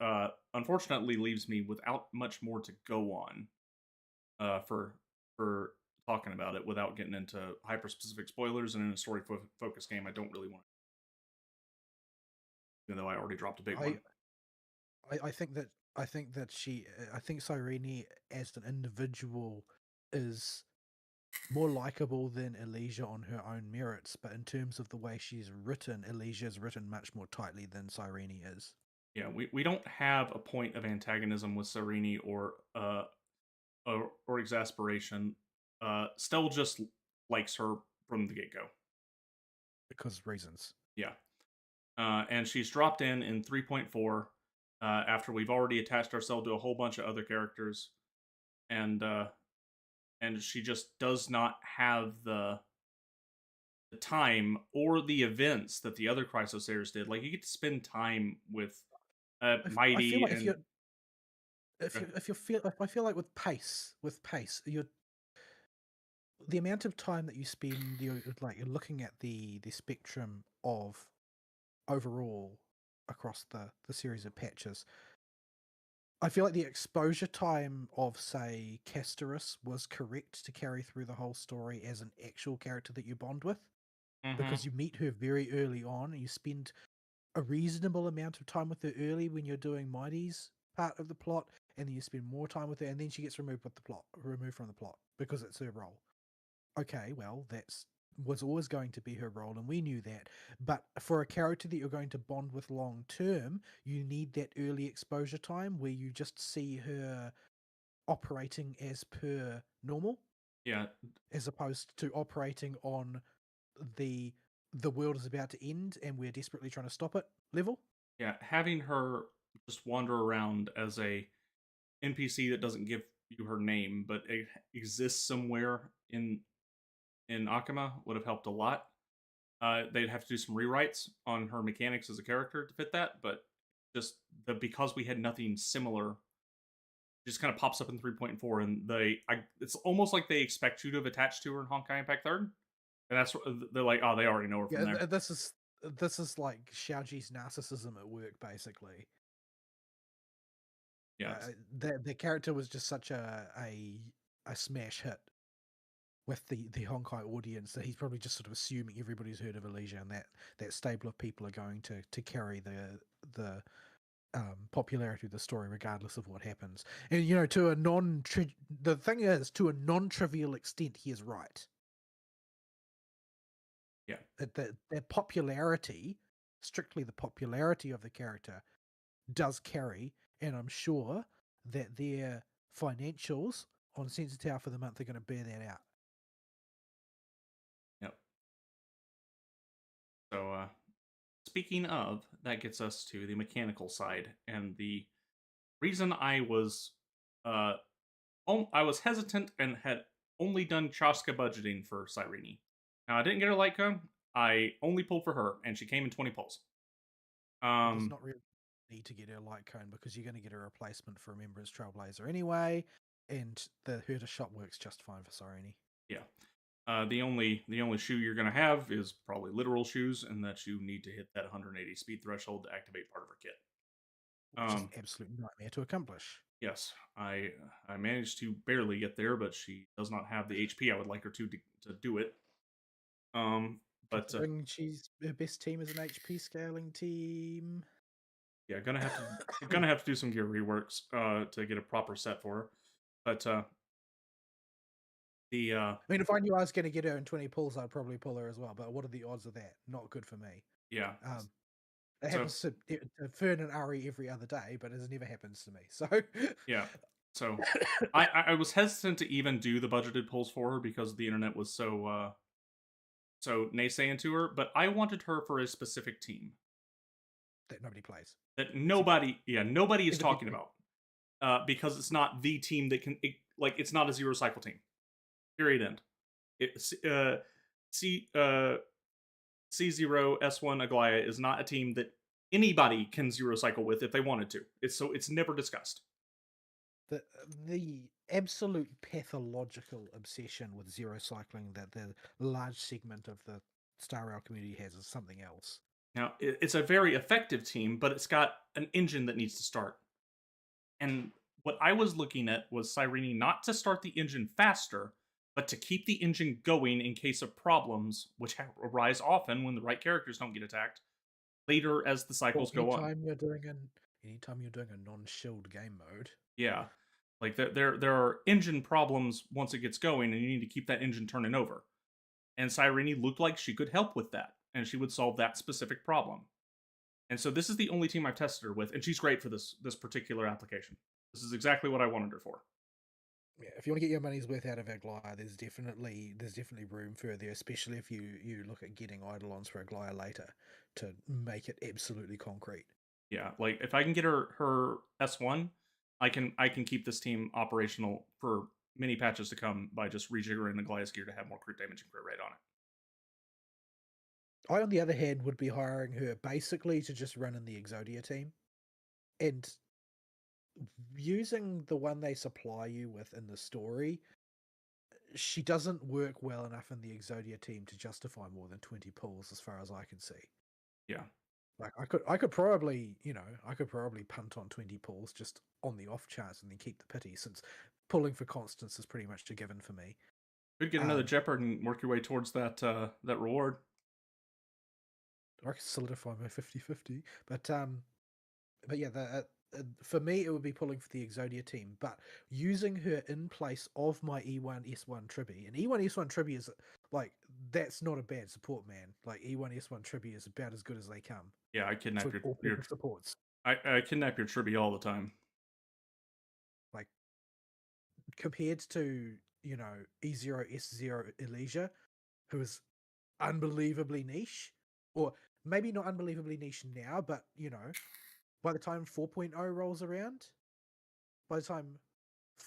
unfortunately leaves me without much more to go on for talking about it without getting into hyper specific spoilers. And in a story focused game, I don't really want, even though I already dropped a big one. I think that I think Cyrene as an individual is more likable than Elysia on her own merits, but in terms of the way she's written, Elysia is written much more tightly than Cyrene is. Yeah, we don't have a point of antagonism with Cyrene or exasperation. Stell just likes her from the get-go. Because of reasons. Yeah. And she's dropped in 3.4 after we've already attached ourselves to a whole bunch of other characters. And she just does not have the time or the events that the other Chrysosayers did. Like, you get to spend time with Mighty. I feel like and I feel like with pace, the amount of time that you spend, you're looking at the spectrum of overall across the series of patches. I feel like the exposure time of, say, Castorus was correct to carry through the whole story as an actual character that you bond with, because you meet her very early on and you spend a reasonable amount of time with her early when you're doing Mighty's part of the plot, and then you spend more time with her, and then she gets removed from the plot because it's her role. Okay, well, was always going to be her role, and we knew that. But for a character that you're going to bond with long term, you need that early exposure time where you just see her operating as per normal. Yeah. As opposed to operating on the world is about to end and we're desperately trying to stop it level. Yeah, having her just wander around as a NPC that doesn't give you her name, but it exists somewhere in Akama would have helped a lot. They'd have to do some rewrites on her mechanics as a character to fit that, but just because we had nothing similar, it just kind of pops up in 3.4, and it's almost like they expect you to have attached to her in Honkai Impact 3rd. And that's they're like, oh, they already know her from Yeah, there. this is like Xiaoji's narcissism at work, basically. Yeah, The character was just such a smash hit with the Honkai audience that he's probably just sort of assuming everybody's heard of Elysia, and that stable of people are going to carry the popularity of the story regardless of what happens. And to a the thing is, to a non-trivial extent, he is right. yeah, That popularity, strictly the popularity of the character, does carry, and I'm sure that their financials on Sensor Tower for the month are going to bear that out. yep. So, speaking of, that gets us to the mechanical side, and the reason I was hesitant and had only done Chaska budgeting for Cyrene. Now I didn't get her light cone. I only pulled for her, and she came in 20 pulls. There's not really need to get her light cone because you're going to get a replacement for Remembrance Trailblazer anyway, and the Herta shot works just fine for Cyrene. Yeah. The only shoe you're going to have is probably literal shoes, and that you need to hit that 180 speed threshold to activate part of her kit. Which is an absolute nightmare to accomplish. Yes, I managed to barely get there, but she does not have the HP I would like her to do it. But she's her best team is an HP scaling team. Yeah, gonna have to do some gear reworks to get a proper set for her. But I mean, if I knew I was going to get her in 20 pulls, I'd probably pull her as well. But what are the odds of that? Not good for me. Yeah. It happens to Fern and Ari every other day, but it never happens to me. So yeah. So I was hesitant to even do the budgeted pulls for her because the internet was so naysaying to her. But I wanted her for a specific team that nobody plays. That nobody is talking about. Because it's not the team that can it's not a zero cycle team. Period. End. It's C0 S1 Aglaya is not a team that anybody can zero cycle with if they wanted to. It's never discussed. The absolute pathological obsession with zero cycling that the large segment of the Star Rail community has is something else. Now, it's a very effective team, but it's got an engine that needs to start. And what I was looking at was Cyrene not to start the engine faster, but to keep the engine going in case of problems, which arise often when the right characters don't get attacked, later as the cycles go on. Anytime you're doing a non-shield game mode. Yeah. Like, there are engine problems once it gets going, and you need to keep that engine turning over. And Cyrene looked like she could help with that, and she would solve that specific problem. And so this is the only team I've tested her with, and she's great for this particular application. This is exactly what I wanted her for. Yeah, if you want to get your money's worth out of Aglaya, there's definitely room for her there, especially if you look at getting Eidolons for Aglaya later to make it absolutely concrete. Yeah, like if I can get her S1, I can keep this team operational for many patches to come by just rejiggering Aglaya's gear to have more crit damage and crit rate on it. I, on the other hand, would be hiring her basically to just run in the Exodia team, and using the one they supply you with in the story. She doesn't work well enough in the Exodia team to justify more than 20 pulls, as far as I can see. Yeah. Like I could probably punt on 20 pulls just on the off chance and then keep the pity, since pulling for constants is pretty much a given for me. Could get another Jeopard and work your way towards that reward. I could solidify my 50-50, but yeah, for me it would be pulling for the Exodia team, but using her in place of my E1S1 Tribby, and E1S1 Tribby is like, that's not a bad support, man. Like, E1S1 Tribby is about as good as they come. Yeah, I kidnap your supports. I kidnap your Tribby all the time. Like, compared to E0 S0 Elysia, who is unbelievably niche, or maybe not unbelievably niche now, but by the time 4.0 rolls around, by the time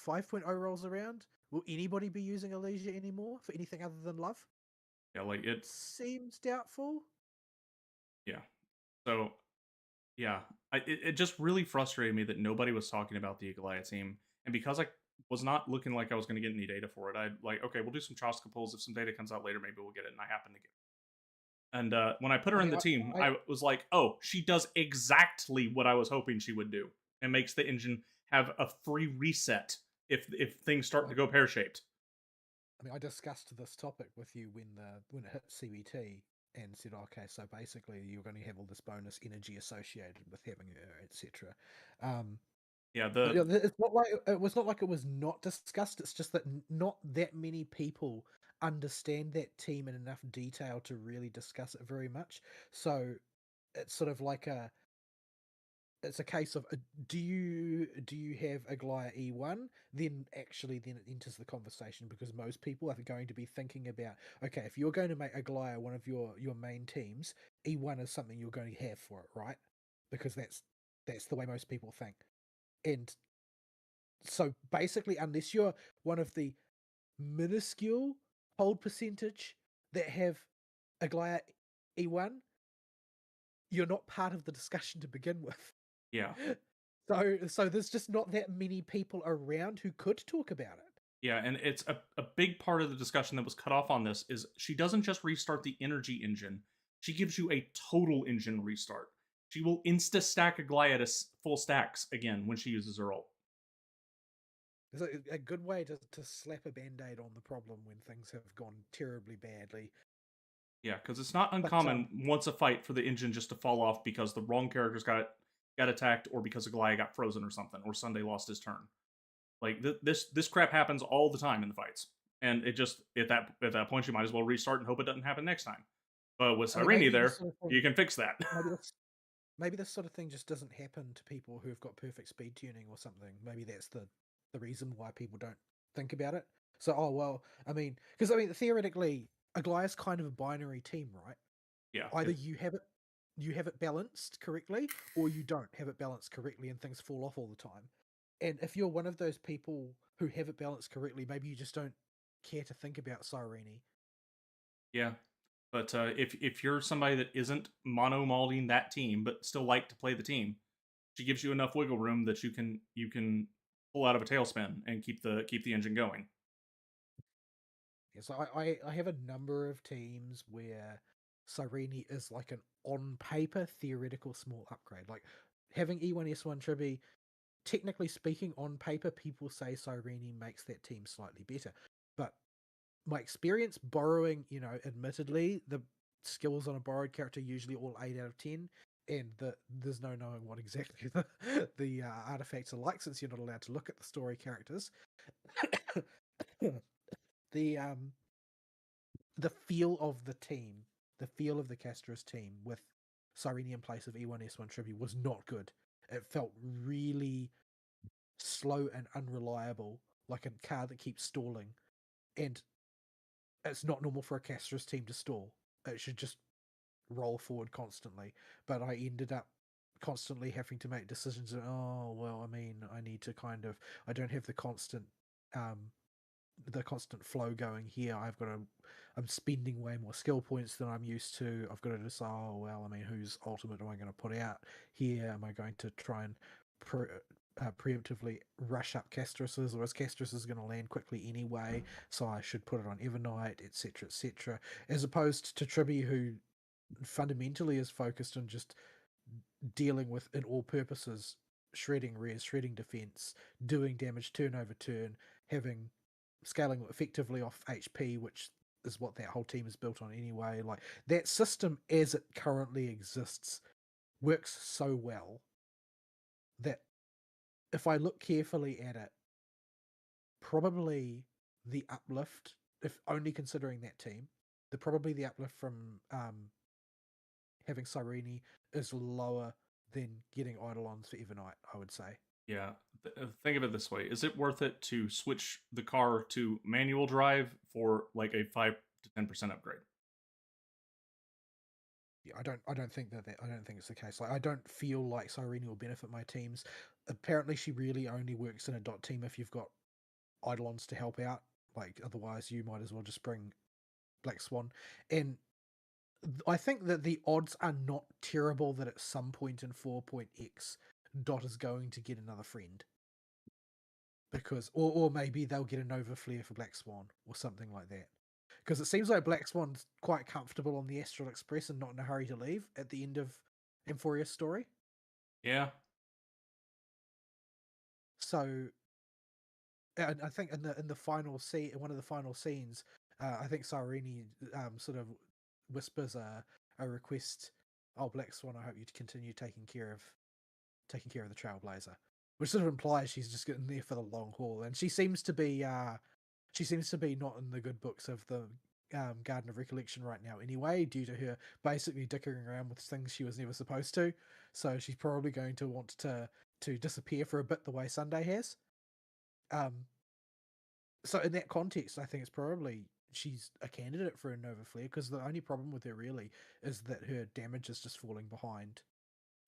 5.0 rolls around, will anybody be using Elysia anymore for anything other than love? Yeah, like it seems doubtful. Yeah. So, yeah, it just really frustrated me that nobody was talking about the Aglaya team, and because was not looking like I was going to get any data for it. I like, okay, we'll do some Choska pulls. If some data comes out later, maybe we'll get it. And I happen to get it. And when I put her I in mean, the team, I I was like, oh, she does exactly what I was hoping she would do, and makes the engine have a free reset if things start to go pear shaped. I mean, I discussed this topic with you when it hit CBT and said, okay, so basically you're going to have all this bonus energy associated with having her, etc. Yeah, But, it's not like it was not like it was not discussed. It's just that not that many people understand that team in enough detail to really discuss it very much. So it's sort of like it's a case of do you have Aglaia E1? Then it enters the conversation, because most people are going to be thinking about, okay, if you're going to make Aglaia one of your main teams, E1 is something you're going to have for it, right? Because that's the way most people think. And so basically, unless you're one of the minuscule hold percentage that have Aglaia E1, you're not part of the discussion to begin with. yeah, So there's just not that many people around who could talk about it. yeah, and it's a big part of the discussion that was cut off on this is she doesn't just restart the energy engine; she gives you a total engine restart. She will insta stack Aglaia to full stacks again when she uses her ult. It's a good way to slap a band-aid on the problem when things have gone terribly badly. Yeah, because it's not But uncommon once a fight for the engine just to fall off because the wrong characters got attacked, or because Aglaia got frozen or something, or Sunday lost his turn. Like this crap happens all the time in the fights, and it just at that point you might as well restart and hope it doesn't happen next time. But with I mean, Cyrene maybe there, this sort of thing, you can fix that. maybe this sort of thing just doesn't happen to people who've got perfect speed tuning or something. Maybe that's the reason why people don't think about it. So, oh well, I mean, because theoretically, Aglaia's kind of a binary team, right? Yeah, Either you have it balanced correctly, or you don't have it balanced correctly, and things fall off all the time. And if you're one of those people who have it balanced correctly, maybe you just don't care to think about Cyrene. yeah. But if you're somebody that isn't mono malding that team but still like to play the team, she gives you enough wiggle room that you can pull out of a tailspin and keep the engine going. Yeah, so I have a number of teams where Cyrene is like an on paper theoretical small upgrade. Like having E1S1 Triby, technically speaking, on paper, people say Cyrene makes that team slightly better. But my experience borrowing, admittedly, the skills on a borrowed character usually all 8 out of 10, and there's no knowing what exactly the artifacts are like, since you're not allowed to look at the story characters. the the feel of the team, the feel of the Castros team with Cyrene in place of E1S1 Tribute was not good. It felt really slow and unreliable, like a car that keeps stalling. And it's not normal for a Castros team to stall. It should just roll forward constantly. But I ended up constantly having to make decisions of, oh well, I mean, I don't have the constant flow going here. I'm spending way more skill points than I'm used to. I've got to decide, oh well, I mean, whose ultimate am I going to put out here? Am I going to try and preemptively rush up Castros's, or is Castros going to land quickly anyway, so I should put it on Evernight, etc., etc., as opposed to Triby, who fundamentally is focused on just dealing with, in all purposes, shredding res, shredding defense, doing damage turn over turn, having scaling effectively off HP, which is what that whole team is built on anyway. Like, that system as it currently exists works so well that if I look carefully at it, probably the uplift, if only considering that team, probably the uplift from having Cyrene is lower than getting Eidolons for Evernight, I would say. Yeah, think of it this way: is it worth it to switch the car to manual drive for like a 5 to 10% upgrade? Yeah, I don't think I don't think it's the case. Like, I don't feel like Cyrene will benefit my teams. Apparently, she really only works in a dot team if you've got Eidolons to help out. Like, otherwise, you might as well just bring Black Swan. And I think that the odds are not terrible that at some point in 4.x, Dot is going to get another friend. because or maybe they'll get a Nova Flare for Black Swan or something like that. Because it seems like Black Swan's quite comfortable on the Astral Express and not in a hurry to leave at the end of Emphoria's story. Yeah. So, and I think in the final scene, in one of the final scenes, I think Sarini sort of whispers a request. Oh, Black Swan, I hope you continue taking care of the Trailblazer, which sort of implies she's just getting there for the long haul, and she seems to be not in the good books of the Garden of Recollection right now anyway, due to her basically dickering around with things she was never supposed to. So she's probably going to want to disappear for a bit the way Sunday has. So in that context, I think it's probably she's a candidate for a Nova Flare, because the only problem with her really is that her damage is just falling behind,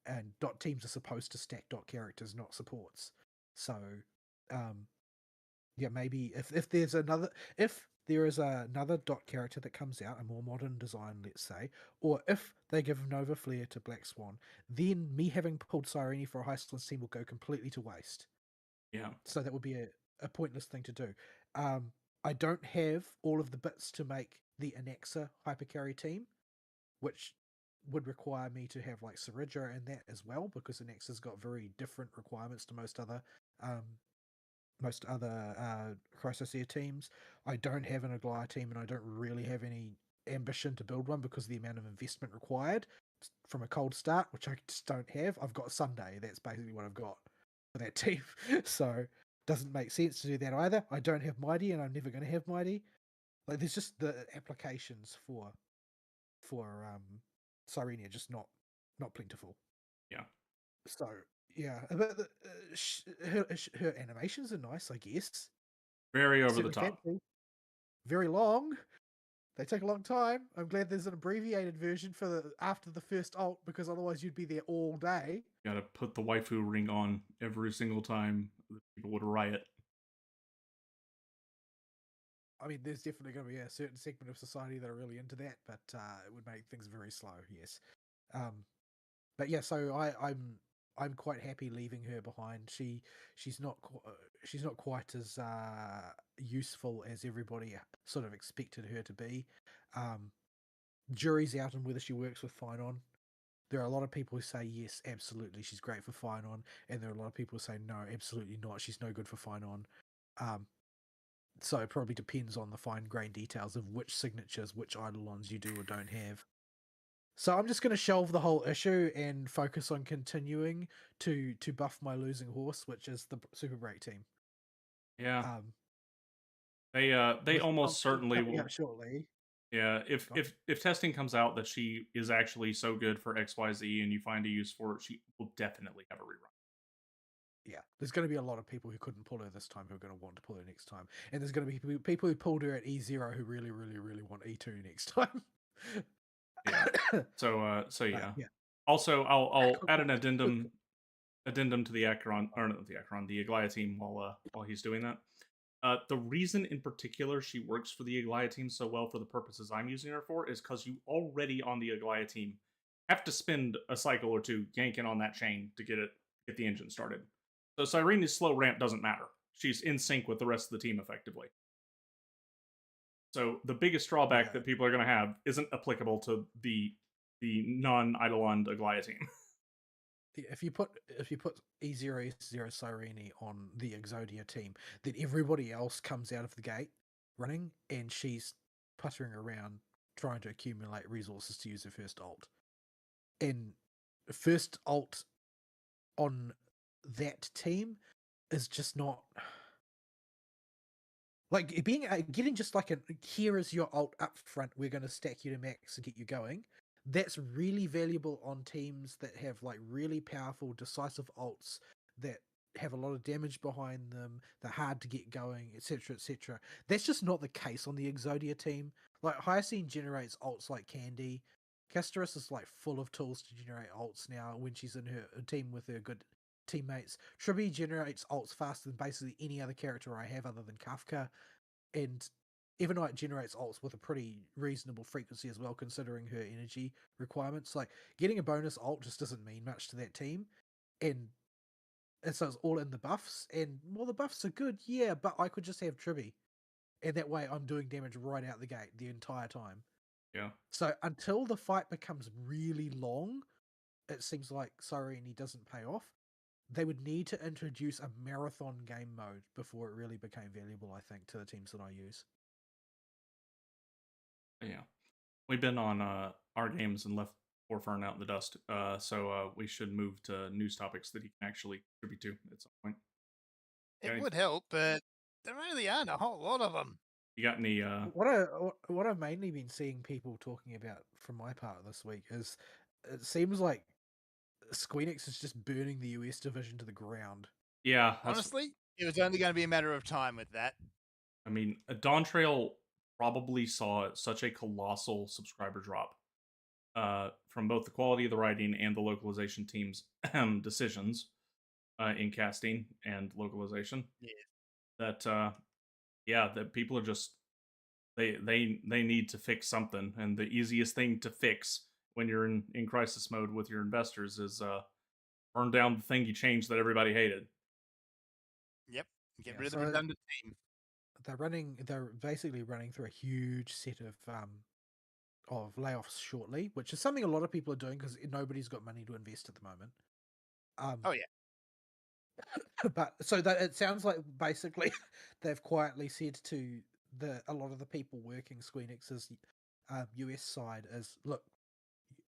and dot teams are supposed to stack dot characters, not supports. So, yeah, maybe if there is another dot character that comes out, a more modern design, let's say, or if they give Nova Flare to Black Swan, then me having pulled Cyrene for a Highlands team will go completely to waste. Yeah. So that would be a pointless thing to do. I don't have all of the bits to make the Anaxa hypercarry team, which would require me to have like Sarija and that as well, because Anaxa's got very different requirements to most other Chrysosphere teams. I don't have an Aglaya team, and I don't really have any ambition to build one because of the amount of investment required from a cold start, which I just don't have. I've got Sunday. That's basically what I've got for that team. So doesn't make sense to do that either. I don't have Mighty, and I'm never going to have Mighty. Like, there's just the applications for Cyrenia just not plentiful. Yeah. So yeah, but her animations are nice, I guess. Very over the Certainly top. fancy. Very long. They take a long time. I'm glad there's an abbreviated version for after the first alt, because otherwise you'd be there all day. Gotta put the waifu ring on every single time. People would riot. I mean, there's definitely going to be a certain segment of society that are really into that, but it would make things very slow. Yes, but yeah. So I'm quite happy leaving her behind. She's not quite as useful as everybody sort of expected her to be. Jury's out on whether she works with Finon. There are a lot of people who say yes, absolutely, she's great for Finon, and there are a lot of people who say no, absolutely not, she's no good for Finon. So it probably depends on the fine-grained details of which signatures, which Eidolons you do or don't have. So I'm just going to shelve the whole issue and focus on continuing to buff my losing horse, which is the Super Break team. Yeah. They almost certainly will. Out shortly. Yeah, if testing comes out that she is actually so good for XYZ and you find a use for it, she will definitely have a rerun. Yeah, there's going to be a lot of people who couldn't pull her this time who are going to want to pull her next time, and there's going to be people who pulled her at E0 who really, really, really want E2 next time. Yeah. So yeah. Yeah. Also, I'll add an addendum to the Acheron, or not the Acheron, the Aglaya team while he's doing that. The reason in particular she works for the Aglaya team so well for the purposes I'm using her for is because you already on the Aglaya team have to spend a cycle or two yanking on that chain to get the engine started. So Cyrene's slow ramp doesn't matter. She's in sync with the rest of the team effectively. So the biggest drawback that people are going to have isn't applicable to the non-Eidolon Aglaya team. If you put E0 Cyrene on the Exodia team, then everybody else comes out of the gate running, and she's puttering around trying to accumulate resources to use her first ult. And first ult on that team is just not like getting just like here is your ult up front, we're going to stack you to max and get you going. That's really valuable on teams that have like really powerful decisive ults that have a lot of damage behind them, they're hard to get going, etc, etc. That's just not the case on the Exodia team. Like Hyacine generates ults like candy. Castoris is like full of tools to generate ults now when she's in her team with her good teammates. Tribi generates ults faster than basically any other character I have other than Kafka, and Evernight generates ults with a pretty reasonable frequency as well, considering her energy requirements. Like, getting a bonus ult just doesn't mean much to that team, and And so it's all in the buffs, and well, the buffs are good, yeah, but I could just have Tribby, and that way I'm doing damage right out the gate the entire time. Yeah. So until the fight becomes really long, it seems like Sorry doesn't pay off. They would need to introduce a marathon game mode before it really became valuable, I think, to the teams that I use. Yeah. We've been on our games and left Warfern out in the dust. So we should move to news topics that he can actually contribute to at some point. It Okay. would help, but there really aren't a whole lot of them. You got any? What I've mainly been seeing people talking about from my part this week is it seems like Squeenix is just burning the US division to the ground. Yeah. Honestly, it was only going to be a matter of time with that. I mean, Dawn Trail probably saw such a colossal subscriber drop from both the quality of the writing and the localization team's decisions in casting and localization. Yeah. That that people are just they need to fix something, and the easiest thing to fix when you're in crisis mode with your investors is burn down the thing you changed that everybody hated. Yep. Get Yeah, rid of so the redundant team. they're basically running through a huge set of layoffs shortly, which is something a lot of people are doing because nobody's got money to invest at the moment. Oh yeah. But so that it sounds like basically they've quietly said to a lot of the people working Squeenix's US side is, look,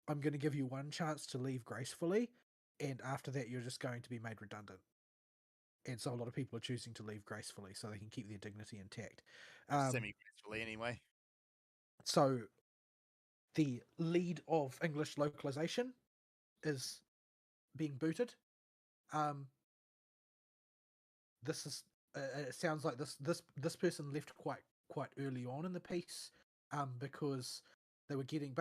I'm going to give you one chance to leave gracefully, and after that you're just going to be made redundant. And so a lot of people are choosing to leave gracefully so they can keep their dignity intact. Semi-gracefully, anyway. So the lead of English localization is being booted. This is it sounds like this person left quite early on in the piece, because they were getting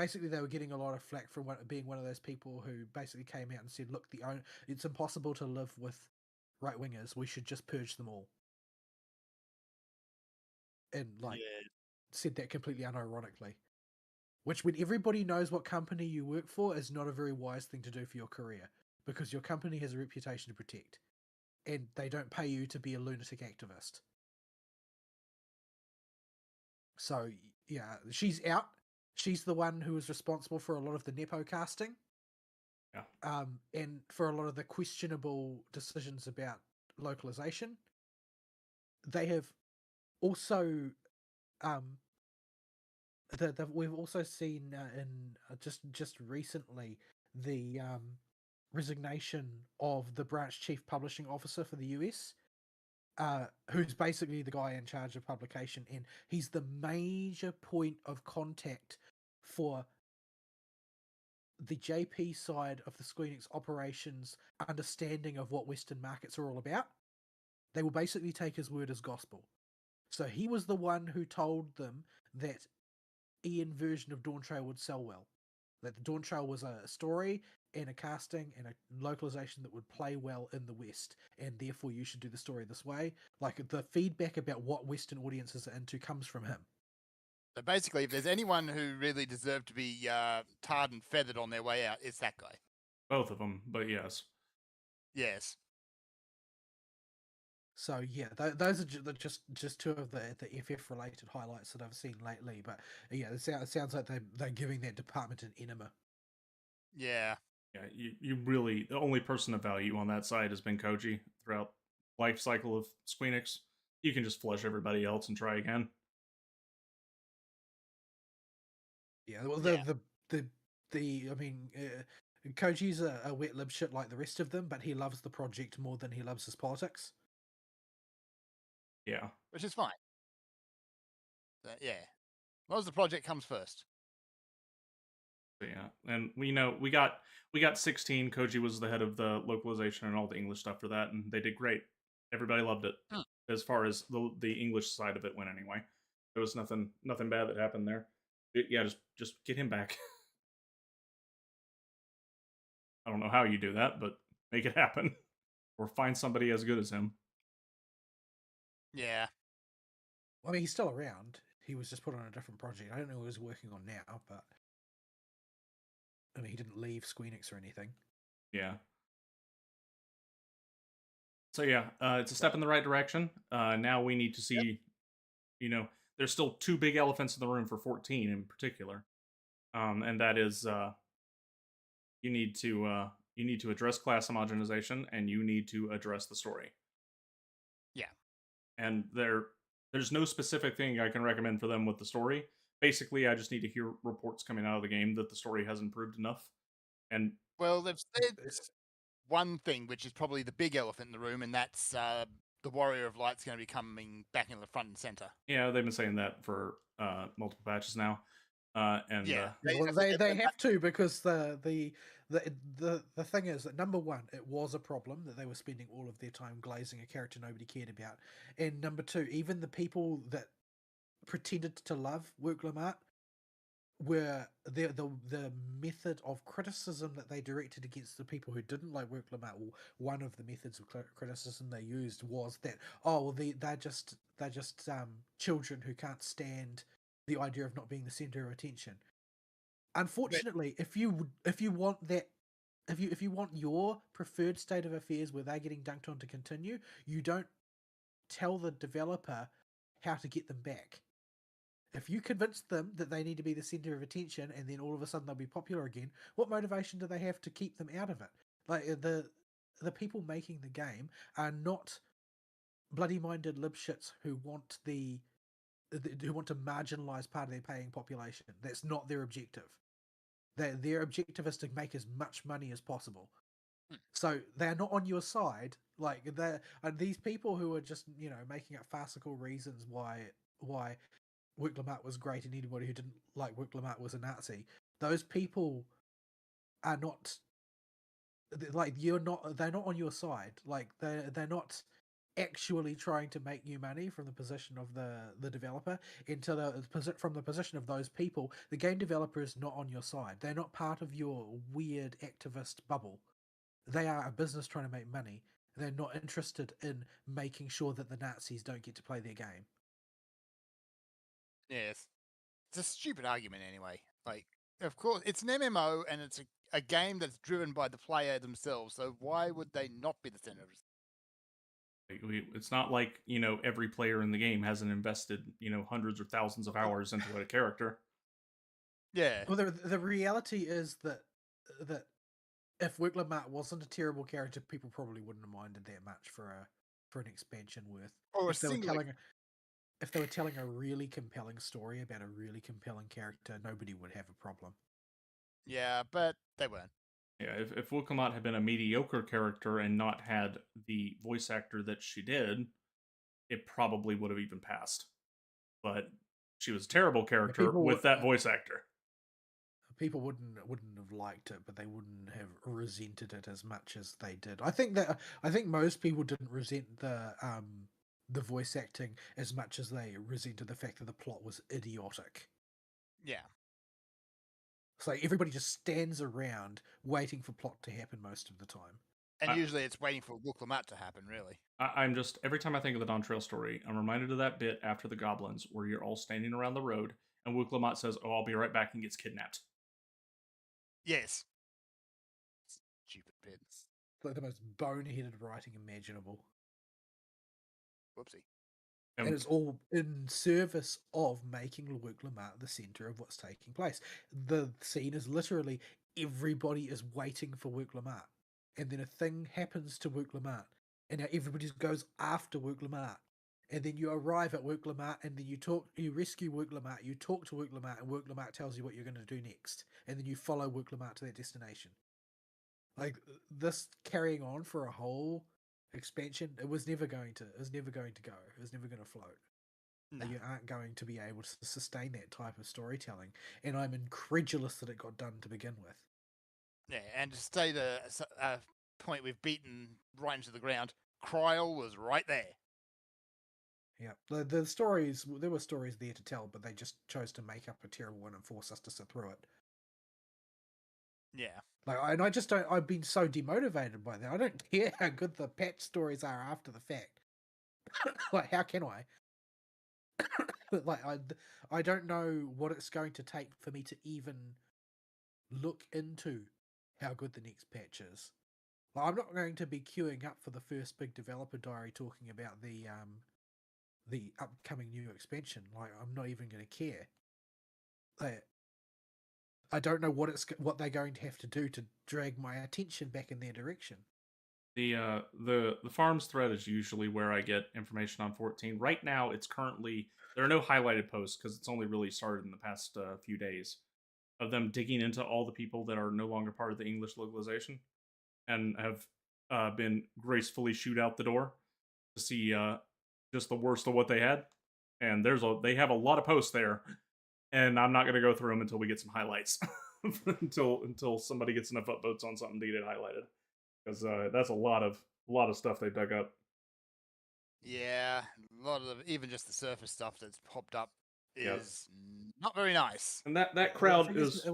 a lot of flack from being one of those people who basically came out and said, look, it's impossible to live with right wingers, we should just purge them all, and said that completely unironically, which, when everybody knows what company you work for, is not a very wise thing to do for your career, because your company has a reputation to protect, and they don't pay you to be a lunatic activist. So yeah, she's out. She's the one who was responsible for a lot of the Nepo casting. Yeah. And for a lot of the questionable decisions about localization. They have also we've also seen in just recently the resignation of the branch chief publishing officer for the US, who's basically the guy in charge of publication, and he's the major point of contact for the JP side of the Squeenix operations understanding of what Western markets are all about. They will basically take his word as gospel. So he was the one who told them that Ian version of Dawn Trail would sell well. That the Dawn Trail was a story and a casting and a localization that would play well in the West, and therefore you should do the story this way. Like, the feedback about what Western audiences are into comes from him. So basically, if there's anyone who really deserved to be tarred and feathered on their way out, it's that guy. Both of them, but yes. Yes. So yeah, those are just two of the FF related highlights that I've seen lately. But yeah, it sounds like they're giving that department an enema. Yeah. Yeah, you really, the only person of value on that side has been Koji throughout life cycle of Squeenix. You can just flush everybody else and try again. Yeah, well, I mean, Koji's a wet lib shit like the rest of them, but he loves the project more than he loves his politics. Yeah. Which is fine. So, yeah. As long as the project comes first. So, yeah, and we know we got 16. Koji was the head of the localization and all the English stuff for that, and they did great. Everybody loved it. As far as the English side of it went, anyway, there was nothing bad that happened there. Yeah, just get him back. I don't know how you do that, but make it happen, or find somebody as good as him. Yeah. I mean, he's still around. He was just put on a different project. I don't know what he's working on now, but I mean, he didn't leave Squeenix or anything. Yeah. So yeah, it's a step in the right direction. Now we need to see, you know, there's still two big elephants in the room for 14 in particular, and that is you need to address class homogenization and you need to address the story. Yeah. And there's no specific thing I can recommend for them with the story. Basically, I just need to hear reports coming out of the game that the story has improved enough. And Well, they've said one thing, which is probably the big elephant in the room, and that's the Warrior of Light's going to be coming back into the front and center. yeah, they've been saying that for multiple patches now. And Yeah. Well, they have to, because the thing is that, number one, it was a problem that they were spending all of their time glazing a character nobody cared about, and number two, even the people that pretended to love Work Lamart were the method of criticism that they directed against the people who didn't like Work Lamart. Well, one of the methods of criticism they used was that, oh well, they're just children who can't stand the idea of not being the center of attention. Unfortunately, if you want that, if you want your preferred state of affairs where they're getting dunked on to continue, you don't tell the developer how to get them back. If you convince them that they need to be the center of attention and then all of a sudden they'll be popular again, what motivation do they have to keep them out of it? Like, the people making the game are not bloody minded libshits who want who want to marginalize part of their paying population. That's not their objective. Their objective is to make as much money as possible. So they're not on your side. Like, these people who are just, making up farcical reasons why Work Lamart was great and anybody who didn't like Work Lamart was a Nazi. Those people are not, like, they're not on your side. Like, they're not actually trying to make you money from the position of the developer. From the position of those people, the game developer is not on your side. They're not part of your weird activist bubble. They are a business trying to make money. They're not interested in making sure that the Nazis don't get to play their game. Yes. It's a stupid argument anyway. Like, of course, it's an MMO and it's a game that's driven by the player themselves. So why would they not be the center of it's not like, every player in the game hasn't invested, hundreds or thousands of hours into a character. Yeah. Well, the reality is that if Work Lamart wasn't a terrible character, people probably wouldn't have minded that much for an expansion worth. Or if they were telling a really compelling story about a really compelling character, nobody would have a problem. Yeah, but they weren't. Yeah, if Work Lamart had been a mediocre character and not had the voice actor that she did, it probably would have even passed. But she was a terrible character with that voice actor. People wouldn't have liked it, but they wouldn't have resented it as much as they did. I think most people didn't resent the voice acting as much as they resented the fact that the plot was idiotic. Yeah. It's like everybody just stands around waiting for plot to happen most of the time. And usually it's waiting for Work Lamart to happen, really. I'm just, every time I think of the Dawntrail story, I'm reminded of that bit after the goblins where you're all standing around the road and Work Lamart says, "Oh, I'll be right back," and gets kidnapped. Yes. Stupid bit. It's like the most boneheaded writing imaginable. Whoopsie. And it's all in service of making Work Lamart the center of what's taking place. The scene is literally everybody is waiting for Work Lamart. And then a thing happens to Work Lamart. And now everybody goes after Work Lamart. And then you arrive at Work Lamart, and then you rescue Work Lamart, you talk to Work Lamart, and Work Lamart tells you what you're going to do next. And then you follow Work Lamart to that destination. Like, this carrying on for a whole expansion, it was never going to go. It was never going to float. No. You aren't going to be able to sustain that type of storytelling. And I'm incredulous that it got done to begin with. Yeah, and to state a point we've beaten right into the ground, Kryl was right there. Yeah, the stories, there were stories there to tell, but they just chose to make up a terrible one and force us to sit through it. Yeah. I've been so demotivated by that. I don't care how good the patch stories are after the fact. Like, how can I? Like, I don't know what it's going to take for me to even look into how good the next patch is. I'm not going to be queuing up for the first big developer diary talking about the upcoming new expansion. Like, I'm not even going to care. I don't know what they're going to have to do to drag my attention back in their direction. The farms thread is usually where I get information on 14. Right now, it's currently there are no highlighted posts because it's only really started in the past few days of them digging into all the people that are no longer part of the English localization and have been gracefully shooed out the door to see just the worst of what they had. And they have a lot of posts there, and I'm not going to go through them until we get some highlights. until somebody gets enough upvotes on something to get it highlighted, because that's a lot of stuff they dug up. Yeah, a lot of even just the surface stuff that's popped up is not very nice. And that crowd is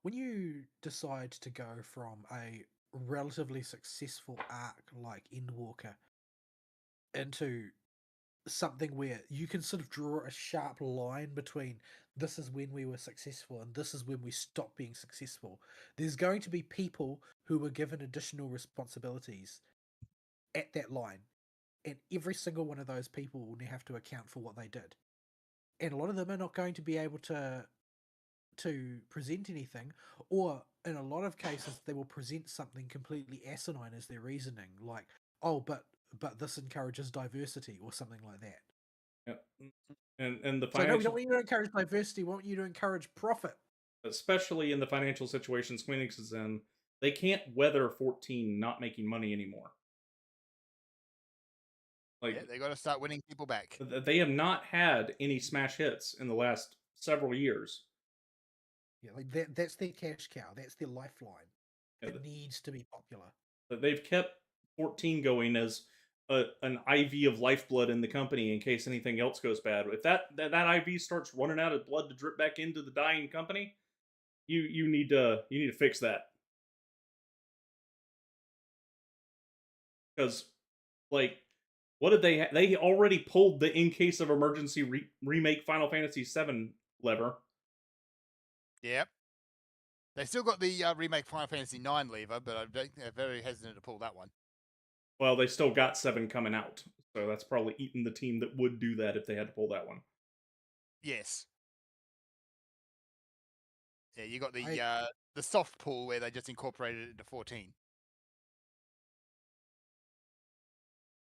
when you decide to go from a relatively successful arc like Endwalker into something where you can sort of draw a sharp line between this is when we were successful and this is when we stopped being successful. There's going to be people who were given additional responsibilities at that line, and every single one of those people will now have to account for what they did. And a lot of them are not going to be able to present anything, or in a lot of cases they will present something completely asinine as their reasoning, like, oh, but this encourages diversity or something like that. Yeah. And the So no, we don't financial, want you to encourage diversity. We want you to encourage profit. especially in the financial situation Square Enix is in, they can't weather 14 not making money anymore. Like, Yeah, they got to start winning people back. they have not had any smash hits in the last several years. Yeah, like that's their cash cow. That's their lifeline. Yeah, It needs to be popular. They've kept 14 going as an IV of lifeblood in the company in case anything else goes bad. If that IV starts running out of blood to drip back into the dying company, you need to fix that. Because, like, what did they already pulled the in case of emergency remake Final Fantasy VII lever. Yep. They still got the remake Final Fantasy IX lever, but they're very hesitant to pull that one. Well, they still got 7 coming out, so that's probably eating the team that would do that if they had to pull that one. Yes. Yeah, you got the soft pull where they just incorporated it into 14.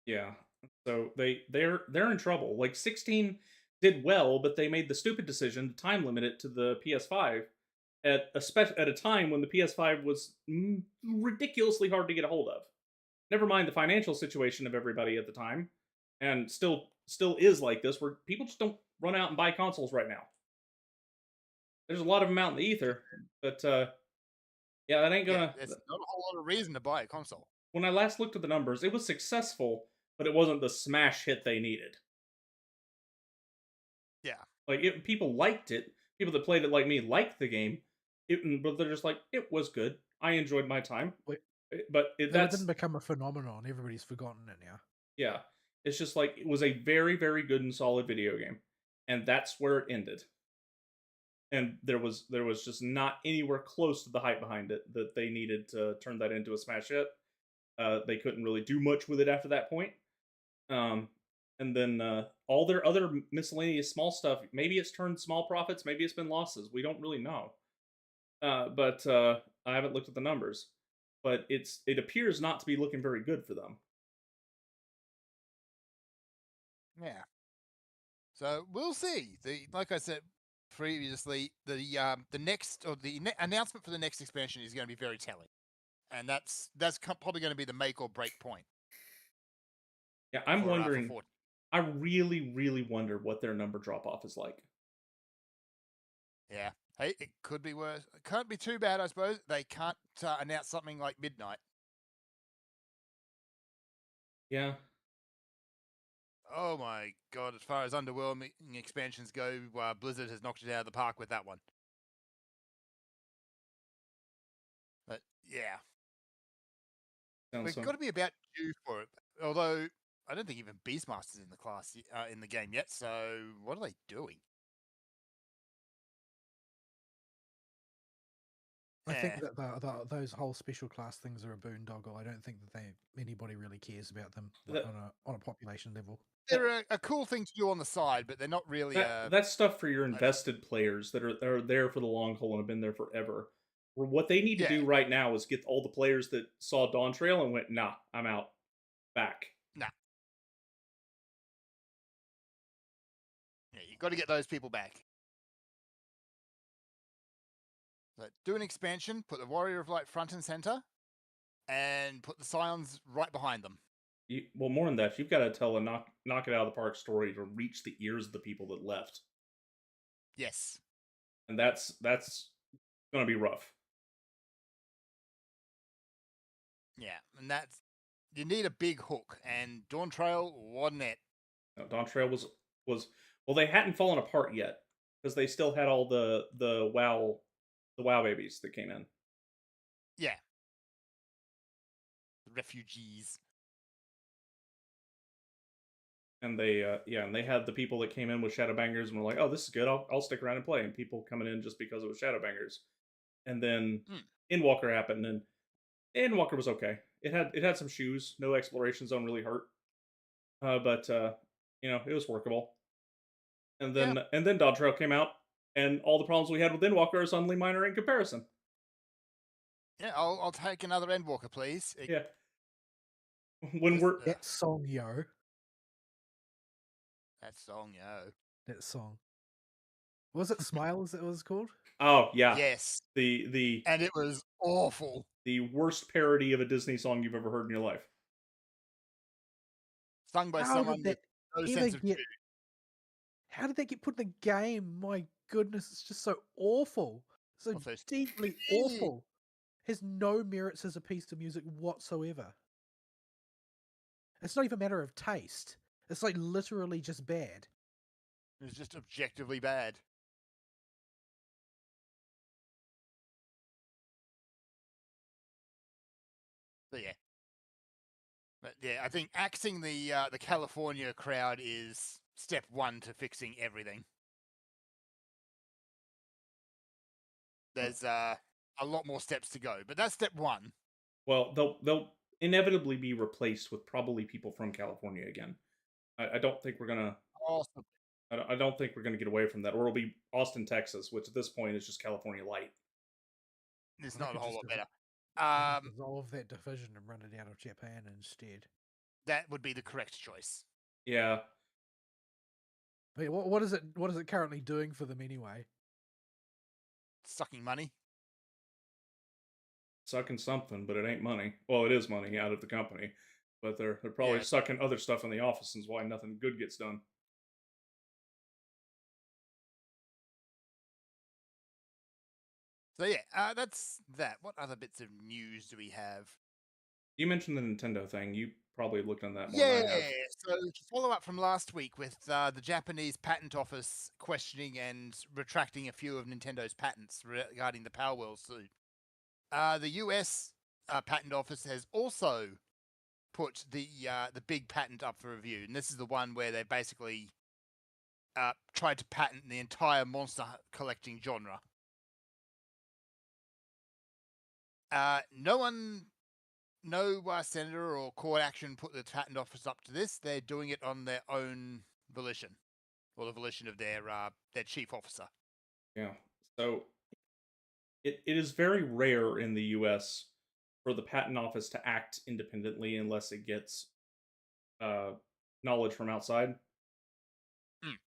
Yeah. So they're in trouble. Like 16 did well, but they made the stupid decision to time limit it to the PS5 at a time when the PS5 was ridiculously hard to get a hold of. Never mind the financial situation of everybody at the time, and still is like this, where people just don't run out and buy consoles right now. There's a lot of them out in the ether, but yeah, that ain't gonna. Yeah, there's not a whole lot of reason to buy a console. When I last looked at the numbers, it was successful, but it wasn't the smash hit they needed. Yeah. Like, people liked it. People that played it like me liked the game, but they're just like, it was good. I enjoyed my time. But That didn't become a phenomenon. Everybody's forgotten it now. Yeah. It's just like, it was a very, very good and solid video game. And that's where it ended. And there was just not anywhere close to the hype behind it that they needed to turn that into a smash hit. They couldn't really do much with it after that point. And then all their other miscellaneous small stuff, maybe it's turned small profits, maybe it's been losses. We don't really know. But I haven't looked at the numbers. But it appears not to be looking very good for them. Yeah. So we'll see. Like I said previously, the announcement for the next expansion is going to be very telling, and that's probably going to be the make or break point. Yeah, I'm wondering. I really, really wonder what their number drop off is like. Yeah. Hey, it could be worse. It can't be too bad, I suppose. They can't announce something like midnight. Yeah. Oh my god! As far as underwhelming expansions go, Blizzard has knocked it out of the park with that one. But yeah, we've got to be about due for it. Although I don't think even Beastmaster's in the class in the game yet. So what are they doing? I think Eh. that those whole special class things are a boondoggle. I don't think that anybody really cares about them like, That, on a population level. They're a cool thing to do on the side, but they're not really that's stuff for your invested players that are there for the long haul and have been there forever. What they need to Yeah. do right now is get all the players that saw Dawn Trail and went, nah, I'm out, back. Nah. Yeah, you got to get those people back. So do an expansion, put the Warrior of Light front and center, and put the Scions right behind them. Well, more than that, you've got to tell a knock it out of the park story to reach the ears of the people that left. Yes. And that's going to be rough. Yeah, and that's you need a big hook, and Dawn Trail wasn't it. No, Dawn Trail was well, they hadn't fallen apart yet because they still had all the WoW babies that came in. Yeah. The refugees. And they and they had the people that came in with Shadowbangers and were like, oh, this is good, I'll stick around and play, and people coming in just because it was Shadowbangers. And then Endwalker happened, and Endwalker was okay. It had some shoes. No exploration zone really hurt, but it was workable. And then Dawn Trail came out, and all the problems we had with Endwalker are suddenly minor in comparison. Yeah, I'll take another Endwalker, please. Yeah. When we're that song, yo. That song, yo. That song. Was it Smile? As it was called? Oh yeah. Yes. And it was awful. The worst parody of a Disney song you've ever heard in your life. Sung by someone with no sense of tune. How did they get put in the game? My goodness, it's just so awful. So deeply awful. Has no merits as a piece of music whatsoever. It's not even a matter of taste. It's like literally just bad. It's just objectively bad. So yeah. But yeah, I think axing the California crowd is step one to fixing everything. There's a lot more steps to go, but that's step one. Well, they'll inevitably be replaced with probably people from California again. I don't think we're gonna. Awesome. I don't think we're gonna get away from that, or it'll be Austin, Texas, which at this point is just California light. It's not a whole lot better. Dissolve that division and run it out of Japan instead. That would be the correct choice. Yeah. Wait, what is it? What is it currently doing for them anyway? Sucking money. Sucking something, but it ain't money. Well, it is money out of the company, but they're probably sucking other stuff in the office, and is why nothing good gets done. So yeah, that's that. What other bits of news do we have? You mentioned the Nintendo thing. You probably looked on that more than I have. So to follow up from last week with the Japanese patent office questioning and retracting a few of Nintendo's patents regarding the Power World suit. The US patent office has also put the big patent up for review, and this is the one where they basically tried to patent the entire monster collecting genre. No senator or court action put the patent office up to this. They're doing it on their own volition, or the volition of their chief officer. Yeah. So it is very rare in the U.S. for the patent office to act independently unless it gets knowledge from outside.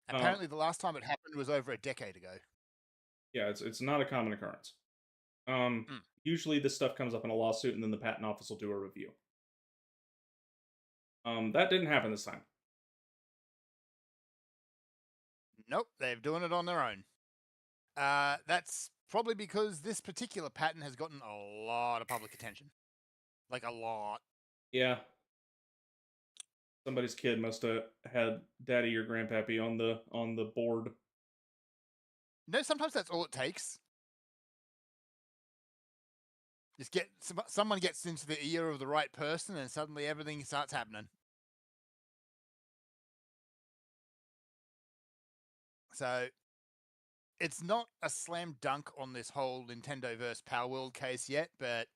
Apparently, the last time it happened was over a decade ago. Yeah, it's not a common occurrence. Usually this stuff comes up in a lawsuit, and then the patent office will do a review. That didn't happen this time. Nope, they're doing it on their own. That's probably because this particular patent has gotten a lot of public attention. Like a lot. Yeah. Somebody's kid must have had daddy or grandpappy on the board. No, sometimes that's all it takes. Just someone gets into the ear of the right person, and suddenly everything starts happening. So, it's not a slam dunk on this whole Nintendo versus Power World case yet, but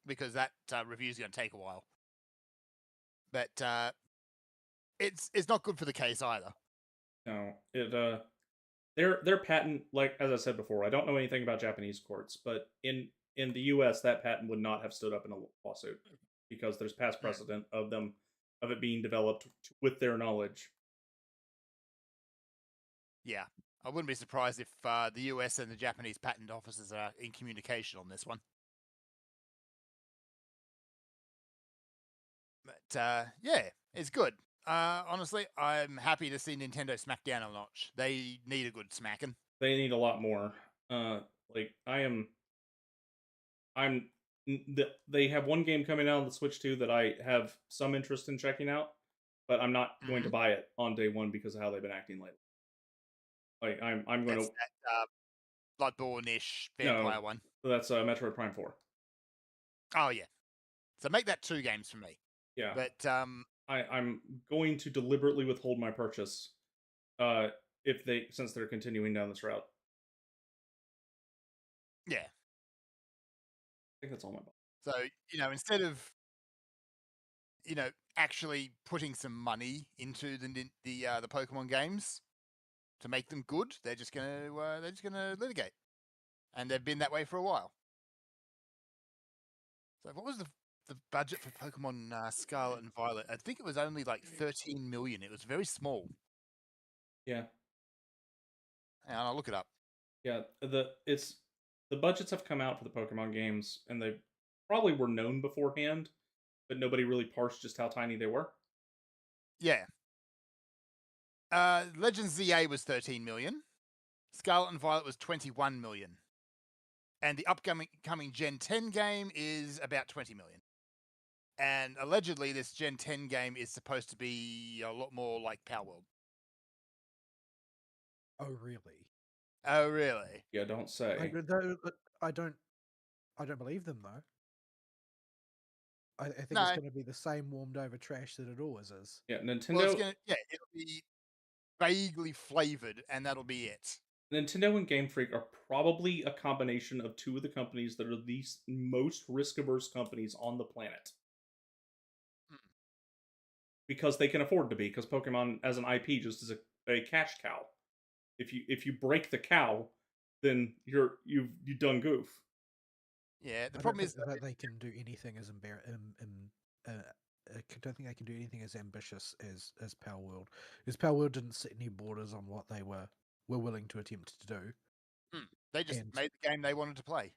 because that review is going to take a while. But it's not good for the case either. No, it their patent, like as I said before, I don't know anything about Japanese courts, but in the U.S. that patent would not have stood up in a lawsuit because there's past precedent of it being developed with their knowledge. Yeah, I wouldn't be surprised if the US and the Japanese patent offices are in communication on this one. But yeah, it's good. Honestly, I'm happy to see Nintendo smack down a notch. They need a good smacking. They need a lot more. Like I'm they have one game coming out on the Switch 2 that I have some interest in checking out, but I'm not going to buy it on day one because of how they've been acting lately. Like I'm going That's to that Bloodborne-ish vampire one. That's Metroid Prime 4. Oh yeah. So make that 2 games for me. Yeah. But I'm going to deliberately withhold my purchase since they're continuing down this route. Yeah. I think that's all my ball. So, instead of actually putting some money into the Pokemon games to make them good, they're just gonna litigate, and they've been that way for a while. So, what was the budget for Pokemon Scarlet and Violet? I think it was only like 13 million. It was very small. Yeah. And I'll look it up. Yeah, the budgets have come out for the Pokemon games, and they probably were known beforehand, but nobody really parsed just how tiny they were. Yeah. Legends ZA was 13 million. Scarlet and Violet was 21 million. And the upcoming Gen 10 game is about 20 million. And allegedly, this Gen 10 game is supposed to be a lot more like Power World. Oh, really? Oh, really? Yeah, don't say. I don't believe them though. I think No. it's going to be the same warmed over trash that it always is. Yeah, Nintendo. Well, it'll be vaguely flavored, and that'll be it. Nintendo and Game Freak are probably a combination of two of the companies that are the most risk-averse companies on the planet. Because they can afford to be, because Pokemon as an IP just is a cash cow. If you break the cow, then you've done goof. Yeah, the problem is that they can do anything as I don't think they can do anything as ambitious as Power World. Because Power World didn't set any borders on what they were willing to attempt to do. They just made the game they wanted to play.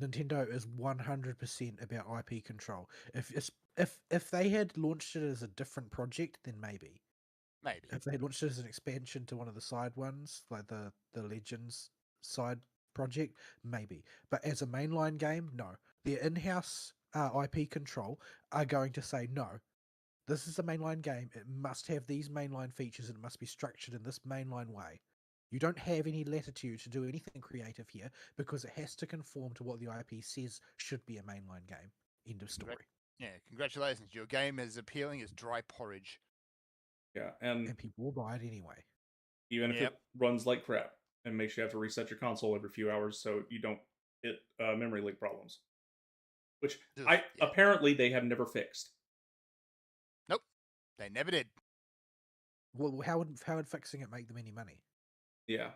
Nintendo is 100% about IP control. If they had launched it as a different project, then maybe. If they had launched it as an expansion to one of the side ones, like the Legends side project, maybe. But as a mainline game, no. Their in-house IP control are going to say, no, this is a mainline game. It must have these mainline features and it must be structured in this mainline way. You don't have any latitude to do anything creative here because it has to conform to what the IP says should be a mainline game. End of story. Yeah, congratulations. Your game is appealing as dry porridge. Yeah, and people will buy it anyway. Even if it runs like crap and makes you have to reset your console every few hours so you don't hit memory leak problems. Which apparently they have never fixed. Nope, they never did. Well, how would fixing it make them any money? Yeah.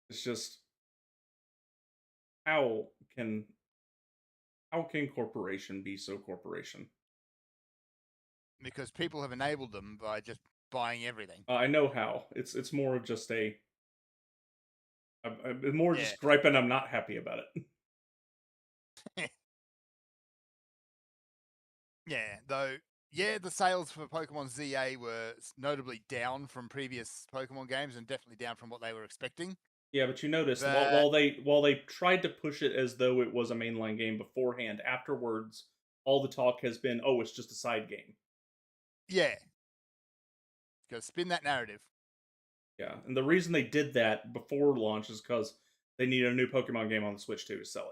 It's just how can corporation be so corporation? Because people have enabled them by just buying everything. I know how. It's more of just I'm more just griping. I'm not happy about it. The sales for Pokemon ZA were notably down from previous Pokemon games and definitely down from what they were expecting. Yeah, but you notice while they tried to push it as though it was a mainline game beforehand, afterwards all the talk has been, oh, it's just a side game. Yeah. Go spin that narrative. Yeah, and the reason they did that before launch is because they needed a new Pokemon game on the Switch 2 to sell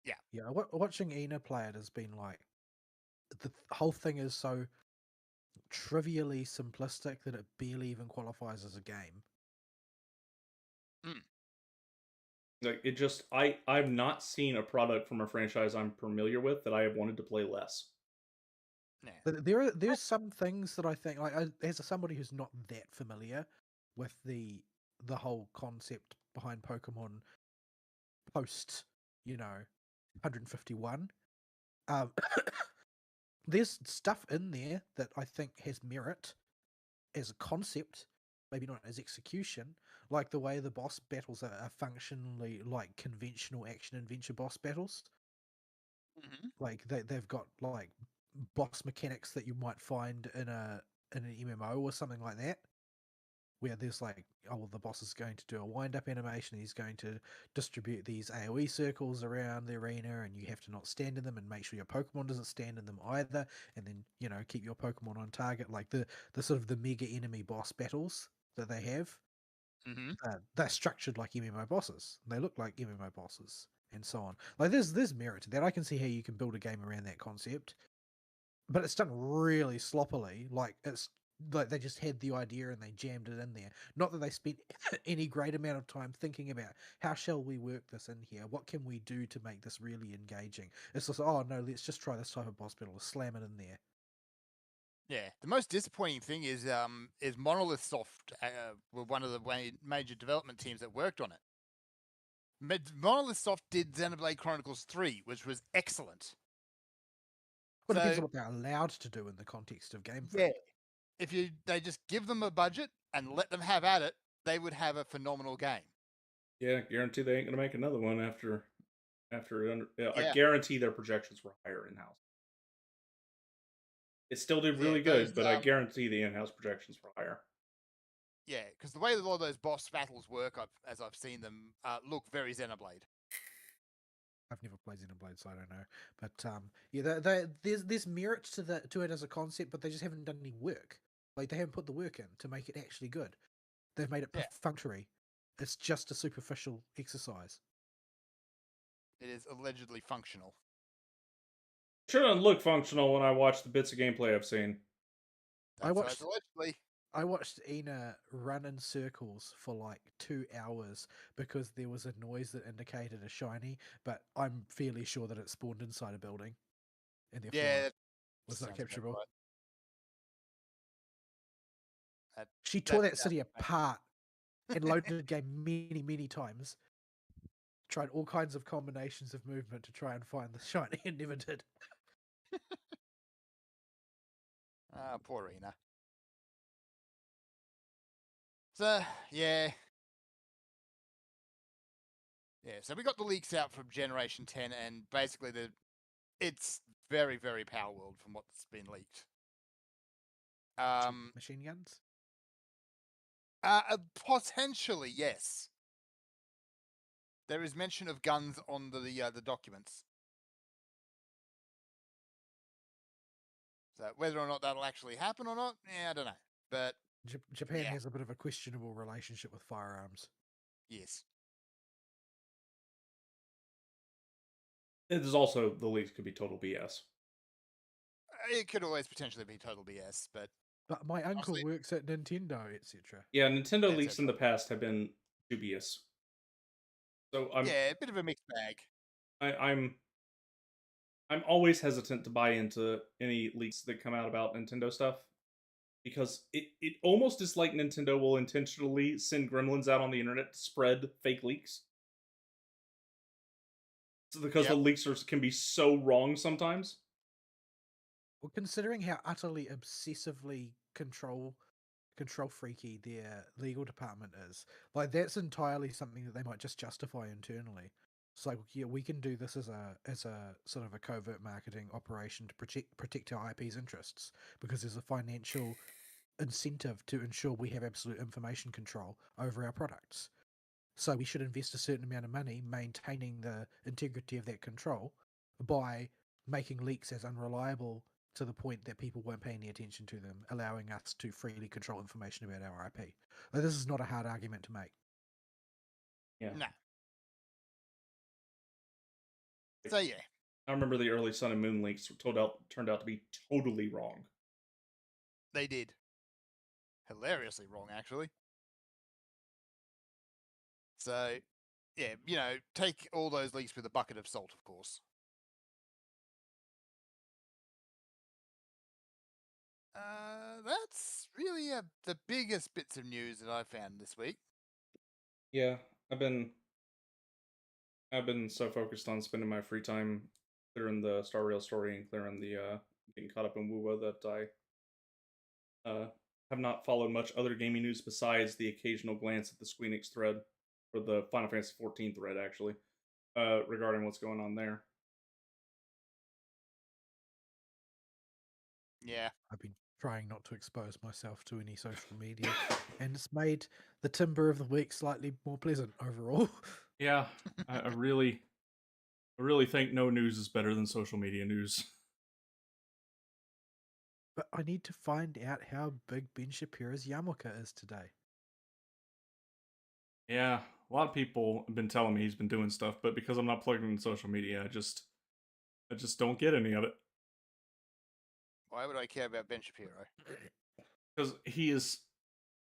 it. Yeah, watching Ina play it has been like, the whole thing is so trivially simplistic that it barely even qualifies as a game. Like it just, I've not seen a product from a franchise I'm familiar with that I have wanted to play less. Nah. There's some things that I think, like, as somebody who's not that familiar with the whole concept behind Pokemon post, 151, um, there's stuff in there that I think has merit as a concept, maybe not as execution, like the way the boss battles are functionally like conventional action adventure boss battles. Mhm. Like they've got like boss mechanics that you might find in an MMO or something like that, where there's like, oh well, the boss is going to do a wind up animation, he's going to distribute these AoE circles around the arena, and you have to not stand in them and make sure your Pokemon doesn't stand in them either, and then keep your Pokemon on target. Like the sort of the mega enemy boss battles that they have, Mhm. they're structured like MMO bosses. They look like MMO bosses, and so on. Like there's merit to that. I can see how you can build a game around that concept, but it's done really sloppily. Like it's like they just had the idea and they jammed it in there. Not that they spent any great amount of time thinking about how shall we work this in here. What can we do to make this really engaging? It's just, oh no, let's just try this type of boss battle. Slam it in there. Yeah, the most disappointing thing is Monolith Soft were one of the major development teams that worked on it. Monolith Soft did Xenoblade Chronicles 3, which was excellent. Well, it depends So on what they're allowed to do in the context of Game yeah, Freak. if they just give them a budget and let them have at it, they would have a phenomenal game. Yeah, guarantee they ain't gonna make another one after. I Yeah. guarantee their projections were higher in house. It still did Yeah, really those, good, but I guarantee the in-house projections were higher. Yeah, because the way that a lot of those boss battles work, as I've seen them, look very Xenoblade. I've never played Xenoblade, so I don't know. But yeah, there's merit to it as a concept, but they just haven't done any work. Like they haven't put the work in to make it actually good. They've made it Yeah. perfunctory. It's just a superficial exercise. It is allegedly functional. Shouldn't look functional when I watch the bits of gameplay I've seen. I That's watched- allegedly. I watched Ina run in circles for like 2 hours because there was a noise that indicated a shiny, but I'm fairly sure that it spawned inside a building, and therefore Yeah, was not sounds about capturable. right. She tore that sounds city about right. apart and loaded the game many, many times. Tried all kinds of combinations of movement to try and find the shiny and never did. Ah, poor Ina. So, yeah. Yeah, so we got the leaks out from Generation 10, and basically it's very, very Power World from what's been leaked. Machine guns? Potentially, yes. There is mention of guns on the documents. So whether or not that'll actually happen or not, I don't know. But Japan yeah. has a bit of a questionable relationship with firearms. Yes. It is also, the leaks could be total BS. It could always potentially be total BS, but my uncle honestly, works at Nintendo, etc. Yeah, Nintendo Yeah, leaks in the past have been dubious. So a bit of a mixed bag. I'm always hesitant to buy into any leaks that come out about Nintendo stuff, because it almost is like Nintendo will intentionally send gremlins out on the internet to spread fake leaks. So because the leaks can be so wrong sometimes. Well, considering how utterly obsessively control freaky their legal department is, like that's entirely something that they might just justify internally. It's like, yeah, we can do this as a sort of a covert marketing operation to protect our IP's interests, because there's a financial incentive to ensure we have absolute information control over our products. So we should invest a certain amount of money maintaining the integrity of that control by making leaks as unreliable to the point that people won't pay any attention to them, allowing us to freely control information about our IP. Like, this is not a hard argument to make. Yeah. No. So yeah. I remember the early Sun and Moon leaks turned out to be totally wrong. They did. Hilariously wrong, actually. So, yeah, take all those leaks with a bucket of salt, of course. That's really the biggest bits of news that I found this week. Yeah, I've been so focused on spending my free time clearing the Star Rail story and clearing the getting caught up in WoWa that I have not followed much other gaming news besides the occasional glance at the Squeenix thread, or the Final Fantasy 14 thread actually, regarding what's going on there. Yeah. I've been trying not to expose myself to any social media, and it's made the Timber of the Week slightly more pleasant overall. Yeah, I really think no news is better than social media news. But I need to find out how big Ben Shapiro's yarmulke is today. Yeah, a lot of people have been telling me he's been doing stuff, but because I'm not plugged into social media, I just don't get any of it. Why would I care about Ben Shapiro? Because he is.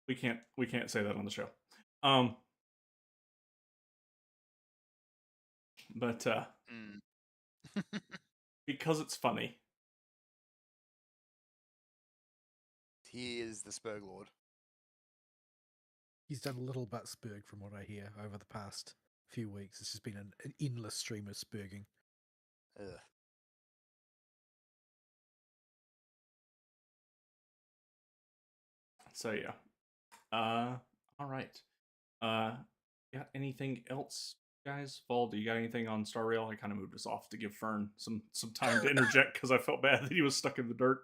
We can't say that on the show. But because it's funny. He is the Spurg Lord. He's done a little but spurg from what I hear over the past few weeks. It's just been an endless stream of spurging. Ugh. So yeah. All right. Got anything else, guys? Vol, do you got anything on Star Rail? I kind of moved us off to give Fern some time to interject because I felt bad that he was stuck in the dirt.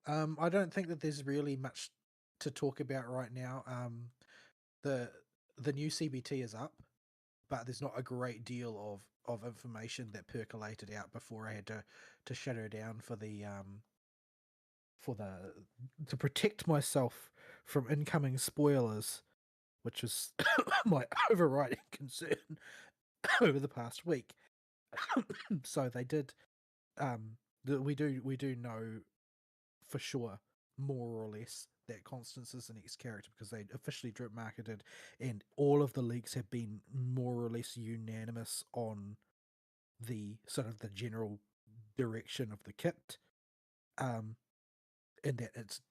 I don't think that there's really much to talk about right now. The new CBT is up, but there's not a great deal of information that percolated out before I had to shut her down for the to protect myself from incoming spoilers, which was my overriding concern over the past week. So they did. We do know for sure, more or less, that Constance is the next character because they officially drip marketed, and all of the leaks have been more or less unanimous on the sort of the general direction of the kit, and that it's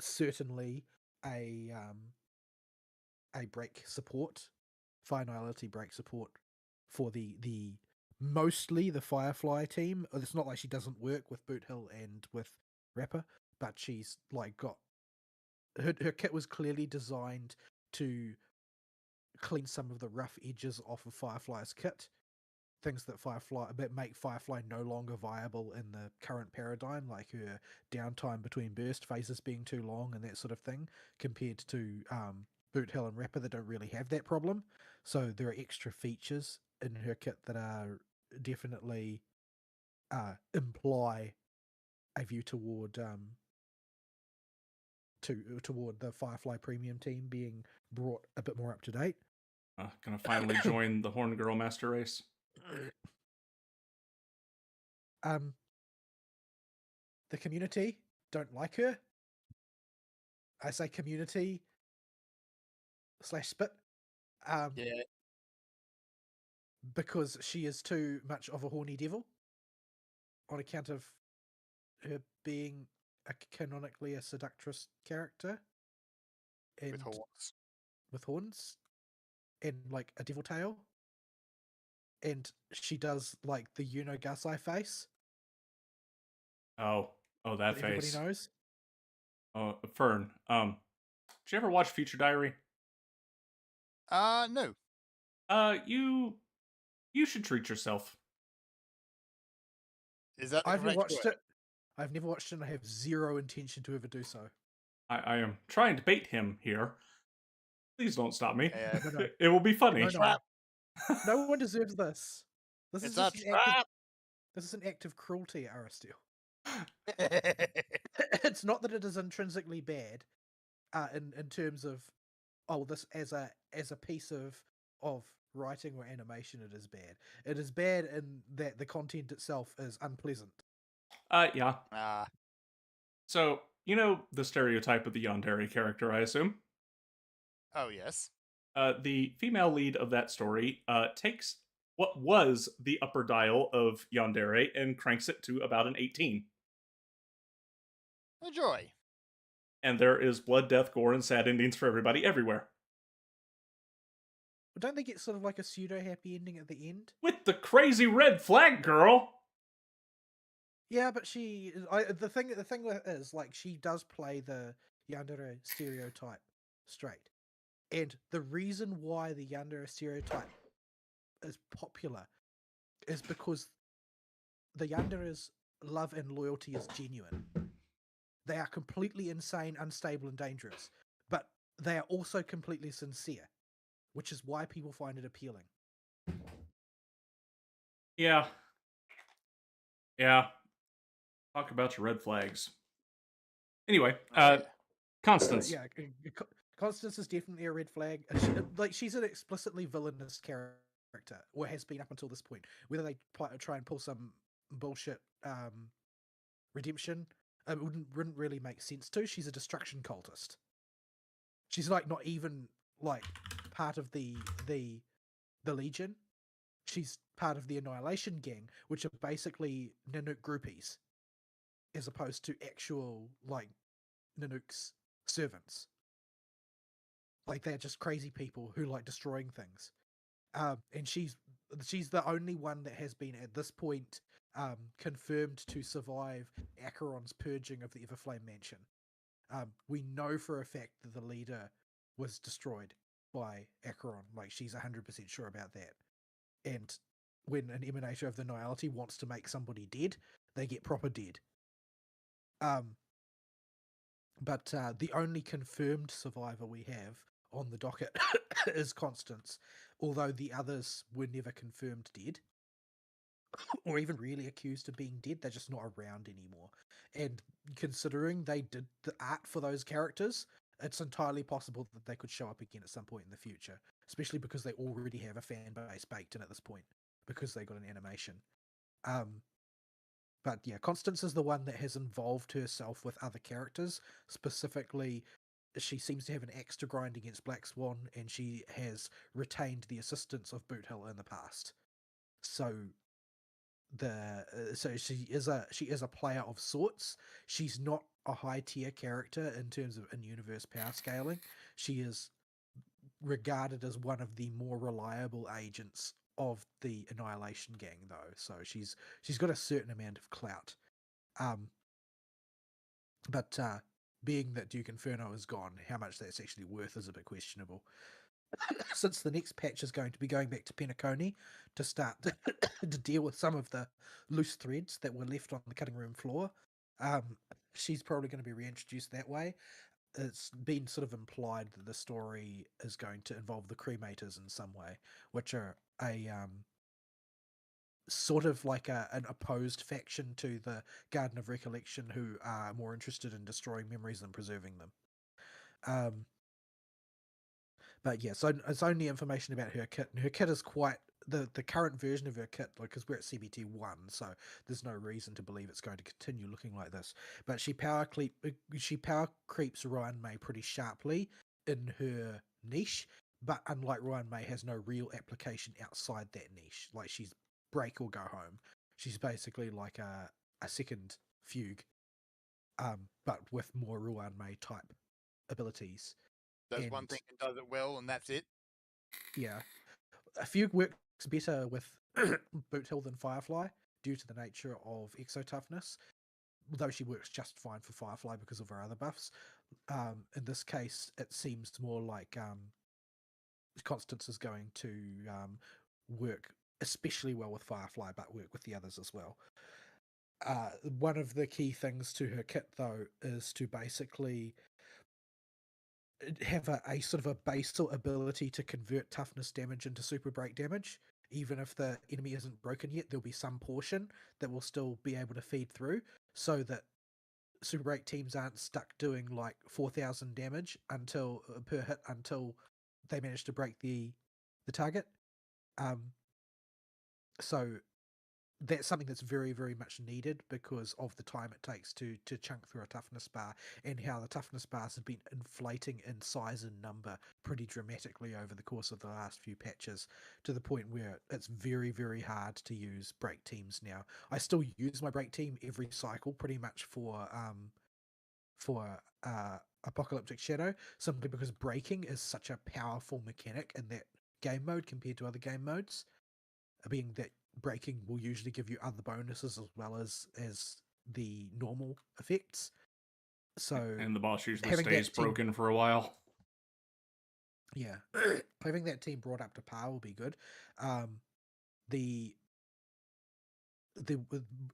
certainly a break support, finality break support for the mostly the Firefly team. It's not like she doesn't work with Boot Hill and with Rapper, but she's like got her kit was clearly designed to clean some of the rough edges off of Firefly's kit. Things that make Firefly no longer viable in the current paradigm, like her downtime between burst phases being too long and that sort of thing, compared to Boot Hill and Rapper that don't really have that problem. So there are extra features in her kit that are definitely imply a view toward toward the Firefly Premium team being brought a bit more up to date. Gonna finally join the Horn Girl Master Race. The community don't like her. I say community / spit. Yeah. Because she is too much of a horny devil on account of her being canonically a seductress character. And With horns. With horns. And like a devil tail. And she does like the Gasai face. Oh, that face. Everybody knows. Oh, Fern. Did you ever watch Future Diary? No. You should treat yourself. Is that I've never watched it. I've never watched it, and I have zero intention to ever do so. I am trying to bait him here. Please don't stop me. No. It will be funny. No one deserves this. This is just this is an act of cruelty, Aristeal. It's not that it is intrinsically bad, in terms of this as a piece of writing or animation. It is bad. It is bad in that the content itself is unpleasant. Yeah. Ah. So you know the stereotype of the yandere character, I assume. Oh yes. The female lead of that story takes what was the upper dial of yandere and cranks it to about an 18. A joy. And there is blood, death, gore, and sad endings for everybody everywhere. Don't they get sort of like a pseudo happy ending at the end? With the crazy red flag girl. Yeah, but the thing with it is like she does play the yandere stereotype straight, and the reason why the yandere stereotype is popular is because the yandere's love and loyalty is genuine. They are completely insane, unstable, and dangerous, but they are also completely sincere, which is why people find it appealing. Yeah. Yeah. Talk about your red flags. Anyway, Yeah. Constance. Yeah, Constance is definitely a red flag. She's an explicitly villainous character, or has been up until this point. Whether they try and pull some bullshit redemption, it wouldn't really make sense to. She's a destruction cultist. She's like not even like part of the Legion. She's part of the Annihilation Gang, which are basically Nanook groupies, as opposed to actual like Nanook's servants. Like they're just crazy people who like destroying things. And she's the only one that has been at this point confirmed to survive Acheron's purging of the Everflame Mansion. We know for a fact that the leader was destroyed by Acheron. Like she's 100% sure about that. And when an emanator of the Nihility wants to make somebody dead, they get proper dead. But the only confirmed survivor we have on the docket is Constance, although the others were never confirmed dead, or even really accused of being dead. They're just not around anymore. And considering they did the art for those characters, it's entirely possible that they could show up again at some point in the future, especially because they already have a fan base baked in at this point, because they got an animation. But yeah, Constance is the one that has involved herself with other characters. Specifically, she seems to have an axe to grind against Black Swan, and she has retained the assistance of Boot Hill in the past. So she is a player of sorts. She's not a high tier character in terms of in-universe power scaling. She is regarded as one of the more reliable agents of the Annihilation Gang, though. So she's got a certain amount of clout. But being that Duke Inferno is gone, how much that's actually worth is a bit questionable. Since the next patch is going to be going back to Penacony to start to deal with some of the loose threads that were left on the cutting room floor, she's probably going to be reintroduced that way. It's been sort of implied that the story is going to involve the Cremators in some way, which are a sort of like an opposed faction to the Garden of Recollection, who are more interested in destroying memories than preserving them. But yeah, so it's only information about her kit, and her kit is quite the current version of her kit, like because we're at CBT 1, so there's no reason to believe it's going to continue looking like this. But she power creeps Ryan May pretty sharply in her niche, but unlike Ryan May, has no real application outside that niche. Like she's break or go home. She's basically like a second Fugue, but with more Ruan May type abilities. Does one thing and does it well, and that's it. Yeah, a Fugue works better with Boot Hill than Firefly due to the nature of exo toughness, though she works just fine for Firefly because of her other buffs. In this case, it seems more like Constance is going to work especially well with Firefly, but work with the others as well. One of the key things to her kit, though, is to basically have a sort of a basal ability to convert toughness damage into super break damage. Even if the enemy isn't broken yet, there'll be some portion that will still be able to feed through, so that super break teams aren't stuck doing like 4,000 damage per hit until they manage to break the target. So that's something that's very, very much needed because of the time it takes to chunk through a toughness bar, and how the toughness bars have been inflating in size and number pretty dramatically over the course of the last few patches, to the point where it's very, very hard to use break teams now. I still use my break team every cycle pretty much for Apocalyptic Shadow, simply because breaking is such a powerful mechanic in that game mode compared to other game modes, being that breaking will usually give you other bonuses as well as the normal effects. So And the boss usually having stays that team, broken for a while. yeah, having that team brought up to par will be good. The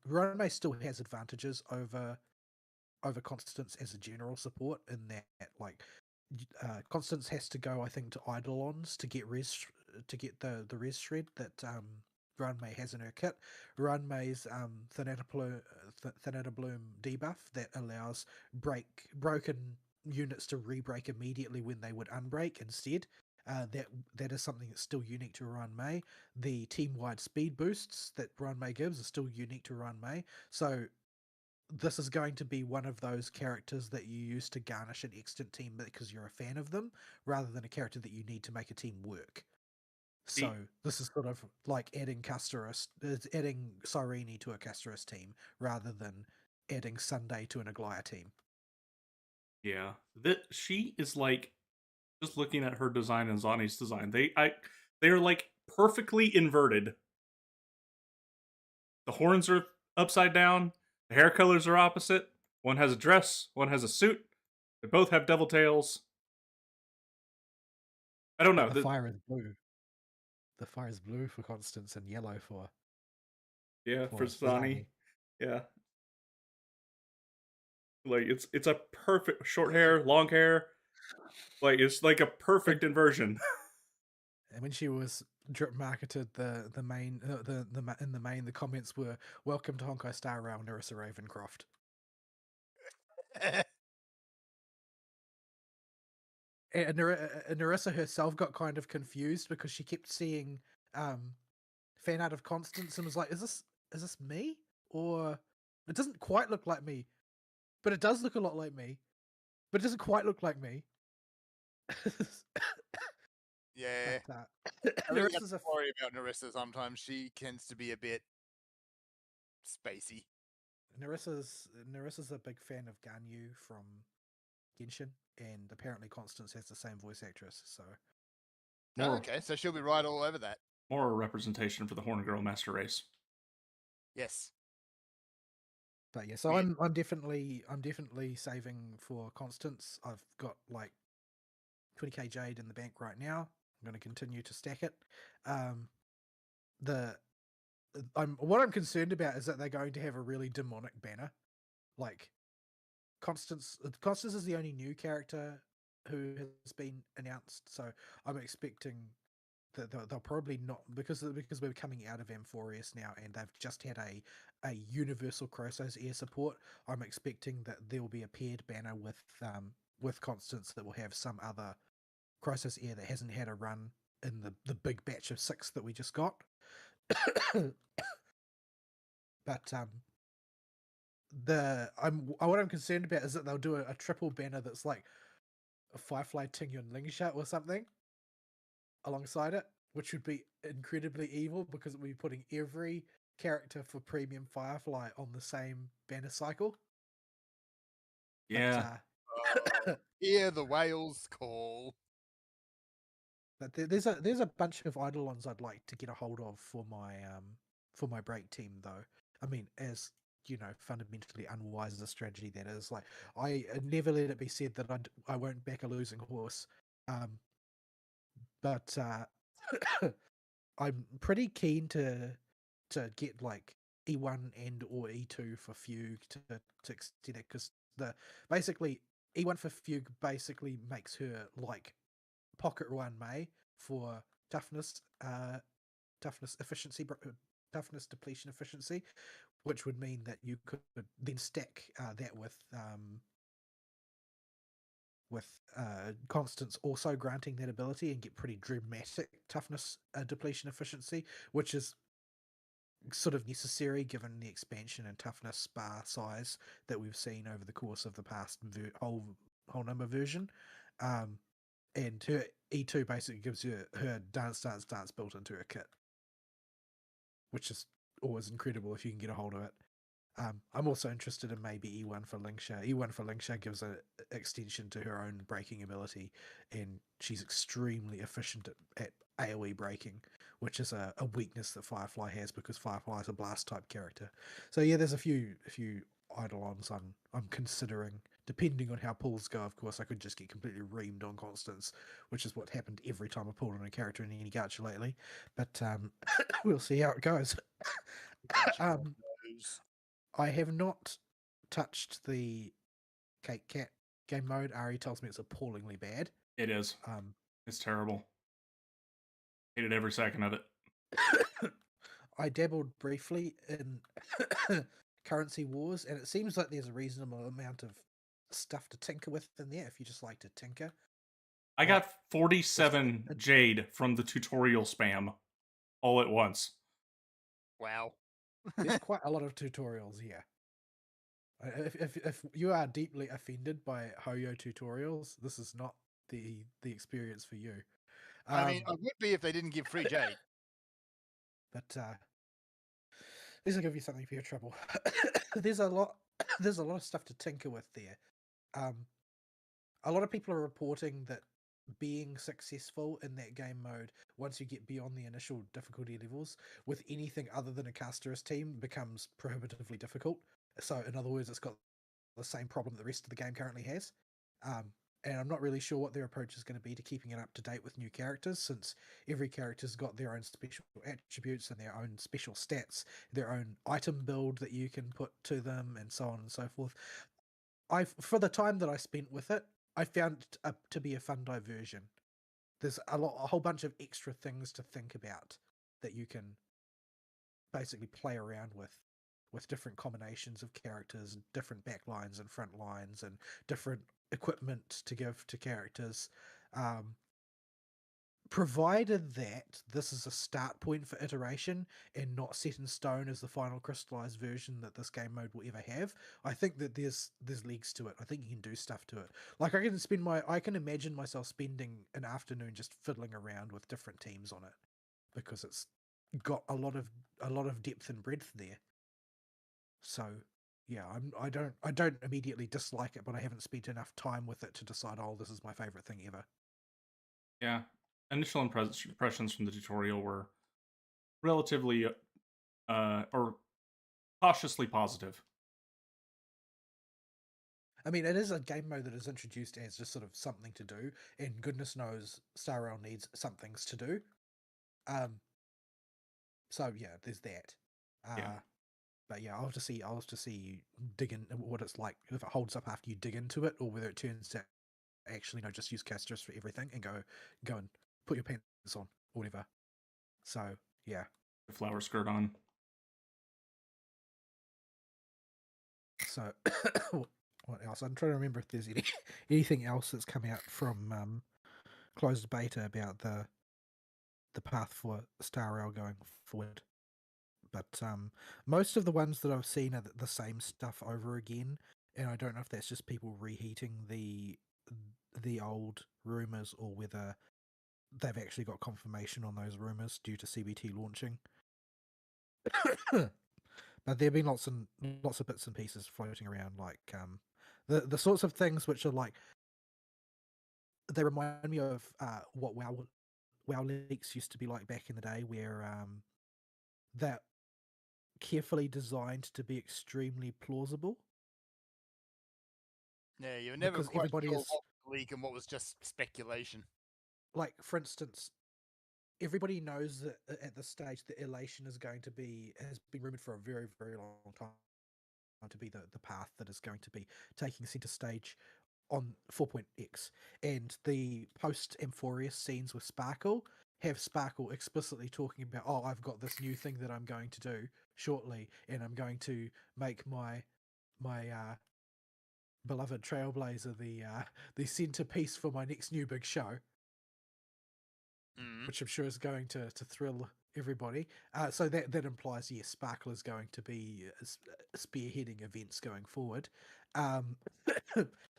Ronmei still has advantages over Constance as a general support, in that like Constance has to go, I think, to Eidolons to get the res shred that Ranmei has in her kit. Ranmei's Thanatar Bloom debuff that allows broken units to re-break immediately when they would unbreak instead. That is something that's still unique to Ranmei. The team-wide speed boosts that Ranmei gives are still unique to Ranmei. So this is going to be one of those characters that you use to garnish an extant team because you're a fan of them, rather than a character that you need to make a team work. So this is sort of like adding adding Cyrene to a Castorus team rather than adding Sunday to an Aglaya team. Yeah, she is like, just looking at her design and Zani's design, they are like perfectly inverted. The horns are upside down. The hair colors are opposite. One has a dress. One has a suit. They both have devil tails. I don't know. The fire is blue. The fire is blue for Constance and yellow for for Zani. Yeah, like it's a perfect short hair, long hair. Like it's like a perfect inversion. And when she was drip marketed, the main in the main, the comments were, "Welcome to Honkai Star Rail, Nerissa Ravencroft." And Nerissa herself got kind of confused because she kept seeing fan art of Constance and was like, "Is this me? Or it doesn't quite look like me, but it does look a lot like me, but it doesn't quite look like me." Yeah. But, I really have Nerissa's to worry about Nerissa sometimes. She tends to be a bit spacey. Nerissa's a big fan of Ganyu from Genshin, and apparently Constance has the same voice actress. So Oh, okay, so she'll be right all over that. More representation for the Horn Girl Master Race. Yes. But yeah, so I'm definitely saving for Constance. I've got like 20k Jade in the bank right now. I'm going to continue to stack it. What I'm concerned about is that they're going to have a really demonic banner. Like Constance is the only new character who has been announced, so I'm expecting that they'll probably not, because we're coming out of Amphorius now and they've just had a universal Krosos air support. I'm expecting that there will be a paired banner with Constance that will have some other Krosos air that hasn't had a run in the big batch of 6 that we just got. But what I'm concerned about is that they'll do a triple banner that's like a Firefly Tingyun Lingshot or something alongside it, which would be incredibly evil because it would be putting every character for Premium Firefly on the same banner cycle. Yeah. But, hear the whales call. But there's a bunch of Eidolons I'd like to get a hold of for my break team, though. I mean, as you know, fundamentally unwise as a strategy that is. Like, I never let it be said that I won't back a losing horse. But I'm pretty keen to get like E1 and or E2 for Fugue to extend it, because basically E1 for Fugue basically makes her like Pocket Ranmei for toughness efficiency, toughness depletion efficiency, which would mean that you could then stack that with Constance also granting that ability and get pretty dramatic toughness depletion efficiency, which is sort of necessary given the expansion and toughness bar size that we've seen over the course of the past whole number version. And her E2 basically gives you her dance built into her kit, which is always incredible if you can get a hold of it. I'm also interested in maybe E1 for Lingsha. E1 for Lingsha gives an extension to her own breaking ability, and she's extremely efficient at AoE breaking, which is a weakness that Firefly has because Firefly is a blast type character. So yeah, there's a few eidolons I'm considering. Depending on how pulls go, of course, I could just get completely reamed on constants, which is what happened every time I pulled on a character in any gacha lately. But we'll see how it goes. Gacha um, goes. I have not touched the Cake Cat game mode. Ari tells me it's appallingly bad. It is. Um, It's terrible. Hated every second of it. I dabbled briefly in Currency Wars, and it seems like there's a reasonable amount of stuff to tinker with in there if you just like to tinker. I got 47 jade from the tutorial spam all at once. Wow. There's quite a lot of tutorials here. If you are deeply offended by Hoyo tutorials, this is not the experience for you. I mean, I would be if they didn't give free jade. But these will give you something for your trouble. There's a lot of stuff to tinker with there. A lot of people are reporting that being successful in that game mode, once you get beyond the initial difficulty levels, with anything other than a casterist team becomes prohibitively difficult. So in other words, it's got the same problem the rest of the game currently has. And I'm not really sure what their approach is going to be to keeping it up to date with new characters, since every character's got their own special attributes and their own special stats, their own item build that you can put to them, and so on and so forth. For the time that I spent with it, I found it to be a fun diversion. There's a whole bunch of extra things to think about that you can basically play around with different combinations of characters, different backlines and front lines, and different equipment to give to characters. Provided that this is a start point for iteration and not set in stone as the final crystallized version that this game mode will ever have, I think that there's legs to it. I think you can do stuff to it. Like I can imagine myself spending an afternoon just fiddling around with different teams on it, because it's got a lot of depth and breadth there. So yeah, I don't immediately dislike it, but I haven't spent enough time with it to decide, oh, this is my favorite thing ever. Yeah. Initial impressions from the tutorial were relatively or cautiously positive. I mean, it is a game mode that is introduced as just sort of something to do, and goodness knows Star Rail needs somethings to do. So yeah, there's that. Yeah. But yeah, I'll have to see you dig in what it's like, if it holds up after you dig into it, or whether it turns to actually just use casters for everything and go and put your pants on, or whatever. So yeah. The flower skirt on. So what else? I'm trying to remember if there's anything else that's come out from closed beta about the path for Star Rail going forward. But most of the ones that I've seen are the same stuff over again, and I don't know if that's just people reheating the old rumors, or whether they've actually got confirmation on those rumors due to CBT launching. But there have been lots of bits and pieces floating around, like the sorts of things which are like, they remind me of what WoW leaks used to be like back in the day, where that carefully designed to be extremely plausible. Yeah, you're never Because quite everybody sure is- what was leak and what was just speculation. Like, for instance, everybody knows that at this stage that Elation has been rumored for a very, very long time to be the path that is going to be taking center stage on 4.x, and the post Amphorius scenes with Sparkle have Sparkle explicitly talking about, oh, I've got this new thing that I'm going to do shortly, and I'm going to make my beloved Trailblazer the centerpiece for my next new big show, Mm. which I'm sure is going to thrill everybody. So that implies, yes, Sparkle is going to be spearheading events going forward.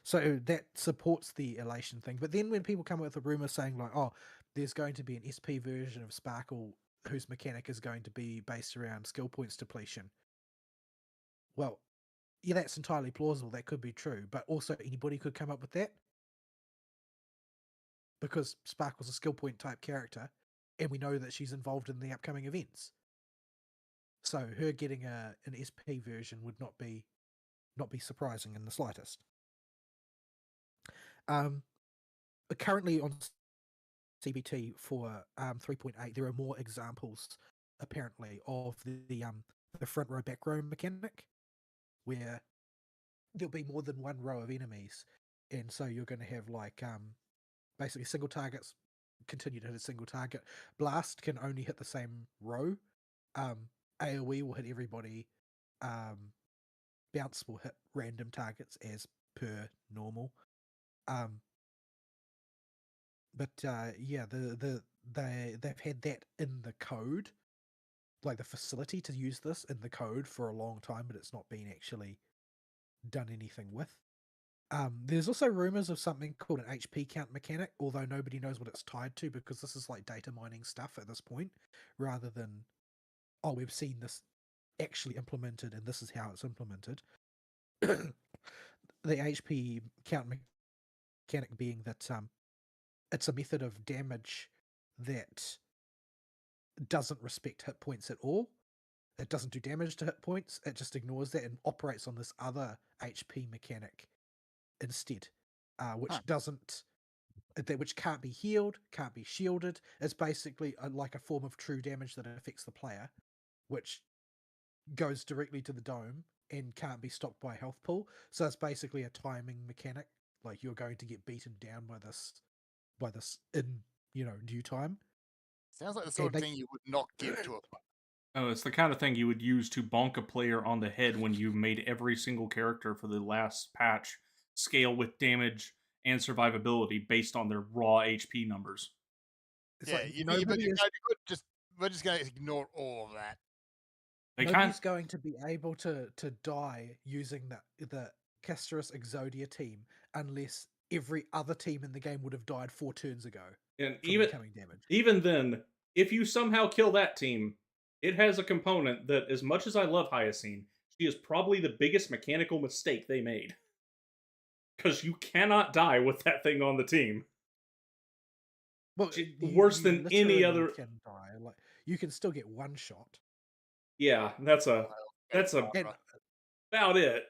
So that supports the elation thing. But then when people come up with a rumor saying like, oh, there's going to be an SP version of Sparkle whose mechanic is going to be based around skill points depletion. Well, yeah, that's entirely plausible. That could be true. But also anybody could come up with that. Because Sparkle's a skill point type character, and we know that she's involved in the upcoming events. So her getting an SP version would not be surprising in the slightest. Currently on CBT for 3.8, there are more examples apparently of the front row back row mechanic, where there'll be more than one row of enemies, and so you're going to have like basically single targets continue to hit a single target. Blast can only hit the same row. AoE will hit everybody. Bounce will hit random targets as per normal. But yeah, they've had that in the code, like the facility to use this in the code for a long time, but it's not been actually done anything with. There's also rumors of something called an HP count mechanic, although nobody knows what it's tied to, because this is like data mining stuff at this point, rather than, oh, we've seen this actually implemented and this is how it's implemented. The HP count mechanic being that it's a method of damage that doesn't respect hit points at all. It doesn't do damage to hit points. It just ignores that and operates on this other HP mechanic instead, which which can't be healed, can't be shielded. It's basically like a form of true damage that affects the player, which goes directly to the dome and can't be stopped by a health pool. So it's basically a timing mechanic. Like you're going to get beaten down by this in due time. Sounds like the sort of thing you would not give to a. Oh, it's the kind of thing you would use to bonk a player on the head when you made every single character for the last patch scale with damage and survivability based on their raw HP numbers. It's Yeah, like we're just going to ignore all of that. Nobody's going to be able to die using the Casterus Exodia team unless every other team in the game would have died 4 turns ago. And incoming damage. Even then, if you somehow kill that team, it has a component that, as much as I love Hyacine, she is probably the biggest mechanical mistake they made. Because you cannot die with that thing on the team. Well, worse than any other. Can die. Like you can still get one shot. Yeah, that's about it.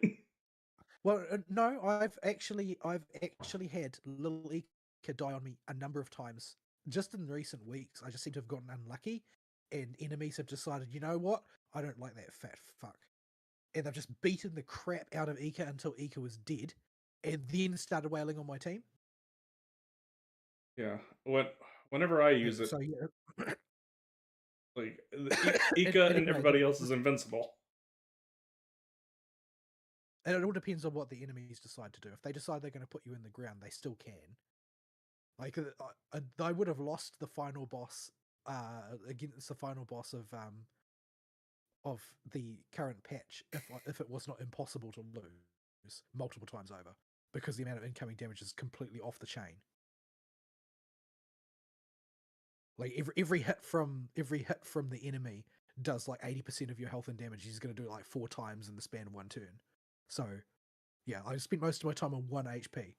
Well, no, I've actually had Little Ika die on me a number of times. Just in recent weeks, I just seem to have gotten unlucky, and enemies have decided, you know what? I don't like that fat fuck. And they've just beaten the crap out of Ika until Ika was dead, and then started wailing on my team. Yeah, whenever I use it, so yeah. Like Ika and everybody else is invincible. And it all depends on what the enemies decide to do. If they decide they're going to put you in the ground, they still can. Like I would have lost the final boss against the final boss of the current patch if it was not impossible to lose multiple times over, because the amount of incoming damage is completely off the chain. Like every hit from the enemy does like 80% of your health and damage. He's going to do it like 4 times in the span of 1 turn. So yeah, I spent most of my time on 1 HP.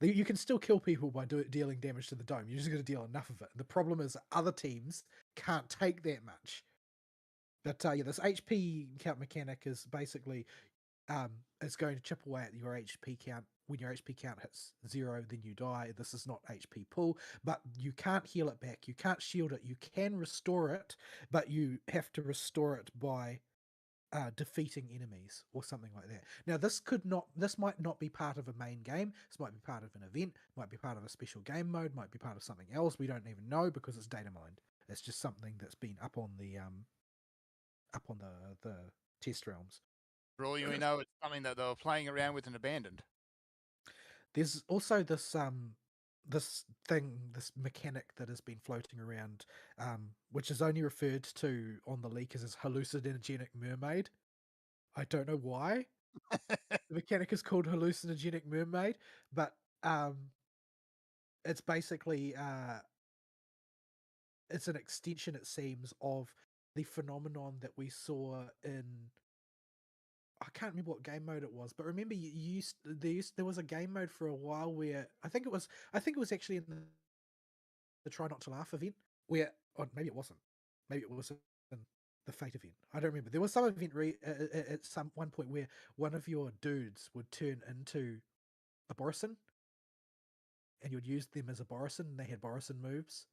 You can still kill people by dealing damage to the dome. You're just going to deal enough of it. The problem is other teams can't take that much. But yeah, this HP count mechanic is basically it's going to chip away at your HP count. When your HP count hits 0, then you die. This is not HP pull, but you can't heal it back. You can't shield it. You can restore it, but you have to restore it by defeating enemies or something like that. Now, this might not be part of a main game. This might be part of an event. Might be part of a special game mode. Might be part of something else. We don't even know because it's data mined. It's just something that's been up on the test realms. For all you know, it's something that they were playing around with and abandoned. There's also this this mechanic that has been floating around, which is only referred to on the leak as hallucinogenic mermaid. I don't know why the mechanic is called hallucinogenic mermaid, but it's basically it's an extension, it seems, of the phenomenon that we saw in, I can't remember what game mode it was, but remember there was a game mode for a while where I think it was actually in the Try Not to Laugh event, where, or maybe it wasn't, maybe it was in the Fate event. I don't remember. There was some event at some one point where one of your dudes would turn into a Borison, and you'd use them as a Borison, and they had Borison moves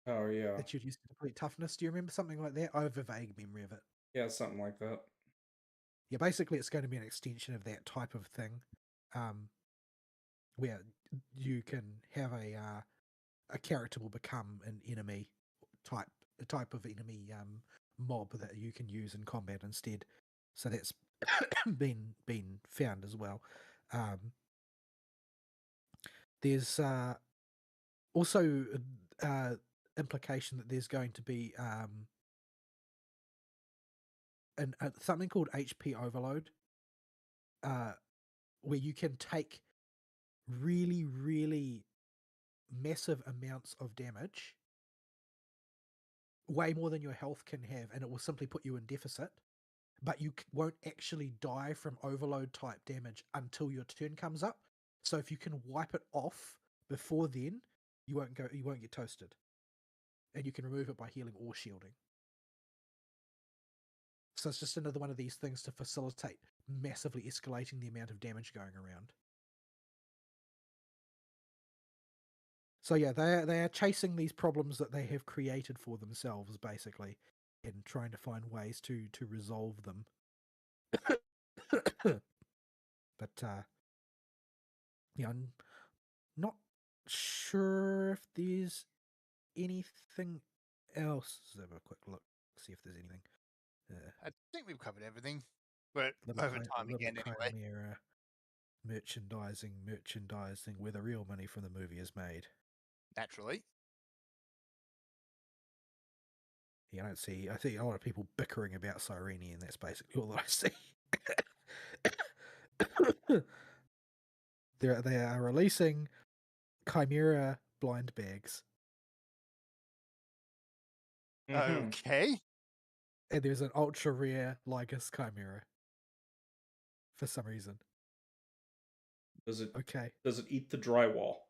Oh yeah, that you'd use to complete toughness. Do you remember something like that? I have a vague memory of it. yeah, something like that. Yeah, basically it's going to be an extension of that type of thing, where you can have a character will become an enemy a type of enemy mob that you can use in combat instead. So that's been found as well. There's also implication that there's going to be something called HP overload, where you can take really, really massive amounts of damage, way more than your health can have, and it will simply put you in deficit, but you won't actually die from overload type damage until your turn comes up. So if you can wipe it off before then, you won't get toasted, and you can remove it by healing or shielding. So it's just another one of these things to facilitate massively escalating the amount of damage going around. So yeah, they are chasing these problems that they have created for themselves, basically, and trying to find ways to resolve them. But yeah, I'm not sure if there's anything else. Let's have a quick look, see if there's anything. I think we've covered everything, but Little over time again anyway. Chimera merchandising, where the real money from the movie is made. Naturally. You don't see. I see a lot of people bickering about Cyrene, and that's basically all that I see. They are releasing Chimera blind bags, Mhm. Okay. and there's an ultra rare Lygus Chimera for some reason. Does it Okay, eat the drywall?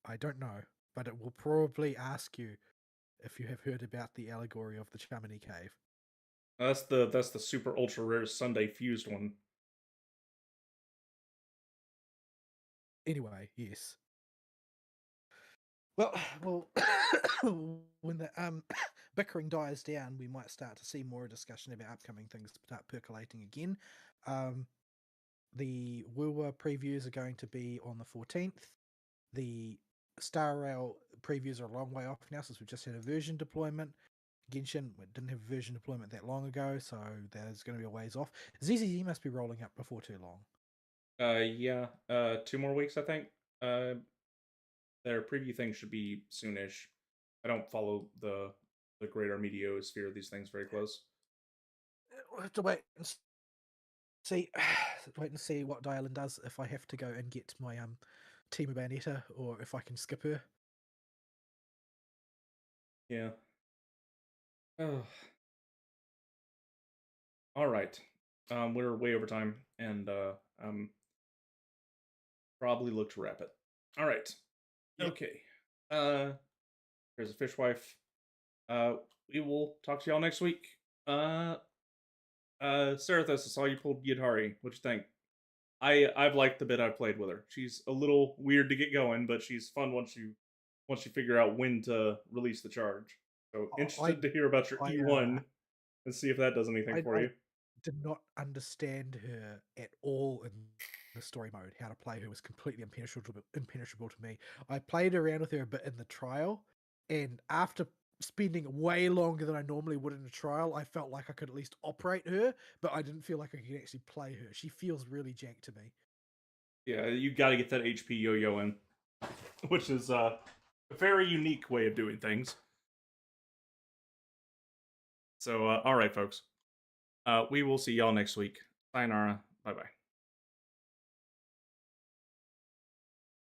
I don't know, but it will probably ask you if you have heard about the allegory of the Chamonix Cave. That's the super ultra rare Sunday fused one. Anyway, yes. Well, when the bickering dies down, we might start to see more discussion about upcoming things start percolating again. The Wua previews are going to be on the 14th. The Star Rail previews are a long way off now, since we've just had a version deployment. Genshin didn't have a version deployment that long ago, so there's going to be a ways off. ZZZ must be rolling up before too long. Yeah. 2 more weeks, I think. Their preview thing should be soonish. I don't follow the greater mediosphere of these things very close. We'll have to wait and see. Wait and see what Dylan does, if I have to go and get my team of Bayonetta, or if I can skip her. Yeah. Oh. All right. We're way over time, and probably look to wrap it. All right. Yep. Okay. There's a fishwife. We will talk to y'all next week. Serathis, I saw you pulled Yidhari. What'd you think? I've liked the bit I've played with her. She's a little weird to get going, but she's fun once you figure out when to release the charge. So interested to hear about your E1 and see if that does anything for you. Did not understand her at all in the story mode. How to play her was completely impenetrable to me. I played around with her a bit in the trial, and after spending way longer than I normally would in a trial, I felt like I could at least operate her, but I didn't feel like I could actually play her. She feels really jank to me. Yeah, you got to get that HP yo-yo in, which is a very unique way of doing things. So, all right, folks. We will see y'all next week. Sayonara. Bye-bye.